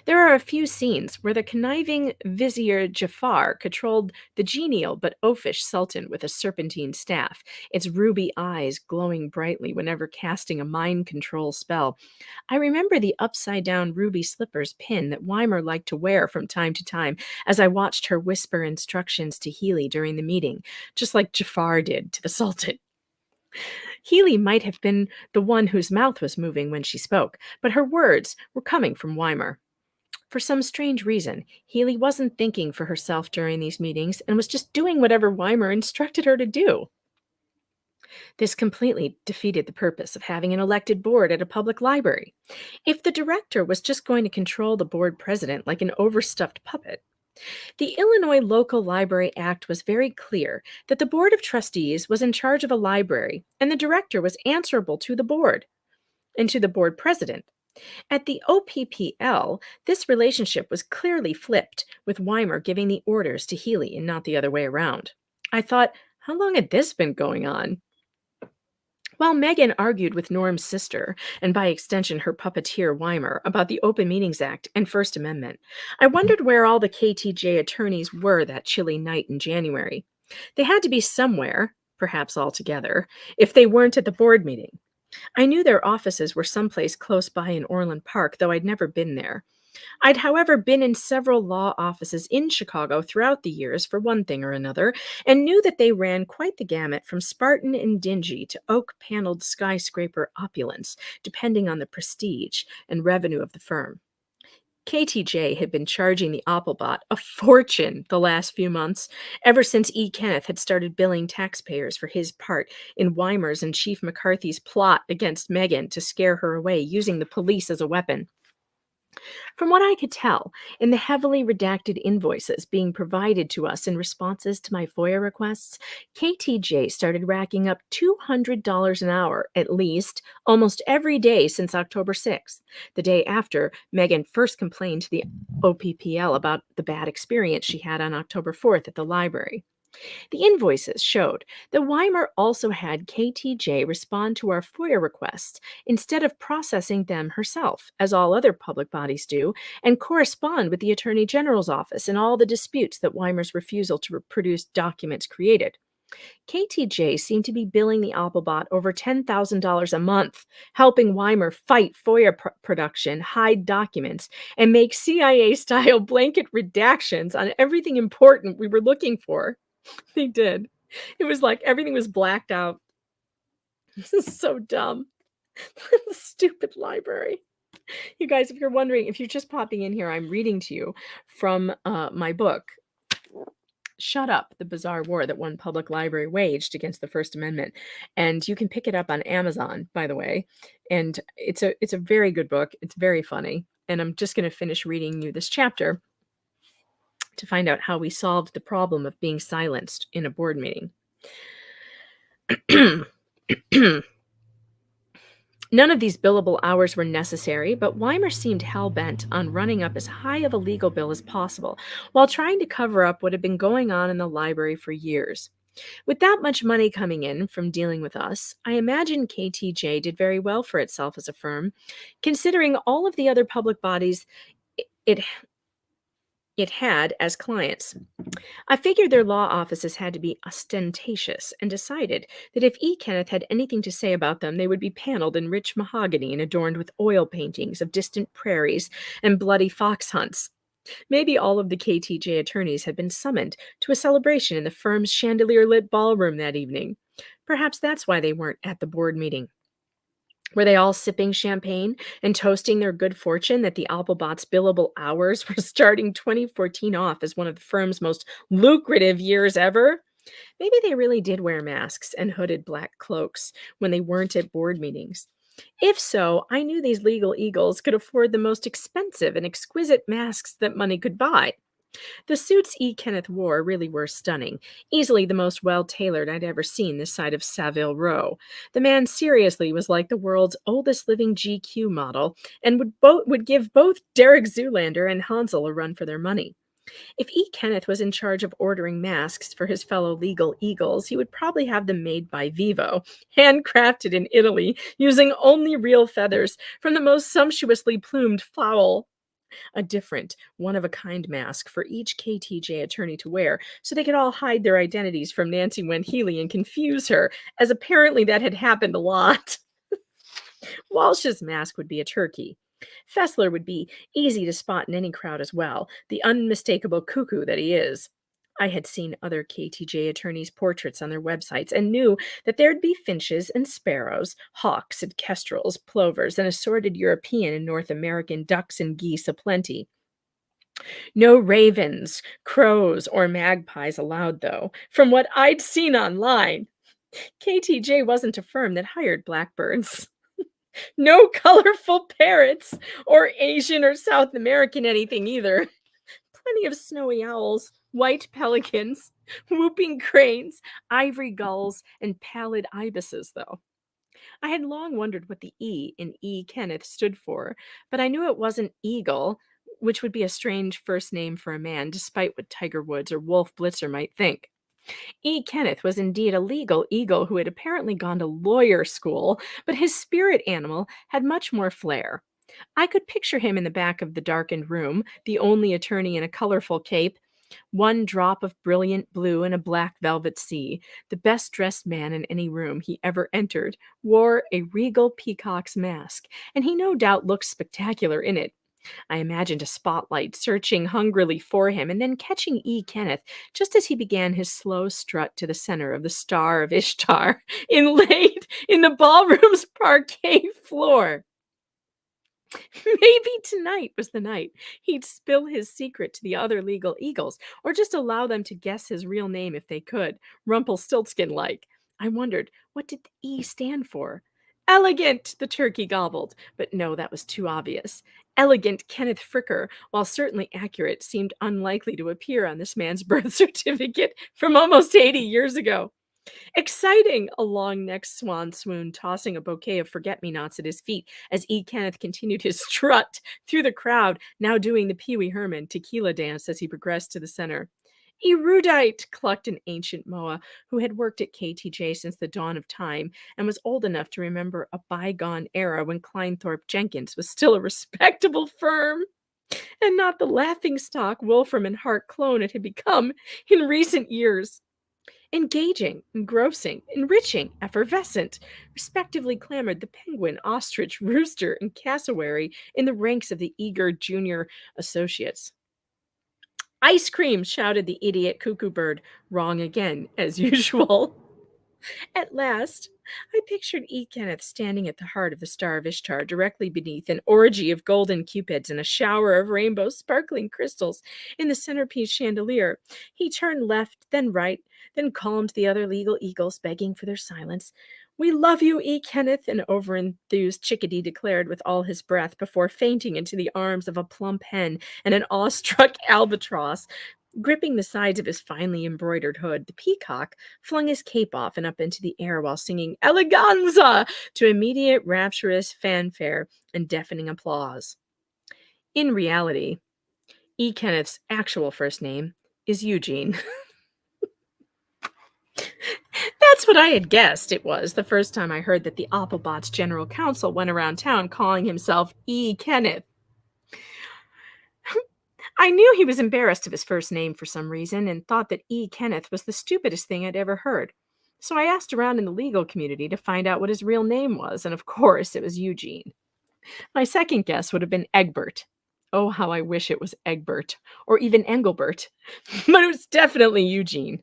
There are a few scenes where the conniving Vizier Jafar controlled the genial but oafish Sultan with a serpentine staff, its ruby eyes glowing brightly whenever casting a mind control spell. I remember the upside-down ruby slippers pin that Weimer liked to wear from time to time as I watched her whisper instructions to Healy during the meeting, just like Jafar did to the Sultan. Healy might have been the one whose mouth was moving when she spoke, but her words were coming from Weimar. For some strange reason, Healy wasn't thinking for herself during these meetings and was just doing whatever Weimar instructed her to do. This completely defeated the purpose of having an elected board at a public library. If the director was just going to control the board president like an overstuffed puppet, the Illinois Local Library Act was very clear that the Board of Trustees was in charge of a library and the director was answerable to the board and to the board president. At the OPPL, this relationship was clearly flipped, with Weimar giving the orders to Healy and not the other way around. I thought, how long had this been going on? While Megan argued with Norm's sister, and by extension her puppeteer Weimar, about the Open Meetings Act and First Amendment, I wondered where all the KTJ attorneys were that chilly night in January. They had to be somewhere, perhaps all together, if they weren't at the board meeting. I knew their offices were someplace close by in Orland Park, though I'd never been there. I'd, however, been in several law offices in Chicago throughout the years for one thing or another, and knew that they ran quite the gamut from Spartan and dingy to oak-paneled skyscraper opulence, depending on the prestige and revenue of the firm. KTJ had been charging the Applebot a fortune the last few months, ever since E. Kenneth had started billing taxpayers for his part in Weimer's and Chief McCarthy's plot against Megan to scare her away using the police as a weapon. From what I could tell, in the heavily redacted invoices being provided to us in responses to my FOIA requests, KTJ started racking up $200 an hour, at least, almost every day since October 6th, the day after Megan first complained to the OPPL about the bad experience she had on October 4th at the library. The invoices showed that Weimer also had KTJ respond to our FOIA requests instead of processing them herself, as all other public bodies do, and correspond with the Attorney General's office in all the disputes that Weimer's refusal to produce documents created. KTJ seemed to be billing the Applebot over $10,000 a month, helping Weimer fight FOIA production, hide documents, and make CIA-style blanket redactions on everything important we were looking for. They did. It was like everything was blacked out. This is so dumb. Stupid library. You guys, if you're wondering, if you're just popping in here, I'm reading to you from my book, Shut Up, The Bizarre War That One Public Library Waged Against the First Amendment. And you can pick it up on Amazon, by the way. And it's a very good book. It's very funny. And I'm just going to finish reading you this chapter to find out how we solved the problem of being silenced in a board meeting. None of these billable hours were necessary, but Weimer seemed hell-bent on running up as high of a legal bill as possible, while trying to cover up what had been going on in the library for years. With that much money coming in from dealing with us, I imagine KTJ did very well for itself as a firm, considering all of the other public bodies it had as clients. I figured their law offices had to be ostentatious and decided that if E. Kenneth had anything to say about them, they would be paneled in rich mahogany and adorned with oil paintings of distant prairies and bloody fox hunts. Maybe all of the KTJ attorneys had been summoned to a celebration in the firm's chandelier-lit ballroom that evening. Perhaps that's why they weren't at the board meeting. Were they all sipping champagne and toasting their good fortune that the Applebot's billable hours were starting 2014 off as one of the firm's most lucrative years ever? Maybe they really did wear masks and hooded black cloaks when they weren't at board meetings. If so, I knew these legal eagles could afford the most expensive and exquisite masks that money could buy. The suits E. Kenneth wore really were stunning, easily the most well-tailored I'd ever seen this side of Savile Row. The man seriously was like the world's oldest living GQ model, and would give both Derek Zoolander and Hansel a run for their money. If E. Kenneth was in charge of ordering masks for his fellow legal eagles, he would probably have them made by Vivo, handcrafted in Italy, using only real feathers from the most sumptuously plumed fowl. A different, one-of-a-kind mask for each KTJ attorney to wear, so they could all hide their identities from Nancy Wen Healy and confuse her, as apparently that had happened a lot. Walsh's mask would be a turkey. Fessler would be easy to spot in any crowd as well, the unmistakable cuckoo that he is. I had seen other KTJ attorneys' portraits on their websites and knew that there'd be finches and sparrows, hawks and kestrels, plovers, and assorted European and North American ducks and geese aplenty. No ravens, crows, or magpies allowed, though, from what I'd seen online. KTJ wasn't a firm that hired blackbirds. No colorful parrots, or Asian or South American anything either. Plenty of snowy owls, white pelicans, whooping cranes, ivory gulls, and pallid ibises, though. I had long wondered what the E in E. Kenneth stood for, but I knew it wasn't Eagle, which would be a strange first name for a man, despite what Tiger Woods or Wolf Blitzer might think. E. Kenneth was indeed a legal eagle who had apparently gone to lawyer school, but his spirit animal had much more flair. I could picture him in the back of the darkened room, the only attorney in a colorful cape, one drop of brilliant blue in a black velvet sea. The best-dressed man in any room he ever entered wore a regal peacock's mask, and he no doubt looked spectacular in it. I imagined a spotlight searching hungrily for him and then catching E. Kenneth just as he began his slow strut to the center of the Star of Ishtar, inlaid in the ballroom's parquet floor. Maybe tonight was the night he'd spill his secret to the other legal eagles, or just allow them to guess his real name if they could, Rumpelstiltskin-like. I wondered, what did the E stand for? Elegant, the turkey gobbled. But no, that was too obvious. Elegant Kenneth Fricker, while certainly accurate, seemed unlikely to appear on this man's birth certificate from almost 80 years ago. Exciting! A long-necked swan swooned, tossing a bouquet of forget-me-nots at his feet as E. Kenneth continued his strut through the crowd, now doing the Pee Wee Herman tequila dance as he progressed to the center. Erudite, clucked an ancient Moa who had worked at KTJ since the dawn of time and was old enough to remember a bygone era when Kleinthorpe Jenkins was still a respectable firm and not the laughingstock Wolfram and Hart clone it had become in recent years. Engaging, engrossing, enriching, effervescent, respectively clamored the penguin, ostrich, rooster, and cassowary in the ranks of the eager junior associates. Ice cream, shouted the idiot cuckoo bird, wrong again, as usual. At last, I pictured E. Kenneth standing at the heart of the Star of Ishtar, directly beneath an orgy of golden cupids and a shower of rainbow sparkling crystals in the centerpiece chandelier. He turned left, then right, then calmed the other legal eagles, begging for their silence. We love you, E. Kenneth, an overenthused chickadee declared with all his breath before fainting into the arms of a plump hen and an awestruck albatross. Gripping the sides of his finely embroidered hood, the peacock flung his cape off and up into the air while singing Eleganza to immediate rapturous fanfare and deafening applause. In reality, E. Kenneth's actual first name is Eugene. That's what I had guessed it was the first time I heard that the Applebot's general counsel went around town calling himself E. Kenneth. I knew he was embarrassed of his first name for some reason and thought that E. Kenneth was the stupidest thing I'd ever heard. So I asked around in the legal community to find out what his real name was, and of course it was Eugene. My second guess would have been Egbert. Oh, how I wish it was Egbert, or even Engelbert, but it was definitely Eugene.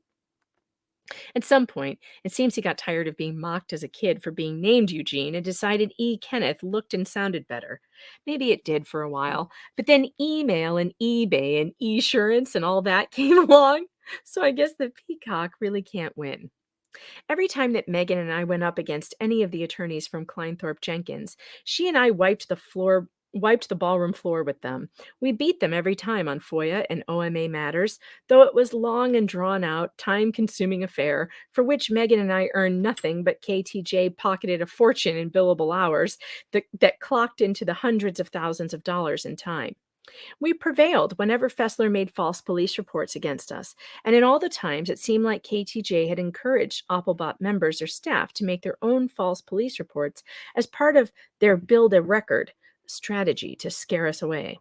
At some point, it seems he got tired of being mocked as a kid for being named Eugene and decided E. Kenneth looked and sounded better. Maybe it did for a while, but then email and eBay and eSurance and all that came along, so I guess the peacock really can't win. Every time that Megan and I went up against any of the attorneys from Kleinthorpe Jenkins, she and I wiped the ballroom floor with them. We beat them every time on FOIA and OMA matters, though it was long and drawn out, time-consuming affair for which Megan and I earned nothing but KTJ pocketed a fortune in billable hours that clocked into the hundreds of thousands of dollars in time. We prevailed whenever Fessler made false police reports against us, and in all the times it seemed like KTJ had encouraged Applebot members or staff to make their own false police reports as part of their build a record strategy to scare us away.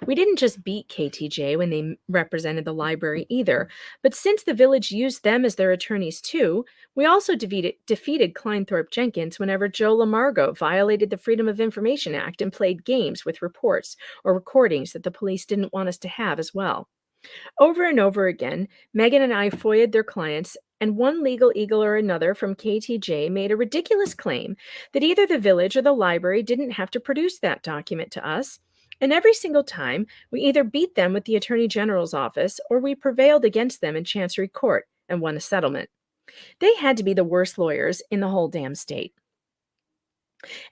We didn't just beat KTJ when they represented the library either, but since the village used them as their attorneys too, we also defeated Kleinthorpe Jenkins whenever Joe Lamargo violated the Freedom of Information Act and played games with reports or recordings that the police didn't want us to have as well. Over and over again, Megan and I FOIA'd their clients, and one legal eagle or another from KTJ made a ridiculous claim that either the village or the library didn't have to produce that document to us. And every single time, we either beat them with the Attorney General's office or we prevailed against them in Chancery Court and won a settlement. They had to be the worst lawyers in the whole damn state.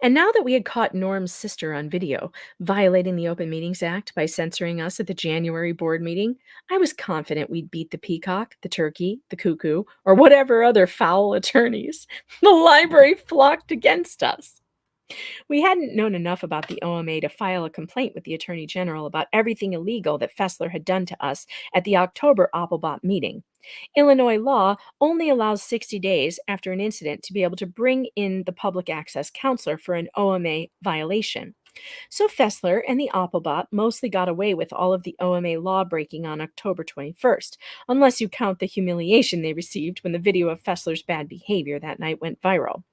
And now that we had caught Norm's sister on video, violating the Open Meetings Act by censoring us at the January board meeting, I was confident we'd beat the peacock, the turkey, the cuckoo, or whatever other foul attorneys the library flocked against us. We hadn't known enough about the OMA to file a complaint with the Attorney General about everything illegal that Fessler had done to us at the October Applebot meeting. Illinois law only allows 60 days after an incident to be able to bring in the public access counselor for an OMA violation. So Fessler and the Applebot mostly got away with all of the OMA law breaking on October 21st, unless you count the humiliation they received when the video of Fessler's bad behavior that night went viral.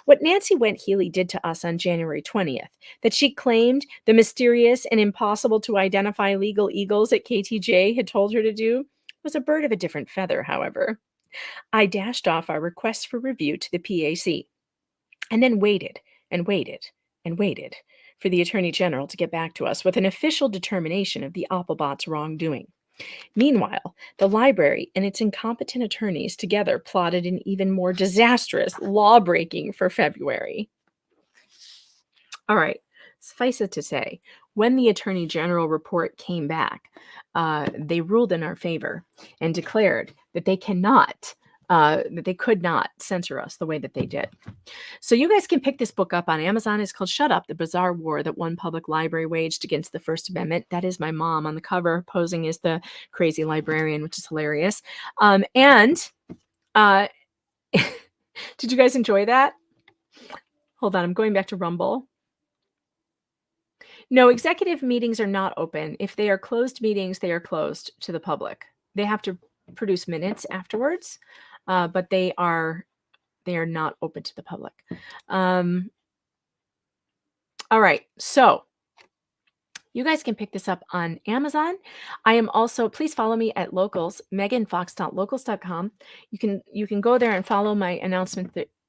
What Nancy Went Healy did to us on January 20th, that she claimed the mysterious and impossible to identify legal eagles at KTJ had told her to do, was a bird of a different feather, however. I dashed off our request for review to the PAC, and then waited and waited and waited for the Attorney General to get back to us with an official determination of the Applebots' wrongdoing. Meanwhile, the library and its incompetent attorneys together plotted an even more disastrous law-breaking for February. All right, suffice it to say, when the Attorney General report came back, they ruled in our favor and declared that they could not censor us the way that they did. So you guys can pick this book up on Amazon. It's called Shut Up, The Bizarre War That One Public Library Waged Against the First Amendment. That is my mom on the cover, posing as the crazy librarian, which is hilarious. Did you guys enjoy that? Hold on, I'm going back to Rumble. No, executive meetings are not open. If they are closed meetings, they are closed to the public. They have to produce minutes afterwards, but they are not open to the public. All right, so you guys can pick this up on Amazon. I am also, please follow me at Locals, meganfox.locals.com. You can go there and follow my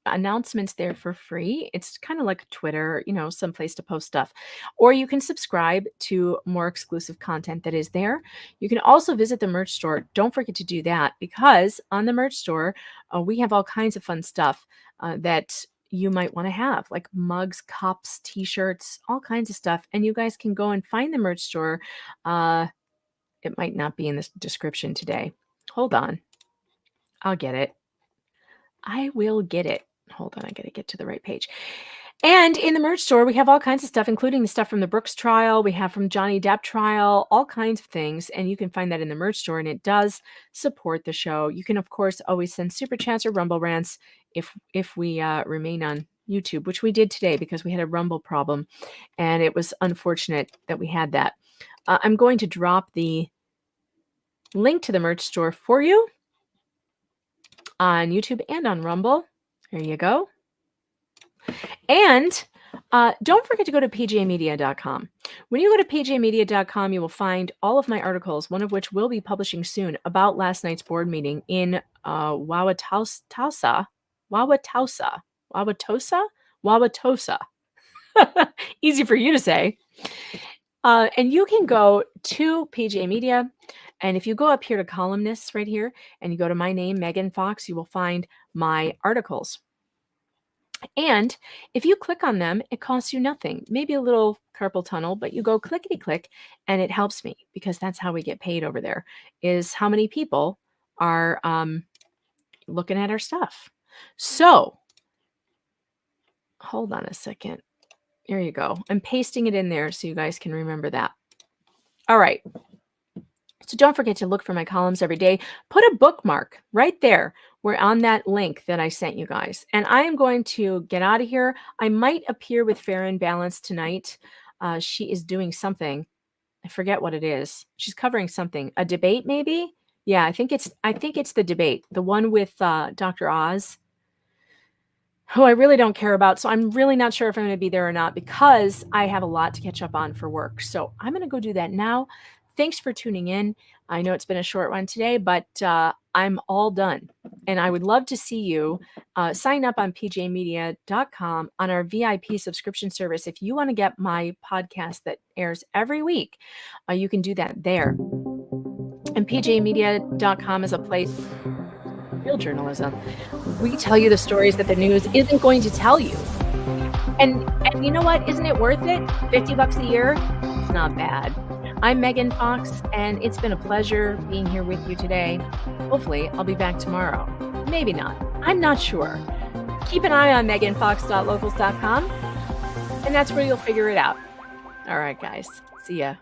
announcements there for free. It's kind of like Twitter, some place to post stuff. Or you can subscribe to more exclusive content that is there. You can also visit the merch store. Don't forget to do that, because on the merch store, we have all kinds of fun stuff that you might want to have, like mugs, cups, t-shirts, all kinds of stuff. And you guys can go and find the merch store. It might not be in this description today. Hold on. I'll get it. I will get it. Hold on, I got to get to the right page. And in the merch store, we have all kinds of stuff, including the stuff from the Brooks trial. We have from Johnny Depp trial, all kinds of things. And you can find that in the merch store, and it does support the show. You can, of course, always send super chats or rumble rants if we remain on YouTube, which we did today because we had a rumble problem. And it was unfortunate that we had that. I'm going to drop the link to the merch store for you on YouTube and on Rumble. There you go. And don't forget to go to pjmedia.com. When you go to pjmedia.com, you will find all of my articles, one of which will be publishing soon, about last night's board meeting in Wauwatosa. Easy for you to say. And you can go to PJ Media, and if you go up here to columnists right here, and you go to my name, Megan Fox, you will find my articles. And if you click on them, it costs you nothing, maybe a little carpal tunnel, but you go clickety click, and it helps me, because that's how we get paid over there, is how many people are looking at our stuff. So hold on a second. There you go. I'm pasting it in there so you guys can remember that. All right. So don't forget to look for my columns every day. Put a bookmark right there. We're on that link that I sent you guys. And I am going to get out of here. I might appear with Fair and Balanced tonight. She is doing something. I forget what it is. She's covering something. A debate, maybe? Yeah, I think it's the debate. The one with Dr. Oz, who I really don't care about. So I'm really not sure if I'm going to be there or not, because I have a lot to catch up on for work. So I'm going to go do that now. Thanks for tuning in. I know it's been a short one today, but I'm all done. And I would love to see you sign up on pjmedia.com on our VIP subscription service. If you want to get my podcast that airs every week, you can do that there. And pjmedia.com is a place for real journalism. We tell you the stories that the news isn't going to tell you. And you know what? Isn't it worth it? $50 a year? It's not bad. I'm Megan Fox, and it's been a pleasure being here with you today. Hopefully, I'll be back tomorrow. Maybe not. I'm not sure. Keep an eye on meganfox.locals.com, and that's where you'll figure it out. All right, guys. See ya.